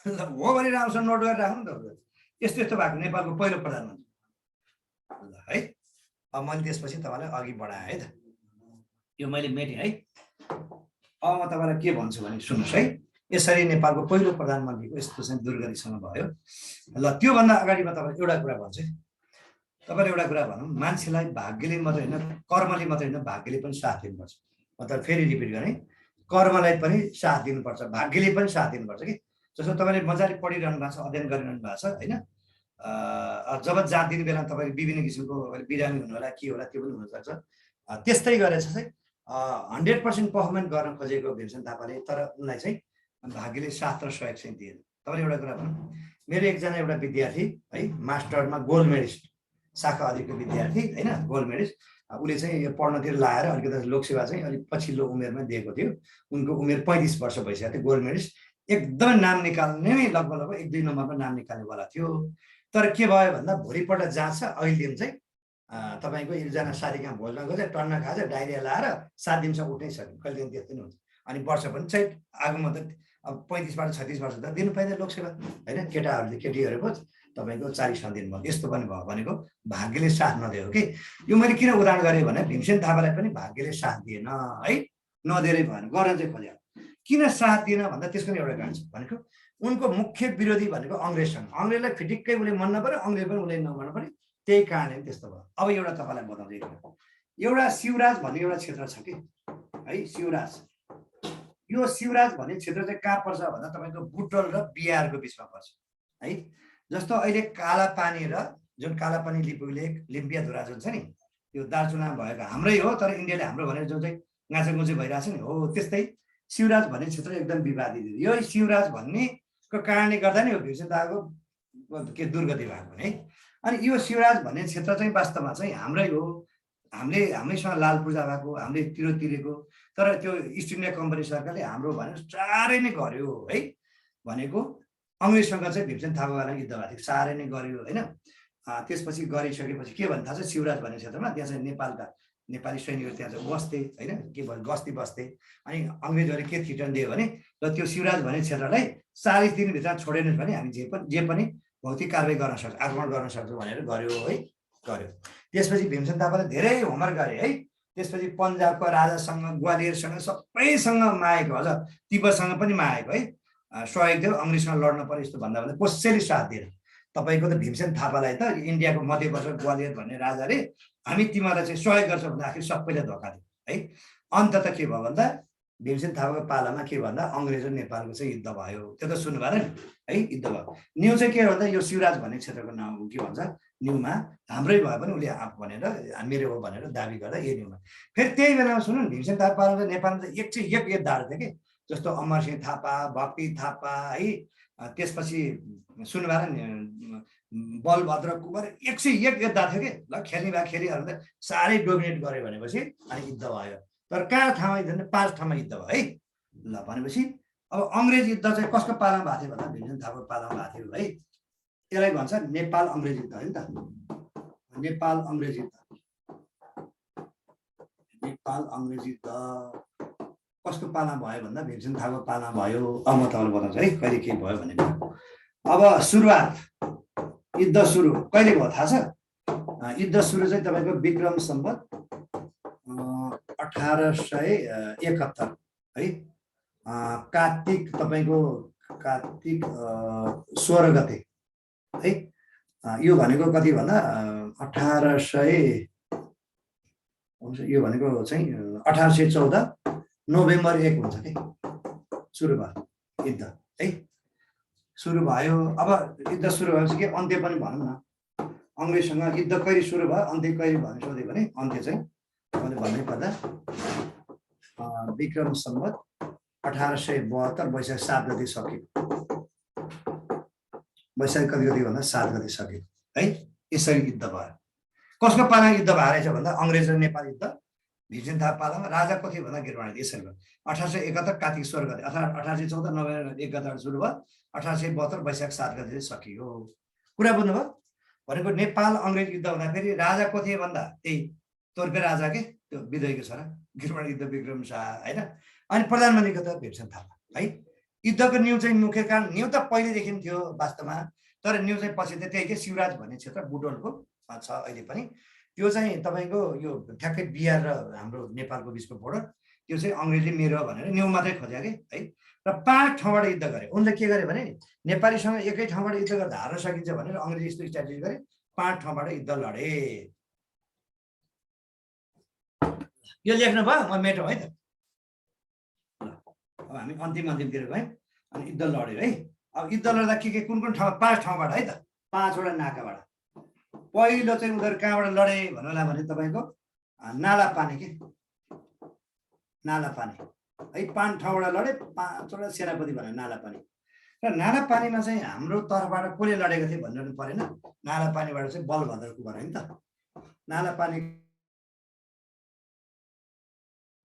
हो भने राम्रोसँग नोट गरेर राख्नु नि त। यस्तो यस्तो भएको नेपालको पहिलो प्रधानमन्त्री है। अब मैले त्यसपछि तपाईँलाई अघि बढाएँ है त। यो मैले मेटेँ है। अब म तपाईँलाई के भन्छु भने सुन्नुहोस् है। यसरी नेपालको पहिलो प्रधानमन्त्रीको यस्तो चाहिँ दुर्गतिसँग भयो। ल त्योभन्दा अगाडि म तपाईँलाई एउटा कुरा भन्छु। तपाईँले एउटा कुरा भनौँ, मान्छेलाई भाग्यले मात्रै होइन कर्मले मात्रै होइन भाग्यले पनि साथ दिनुपर्छ। मतलब फेरि रिपिट गरेँ, कर्मलाई पनि साथ दिनुपर्छ, भाग्यले पनि साथ दिनुपर्छ कि। जस्तो तपाईँले मजाले पढिरहनु भएको छ, अध्ययन गरिरहनु भएको छ होइन। जब जात दिने बेला तपाईँले विभिन्न किसिमको बिरामी हुनु होला, के होला त्यो पनि हुनसक्छ। त्यस्तै गरेर चाहिँ 100% पर्फर्मेन्स गर्न खोजेको भीमसेन थापाले, तर उनलाई चाहिँ भाग्यले साथ र सहयोग चाहिँ दिएन। तपाईँले एउटा कुरा भनौँ, मेरो एकजना एउटा विद्यार्थी है मास्टरमा गोल्ड मेडलिस्ट, शाखा अधिको विद्यार्थी होइन, गोल्ड मेडलिस्ट। उसले चाहिँ यो पढ्नतिर लाएर अलिकति लोकसेवा चाहिँ अलिक पछिल्लो उमेरमै दिएको थियो। उनको उमेर 35 वर्ष भइसकेको थियो। गोल्ड मेडलिस्ट एकदमै नाम निकाल्ने नै लगभग 1-2 नम्बरमा नाम निकाल्नेवाला थियो। तर के भयो भन्दा भोलिपल्ट जाँच अहिले दिन चाहिँ तपाईँको एकजना साथी कहाँ भोजन गएर टन्न खान्छ, डाइरिया लाएर 7 दिनसम्म उठ्नै सक्यो। कहिले दिन त्यस्तै नै हुन्छ। अनि वर्ष पनि चाहिँ आगोमा त अब 35बाट 36 वर्ष त दिनु पाइँदैन लोकसेवा होइन। केटाहरूले केटीहरूको तपाईँको 40 दिनुभयो। यस्तो पनि भयो भनेको भाग्यले साथ नदियो कि। यो मैले किन उदाहरण गरेँ भने भीमसेन थापालाई पनि भाग्यले साथ दिएन है, नदिएरै भएन, गर्न चाहिँ खोज्यो। किन साथ दिएन भन्दा त्यसको नि एउटा कारण छ भनेको उनको मुख्य विरोधी भनेको अङ्ग्रेजसँग। अङ्ग्रेजलाई फिटिक्कै उसले मन नपऱ्यो, अङ्ग्रेज पनि उसले नमन पऱ्यो। त्यही कारणले त्यस्तो भयो। अब एउटा तपाईँलाई बताउँदै एउटा शिवराज भन्ने एउटा क्षेत्र छ कि है। शिवराज, यो शिवराज भन्ने क्षेत्र चाहिँ कहाँ पर्छ भन्दा तपाईँको बुटवल र बिहारको बिचमा पर्छ है। जस्तो अहिले कालापानी र जुन कालापानी लिपुलेक लिम्पियाधुरा जुन छ नि त्यो दार्चुलामा भएको हाम्रै हो, तर इन्डियाले हाम्रो भनेर जुन चाहिँ गाँचागुँची भइरहेको छ नि हो, त्यस्तै शिवराज भन्ने क्षेत्र एकदम विवादित। यो शिवराज भन्नेको कारणले गर्दा नि हो भीमसेन थापाको के दुर्गति भएको है। अनि यो शिवराज भन्ने क्षेत्र चाहिँ वास्तवमा चाहिँ हाम्रै हो। हामीसँग लाल पूर्जा भएको, हामीले तिरेको, तर त्यो इस्ट इन्डिया कम्पनी सरकारले हाम्रो भनेर साह्रै नै गर्यो है। भनेको अङ्ग्रेजसँग चाहिँ भीमसेन थापावाला युद्ध भएको थियो, साह्रै नै गर्यो होइन। त्यसपछि गरिसकेपछि के भन्नु थाहा छ, शिवराज भन्ने क्षेत्रमा त्यहाँ चाहिँ नेपालका नेपाली सैनिकहरू त्यहाँ चाहिँ बस्थे होइन, के भयो गस्ती बस्थे। अनि अङ्ग्रेजहरूले के थिटन दियो भने र त्यो शिवराज भन्ने क्षेत्रलाई 40 दिनभित्र छोडेनस् भने हामी जे पनि भौतिक कारवाही गर्न सक्छ, आक्रमण गर्न सक्छौँ भनेर गर्यो है, गर्यो। त्यसपछि भीमसेन थापाले धेरै होमवर्क गरे है। त्यसपछि पन्जाबको राजासँग, ग्वालियरसँग सबैसँग मागेको, अझ तिब्बतसँग पनि मागेको है, सहयोग दियो। अङ्ग्रेजसँग लड्न पर्यो यस्तो भन्दा कसैले साथ दिएन। तपाईँको त भीमसेन थापालाई त इन्डियाको मध्यप्रदेश ग्वालियर भन्ने राजाले हामी तिमीलाई चाहिँ सहयोग गर्छौँ भन्दा आखिर सबैले धोका दियो है। अन्त त के भयो भन्दा भीमसेन थापाको पालामा के भन्दा अङ्ग्रेज र नेपालको चाहिँ युद्ध भयो। त्यो त सुन्नु भएन नि है, युद्ध भयो। न्यु चाहिँ के भन्दा यो शिवराज भन्ने क्षेत्रको नाम के भन्छ न्युमा हाम्रै भए पनि उसले आफ भनेर मेरो हो भनेर दाबी गर्दा यो न्युमा। फेरि त्यही बेलामा सुन्नु न भीमसेन थापा पालामा नेपालमा त एक चाहिँ एक योद्धाहरू थियो कि, जस्तो अमरसिंह थापा, भक्ति थापा है, त्यसपछि सुन्नु भएन नि बलभद्र कुँवर, एक सय एक योद्धा थियो कि। ल खेल्ने भए खेलिहरू त साह्रै डोमिनेट गर्यो भनेपछि अनि युद्ध भयो। तर कहाँ ठाउँमा युद्ध भने 5 ठाउँमा युद्ध भयो है। ल भनेपछि अब अङ्ग्रेज युद्ध चाहिँ कसको पालामा भएको थियो भन्दा भीमसेन थापाको पालामा भएको थियो है। यसलाई भन्छ नेपाल अङ्ग्रेज युद्ध है त, नेपाल अङ्ग्रेज युद्ध। नेपाल अङ्ग्रेज युद्ध कसको पालामा भयो भन्दा भीमसेन थापाको पालामा भयो। अब म तपाईँलाई बताउँछु है कहिले के भयो भनेर। अब सुरुवात युद्ध सुरु कहिले भयो थाहा छ? युद्ध सुरु चाहिँ तपाईँको विक्रम सम्वत 1871 है, कार्तिक तपाईँको कार्तिक 16 गते है। यो भनेको कति भन्दा 1800 यो भनेको चाहिँ 1814 नोभेम्बर 1 हुन्छ कि सुरु भयो युद्ध है। सुरु भयो। अब युद्ध सुरु भएपछि के अन्त्य पनि भनौँ न, अङ्ग्रेजसँग युद्ध कहिले सुरु भयो अन्त्य कहिले भने सोध्यो भने अन्त्य चाहिँ मैले भन्नै पर्दा विक्रम सम्वत 1872 वैशाख 7 गते सक्यो। वैशाख कति गति भन्दा 7 गते सक्यो है। यसरी युद्ध भयो। कसको पालामा युद्ध भएर रहेछ भन्दा अङ्ग्रेज र नेपाल युद्ध भीमसेन थापा पालामा। राजा को थियो भन्दा गिरवाणी यसरी भयो। 1871 कार्तिक 16 गते, 1814 नोभेम्बर 1 गते सुरु भयो, 1872 वैशाख 7 गते सकियो। कुरा बुझ्नुभयो? भनेको नेपाल अङ्ग्रेज युद्ध हुँदाखेरि राजा को थिए भन्दा त्यही तोर्पे राजा के त्यो विदयको छोरा गिरवाणी युद्ध विक्रम शाह होइन। अनि प्रधानमन्त्रीको त भीमसेन थापा है। युद्धको न्यु चाहिँ मुख्य कारण न्यु त पहिलेदेखि थियो वास्तवमा, तर न्यु चाहिँ पछि त त्यही के शिवराज भन्ने क्षेत्र बुटोलको छ अहिले पनि। त्यो चाहिँ तपाईँको यो ठ्याक्कै बिहार र हाम्रो नेपालको बिचको बोर्डर। त्यो चाहिँ अङ्ग्रेजले मेरो भनेर न्यु मात्रै खोज्यो कि है। र 5 ठाउँबाट युद्ध गरे। उनले के गरे भने नेपालीसँग एकै ठाउँबाट युद्ध गर्दा हार्न सकिन्छ भनेर अङ्ग्रेज यस्तो स्ट्राटेजी गरे, 5 ठाउँबाट युद्ध लडे। यो लेख्नु भयो म मेटौँ है त। अब हामी अन्तिमतिर गयौँ अनि युद्ध लड्यो है। अब युद्ध लड्दा के कुन कुन ठाउँ 5 ठाउँबाट है त, 5वटा नाकाबाट। पहिलो चाहिँ उनीहरू कहाँबाट लडे भन्नुलाई भने तपाईँको नाला पानी के नाला पानी है। 5 ठाउँबाट लडे, 5वटा सेनापति भने नाला पानी। र नाला पानीमा चाहिँ हाम्रो तर्फबाट कसले लडेको थियो भन्नु परेन। नाला पानीबाट चाहिँ बलभद्र कुँवर है नि त। नाला पानी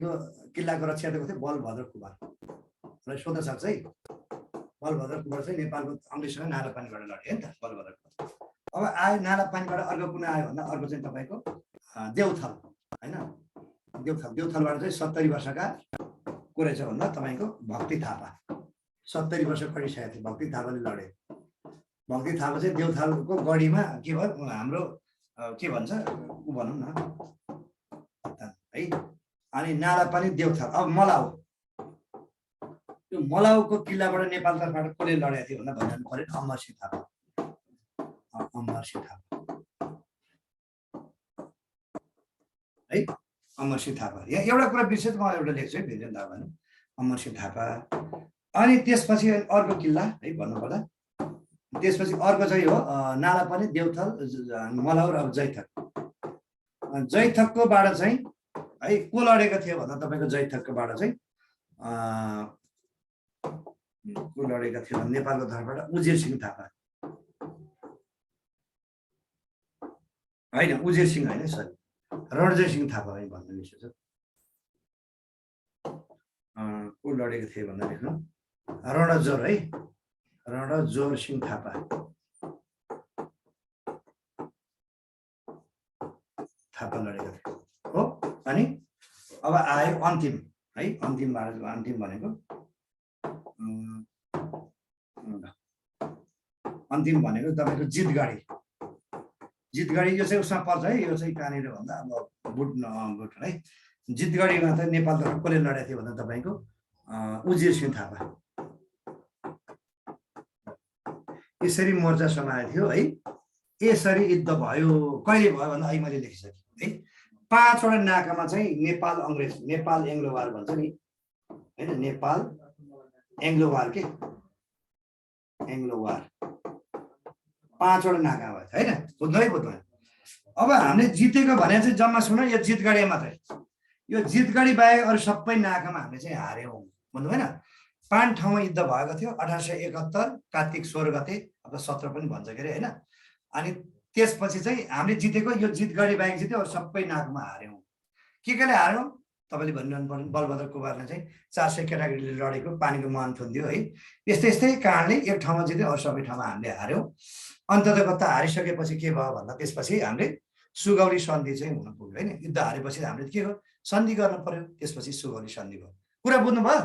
किल्लाको रक्षा दिएको थियो बलभद्र कुँवर। सोध्न सक्छ है, बलभद्र कुँवर चाहिँ नेपालको अङ्ग्रेजसँग नाला पानीबाट लडे है नि त बलभद्र कुँवर। अब आयो नाला पानीबाट अर्को कुन आयो भन्दा अर्को चाहिँ तपाईँको देउथल होइन। देउथलबाट चाहिँ 70 वर्षका को रहेछ भन्दा तपाईँको भक्ति थापा। 70 वर्ष कटिसकेको थियो भक्ति थापाले लडे। भक्ति थापा चाहिँ देउथलको गढीमा के भयो हाम्रो के भन्छ ऊ भनौँ न है। अनि नाला पानी देउथल। अब मलाउ, त्यो मलाउको किल्लाबाट नेपाल तर्फबाट कसले लडेको थियो भन्दा भन्नु पऱ्यो अमरसिंह थापा। अमरसिंह थापा है, अमरसिंह थापा। यहाँ एउटा कुरा विशेष म एउटा लेख्छु है भीमसेन थापा भने अमरसिंह थापा। अनि त्यसपछि अर्को किल्ला है भन्नुपर्दा त्यसपछि अर्को चाहिँ हो नाला पानी देउथल मलाउ र अब जैथक। जैथककोबाट चाहिँ है को लडेको थियो भन्दा तपाईँको जैथककोबाट चाहिँ को लडेका थियो भने नेपालको तर्फबाट उजिर सिंह थापा होइन, उजिर सिंह होइन सरी रणजय सिंह थापा है भन्नु मिल्छ। को लडेको थियो भन्दा लेख्नु रणजोर है, रणजोर सिंह थापा लडेको थियो हो। अनि अब आयो अन्तिम है, अन्तिम भनेको अन्तिम भनेको तपाईँको जितगढी। यो चाहिँ उसमा पर्छ है, यो चाहिँ कहाँनिर भन्दा अब बुट है। जितगढीमा त नेपालतर्फ कसले लडेको थियो भन्दा तपाईँको उजिर सिंह थापा। यसरी मोर्चा समाएको थियो है। यसरी युद्ध भयो, कहिले भयो भन्दा अहिले मैले लेखिसकेँ है। 5 वटा नाकामा चाहिँ नेपाल अङ्ग्रेज, नेपाल एङ्ग्लो वार भन्छ नि हैन, नेपाल एङ्ग्लो वार के एङ्ग्लो वार 5 वटा नाका भयो हैन, बुझ्नु। अब हामीले जितेको भने चाहिँ जम्मा सुन, यो जितगढी मात्रै, यो जितगढी बाहेक अरू सबै नाकामा हामीले चाहिँ हार्यौँ, भन्नु होइन। 5 ठाउँमा युद्ध भएको थियो 1871 कार्तिक 16 गते, अब 17 पनि भन्छ के अरे हैन। अनि त्यसपछि चाहिँ हामीले जितेको यो जितगढी बाहेक जित्यो, अरू सबै नाकामा हार्यौँ। केले हार्यौँ तपाईँले भनिरहनु पर्ने, बलभद्र कुमारले चाहिँ 400 केटाकेटीले लडेको, पानीको मुहान थुनिदियो है। यस्तै कारणले एक ठाउँमा जित्यो, अरू सबै ठाउँमा हामीले हार्यौँ। अन्ततगत हारिसकेपछि के भयो भन्दा त्यसपछि हामीले सुगौली सन्धि चाहिँ हुन पुग्यो हैन। युद्ध हारेपछि हामीले के हो, सन्धि गर्न पर्यो, त्यसपछि सुगौली सन्धि भयो। कुरा बुझ्नुभयो?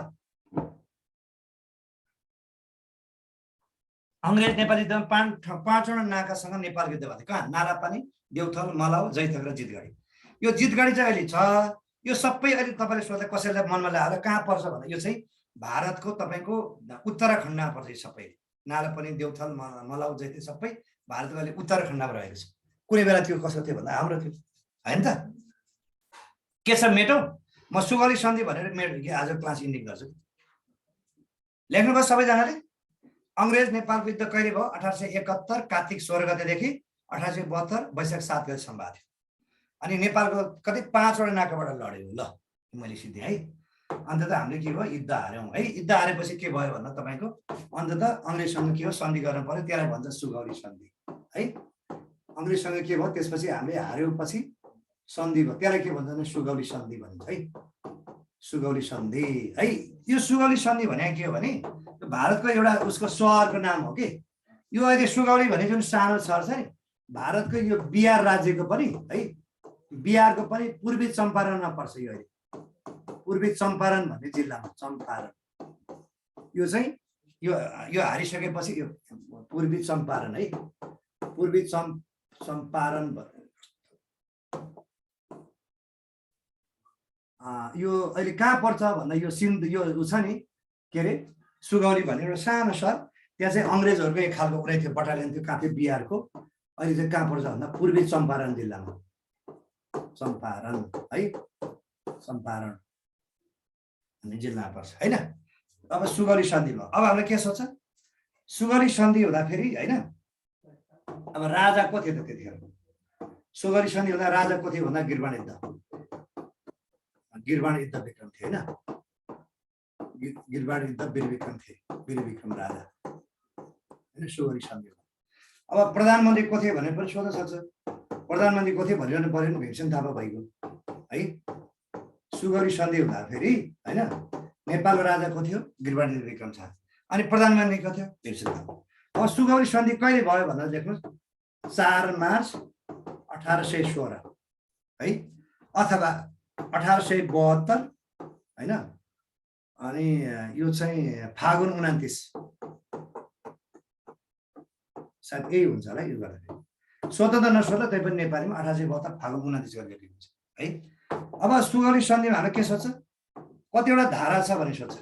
अङ्ग्रेज नेपाली युद्धमा 5 वटा नाकासँग नेपाल युद्ध भएको थियो। कहाँ? नारापानी, देउथल, मलाउ, जैतक र जितगढी। यो जितगढी चाहिँ अहिले छ। यो सबै अहिले तपाईँले सोध्दा कसैलाई मनमा ल्याएर कहाँ पर्छ भन्दा यो चाहिँ भारतको तपाईँको उत्तराखण्डमा पर्छ। यो सबै नारापानी, देउथल, मलाउ, जैतक सबै भारतको अहिले उत्तराखण्डमा रहेको छ। कुनै बेला त्यो कसो थियो भन्दा हाम्रो थियो होइन त। के छ मेटो? म सुगौली सन्धि भनेर आज क्लास इन्डिङ गर्छु, लेख्नुभयो सबैजनाले। अङ्ग्रेज नेपालको युद्ध कहिले भयो? 1871 कार्तिक 16 गतेदेखि 1872 वैशाख 7 गतेसम्म भएको थियो। अनि नेपालको कति 5 वटा नाकाबाट लड्यो। ल मैले सिधै है। अन्तत हामीले के भयो, युद्ध हार्यौँ है। युद्ध हारेपछि के भयो भन्दा तपाईँको अन्तत अङ्ग्रेजसँग के हो, सन्धि गर्न पर्यो, त्यसलाई भन्छ सुगौली सन्धि है। अङ्ग्रेजसँग के भयो, त्यसपछि हामीले हार्योपछि सन्धि भयो, त्यसलाई के भन्छ भने सुगौली सन्धि भन्छ है। सुगौली सन्धि है। यो सुगौली सन्धि भने के हो भने भारतको एउटा उसको सहरको नाम हो कि यो। अहिले सुगौली भने जुन सानो सहर छ नि, भारतको यो बिहार राज्यको पनि है, बिहारको पनि पूर्वी चम्पारणमा पर्छ यो। अहिले पूर्वी चम्पारण भन्ने जिल्लामा, चम्पारण यो चाहिँ यो हारिसकेपछि यो पूर्वी चम्पारण है, पूर्वी चम्पारण यो अहिले कहाँ पर्छ भन्दा यो सिन्ध, यो छ नि के अरे सुगौली भन्ने एउटा सानो सहर, त्यहाँ चाहिँ अङ्ग्रेजहरूको एक खालको कुनै थियो, बटालियन थियो, कहाँ थियो, बिहारको। अहिले चाहिँ कहाँ पर्छ भन्दा पूर्वी चम्पारण जिल्लामा, चम्पारण है, चम्पारण भन्ने जिल्लामा पर्छ होइन। अब सुगौली सन्धि भयो। अब हामीलाई के सोच्छ, सुगौली सन्धि हुँदाखेरि होइन, अब राजा को थियो त त्यतिखेर? सुगौली सन्धि हुँदा राजा को थियो भन्दा गिरबाण युद्ध, गिरबाण युद्ध विक्रम थियो होइन। गिरबाण युद्ध वीर विक्रम थिए, वीर विक्रम राजा होइन। सुगौली सन्धि हुँदा अब प्रधानमन्त्री को थियो भनेर पनि सोध्न सक्छ। प्रधानमन्त्री को थियो भनिरहनु पर्यो नि, भीमसेन थापा भइगयो है। सुगौली सन्धि हुँदाखेरि होइन नेपालको राजा को थियो? गिरबाण युद्ध विक्रम छ। अनि प्रधानमन्त्री को थियो? भीमसेन थापा। अब सुगौली सन्धि कहिले भयो भनेर देख्नुहोस्, 4 मार्च 1816 है, अथवा 1872 होइन। अनि यो चाहिँ फागुन 29 सायद यही हुन्छ होला यो गर्दाखेरि। स्वतन्त्र नस्वतन्त्र त्यही पनि नेपालीमा 1872 फागुन 29 गरेर हुन्छ है। अब सुगौली सन्धिमा हामीले के सोध्छ, कतिवटा धारा छ भने सोध्छ।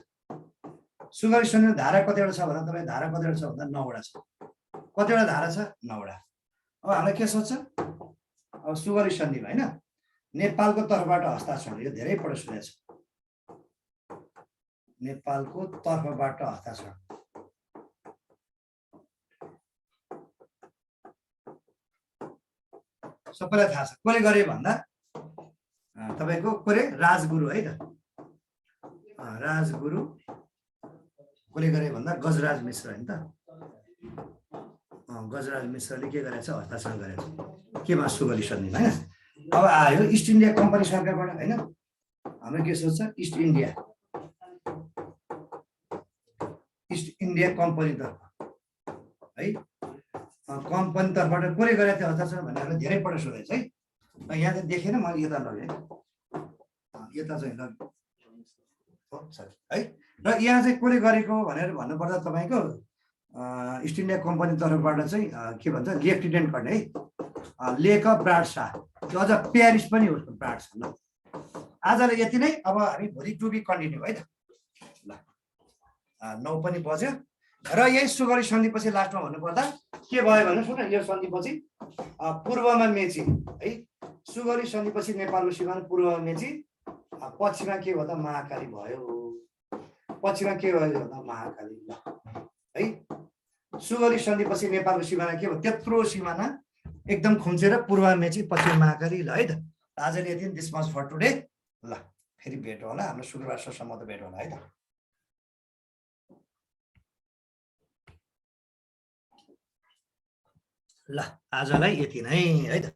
सुगौली सन्धिमा धारा कतिवटा छ भन्दा तपाईँ धारा कतिवटा छ भन्दा 9 वटा छ। कतिवटा धारा छ? 9 वटा। अब हामीलाई के सोध्छ, अब सुगौली सन्धिमा होइन नेपालको तर्फबाट हस्ताक्षर, यो धेरै पल्ट सुनेको छ, नेपालको तर्फबाट हस्ताक्षर। सबैलाई थाहा छ कसले गरे भन्दा तपाईँको कोले राजगुरु है त, राजगुरु कसले गरे भन्दा गजराज मिश्र होइन त। गजराज मिश्रले के गरेछ, हस्ताक्षर गरेछ केमा? सुगौली सन्धिमा होइन। अब आयो इस्ट इन्डिया कम्पनी सरकारबाट होइन। हाम्रो के सोच्छ, इस्ट इन्डिया कम्पनीतर्फ है, कम्पनीतर्फबाट कसले गरेको थियो हस्ताक्षर भन्ने हामीलाई धेरै पल्ट सोधेछ है। यहाँ चाहिँ देखेन, मैले यता लगेँ, यता चाहिँ है। र यहाँ चाहिँ कसले गरेको भनेर भन्नुपर्दा तपाईँको इस्ट इन्डिया कम्पनी तर्फबाट चाहिँ के भन्छ, लेफ्टिनेन्ट कर्नेल है, लेक ब्राड शाह। त्यो अझ प्यारिस पनि हो ब्राड शाह। ल आजलाई यति नै। अब हामी भोलि टु बी कन्टिन्यू है त। ल 9 पनि बज्यो। र यही सुगरी सन्धिपछि लास्टमा भन्नुपर्दा के भयो भने सुन यो सन्धिपछि पूर्वमा मेची है सुगरी सन्धिपछि नेपालको सिमाना पूर्वमा मेची पश्चिममा के हो त महाकाली भयो पश्चिममा के भयो भन्दा महाकाली ल है सुगरी सन्धिपछि नेपालको सिमाना के भयो त्यत्रो सिमाना एकदम खुम्चेर पूर्वमा मेची पश्चिम महाकाली ल है त आजले यति दिस मच फर टुडे ल फेरि भेट होला हाम्रो शुक्रबार सम्म त भेट होला है त ल आजलाई यति नै है त